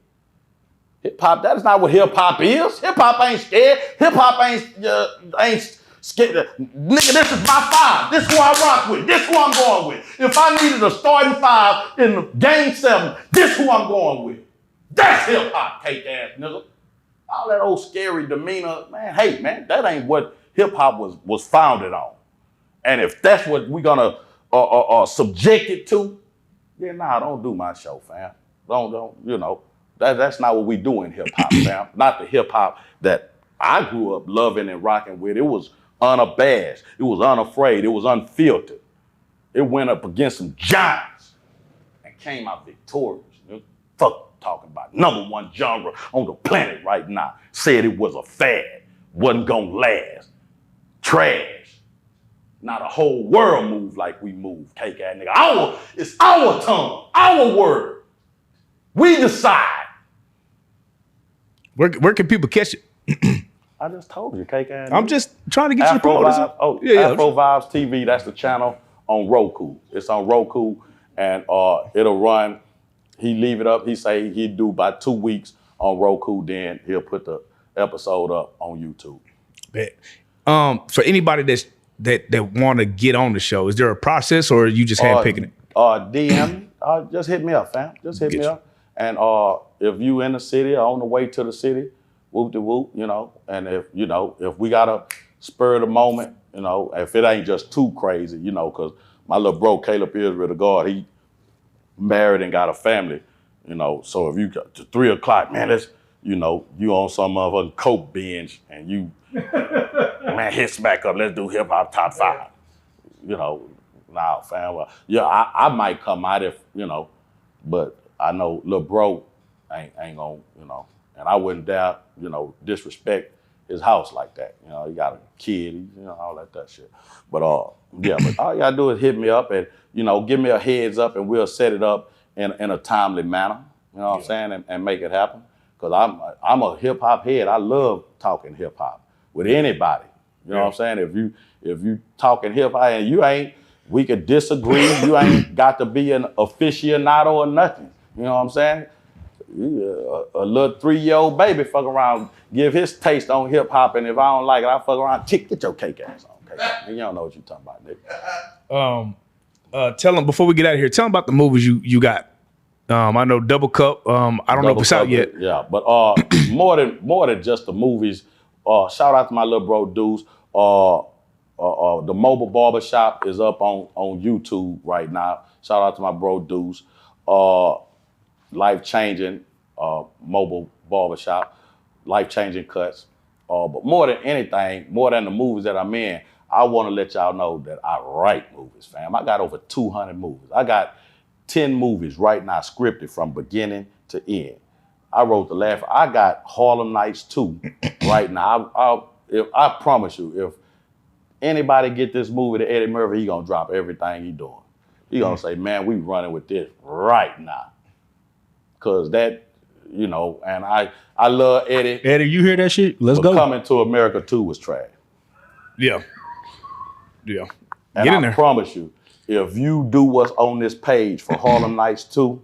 Hip hop, that is not what hip hop is. Hip hop ain't scared. Hip hop ain't scared. Nigga, this is my 5. This is who I rock with. This is who I'm going with. If I needed a starting 5 in game 7, this is who I'm going with. That's hip hop, cake ass nigga. All that old scary demeanor, man. Hey, man, that ain't what hip hop was founded on. And if that's what we're gonna subject it to, then don't do my show, fam. Don't. That's not what we do in hip hop, fam. Not the hip hop that I grew up loving and rocking with. It was unabashed. It was unafraid. It was unfiltered. It went up against some giants and came out victorious. Fuck talking about #1 genre on the planet right now. Said it was a fad, wasn't gonna last. Trash. Not a whole world move like we move, cake ass nigga. It's our tongue, our word. We decide. Where can people catch it? I just told you, cake ass. I'm just trying to get you to promote this. Afro Vibes TV, that's the channel on Roku. It's on Roku, and it'll run. He leave it up. He say he'd do about 2 weeks on Roku, then he'll put the episode up on YouTube. Bet. For anybody that want to get on the show, is there a process or are you just handpicking it? DM, just hit me up, fam. Just hit me up. And if you in the city or on the way to the city, whoop de whoop, and if we got a spur of the moment, if it ain't just too crazy, because my little bro Caleb Israel, the God, he married and got a family, so if you got to 3 o'clock, man, that's, you on some other coke binge and you, man, hit smack up, let's do hip hop top 5, nah, fam. Well, I might come out if, but I know little bro ain't gonna, and I wouldn't dare, disrespect his house like that. He got a kid, all that shit. But but all you gotta do is hit me up and, give me a heads up and we'll set it up in a timely manner, what I'm saying, and make it happen. Cause I'm a hip hop head. I love talking hip hop with anybody. You know what I'm saying? If you talking hip hop and we could disagree. You ain't got to be an aficionado or nothing. You know what I'm saying? A little 3-year-old baby fuck around, give his taste on hip hop, and if I don't like it, I fuck around, get your cake ass on. Okay? You don't know what you're talking about, nigga. Tell them before we get out of here. Tell them about the movies you got. I know Double Cup. I don't know if it's out yet. Yeah, but more than just the movies. Shout out to my little bro Deuce. The mobile barbershop is up on YouTube right now. Shout out to my bro Deuce. Life-changing mobile barbershop, life-changing cuts. But more than anything, more than the movies that I'm in, I want to let y'all know that I write movies, fam. I got over 200 movies. I got 10 movies right now scripted from beginning to end. I wrote the last. I got Harlem Nights 2 right now. I promise you, anybody get this movie to Eddie Murphy, he gonna drop everything he doing. He gonna say, man, we running with this right now. Cause that, and I love Eddie. Eddie, you hear that shit? Let's but go. Coming to America 2 was trash. Yeah. And Get in I there. promise you, if you do what's on this page for Harlem Nights 2,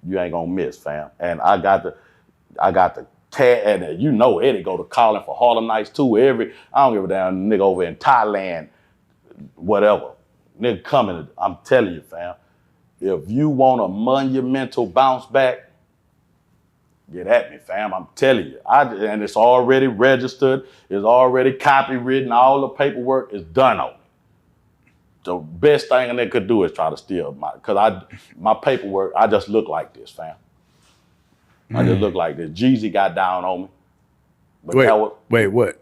you ain't gonna miss, fam. And I got the cat, and Eddie go to calling for Harlem Nights 2 I don't give a damn nigga over in Thailand, whatever. Nigga coming, I'm telling you, fam. If you want a monumental bounce back, get at me, fam. I'm telling you. And it's already registered, it's already copywritten, all the paperwork is done on it. The best thing they could do is try to steal my paperwork, I just look like this, fam. I just look like this. Jeezy got down on me. But Wait, what?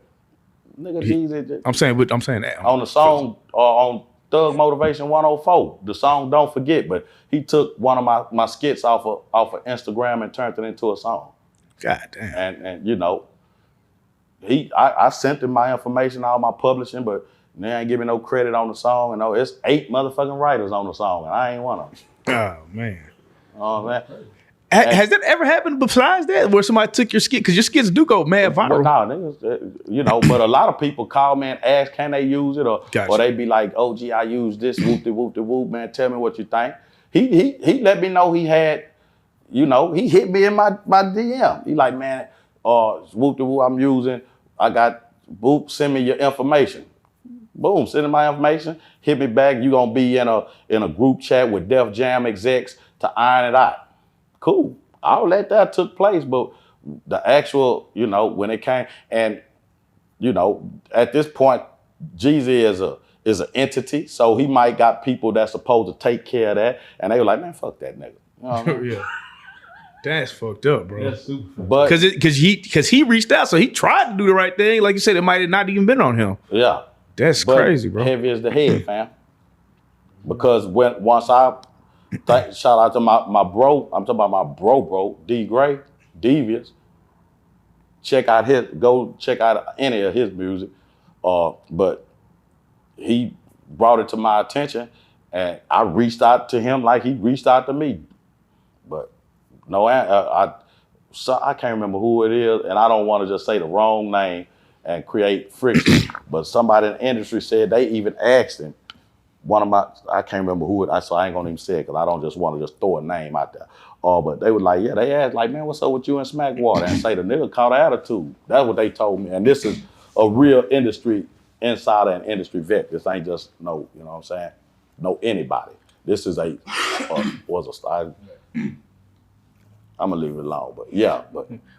Nigga, Jeezy. I'm saying that. On the song, on Thug Motivation 104, the song Don't Forget, but he took one of my skits off of Instagram and turned it into a song. God damn. And I sent him my information, all my publishing, but they ain't giving no credit on the song. And it's 8 motherfucking writers on the song, and I ain't one of them. Oh, man. You know what I'm saying? Has that ever happened besides that, where somebody took your skit? Because your skits do go mad viral. Niggas, but a lot of people call me and ask, can they use it? Or they be like, oh, gee, I use this, whoop-de-whoop-de-whoop, man, tell me what you think. He let me know he had, he hit me in my DM. He like, man, whoop-de-whoop I'm using, I got, whoop, send me your information. Boom, send me my information, hit me back, you gonna be in a group chat with Def Jam execs to iron it out. Cool. All that took place, but the actual, when it came, and at this point, Jeezy is an entity, so he might got people that's supposed to take care of that, and they were like, man, fuck that nigga. You know what I mean? Yeah. That's fucked up, bro. That's super. But because he reached out, so he tried to do the right thing. Like you said, it might have not even been on him. yeah, That's crazy, bro. Heavy as the head, fam. Because once I shout out to my bro, I'm talking about my bro, D Gray, Devious. Go check out any of his music. But he brought it to my attention, and I reached out to him like he reached out to me. But no, I can't remember who it is, and I don't want to just say the wrong name and create friction. But somebody in the industry said they even asked him. I can't remember who so I ain't gonna even say it because I don't just want to just throw a name out there. But they were like, yeah, they asked like, man, what's up with you and Smackwater? And say the nigga caught attitude. That's what they told me. And this is a real industry insider and industry vet. This ain't just no anybody. This is I'm gonna leave it alone. But yeah,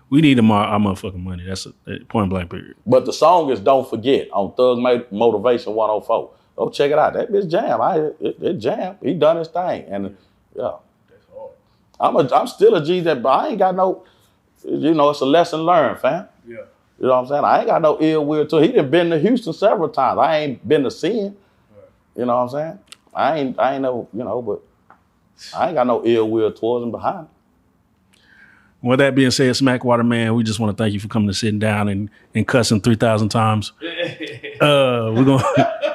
We need our motherfucking money. That's a point blank period. but the song is Don't Forget on Thug Motivation 104. Go check it out. That bitch jam. It jam. He done his thing. And yeah. I'm still a G that, but I ain't got no, it's a lesson learned, fam. Yeah. You know what I'm saying? I ain't got no ill will to. He done been to Houston several times. I ain't been to see him. You know what I'm saying? I ain't no, but I ain't got no ill will towards him behind him. With that being said, Smackwater, man, we just want to thank you for coming and sitting down and cussing 3,000 times.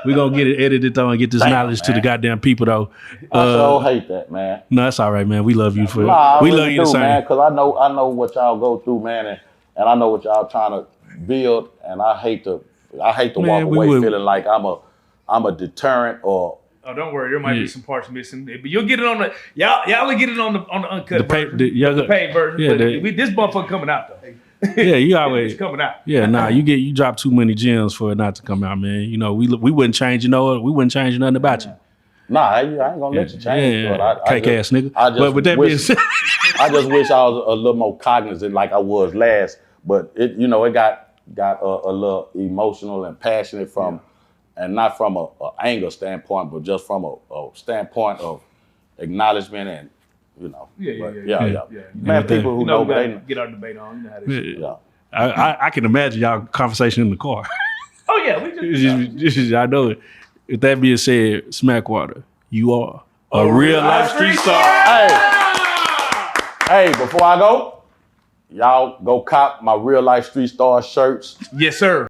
We're gonna get it edited though and get this knowledge to the goddamn people though. I sure hate that, man. No, that's all right, man. We love you for Nah, we I love really you the do, same. man, because I know what y'all go through, man, and I know what y'all trying to build, and I hate to walk away feeling like I'm a deterrent or. Oh, don't worry. There might be some parts missing, but you'll get it on the y'all will get it on the uncut version, the paid version. Yeah, but this motherfucker coming out though. Yeah, you always It's coming out. Yeah, nah, you drop too many gems for it not to come out, man. We wouldn't change, we wouldn't change nothing about you. Nah, I ain't gonna let you change. Yeah, cake ass nigga. But with that being said, I just wish I was a little more cognizant like I was last. But it got a little emotional and passionate from, and not from a anger standpoint, but just from a standpoint of acknowledgement and Yeah. Man, people who know, they get our debate on. You know how this shit. Yeah. I can imagine y'all conversation in the car. Oh yeah, we just I know it. With that being said, Smackwater, you are a real life street star. Hey, before I go, y'all go cop my Real Life Street Star shirts. Yes, sir.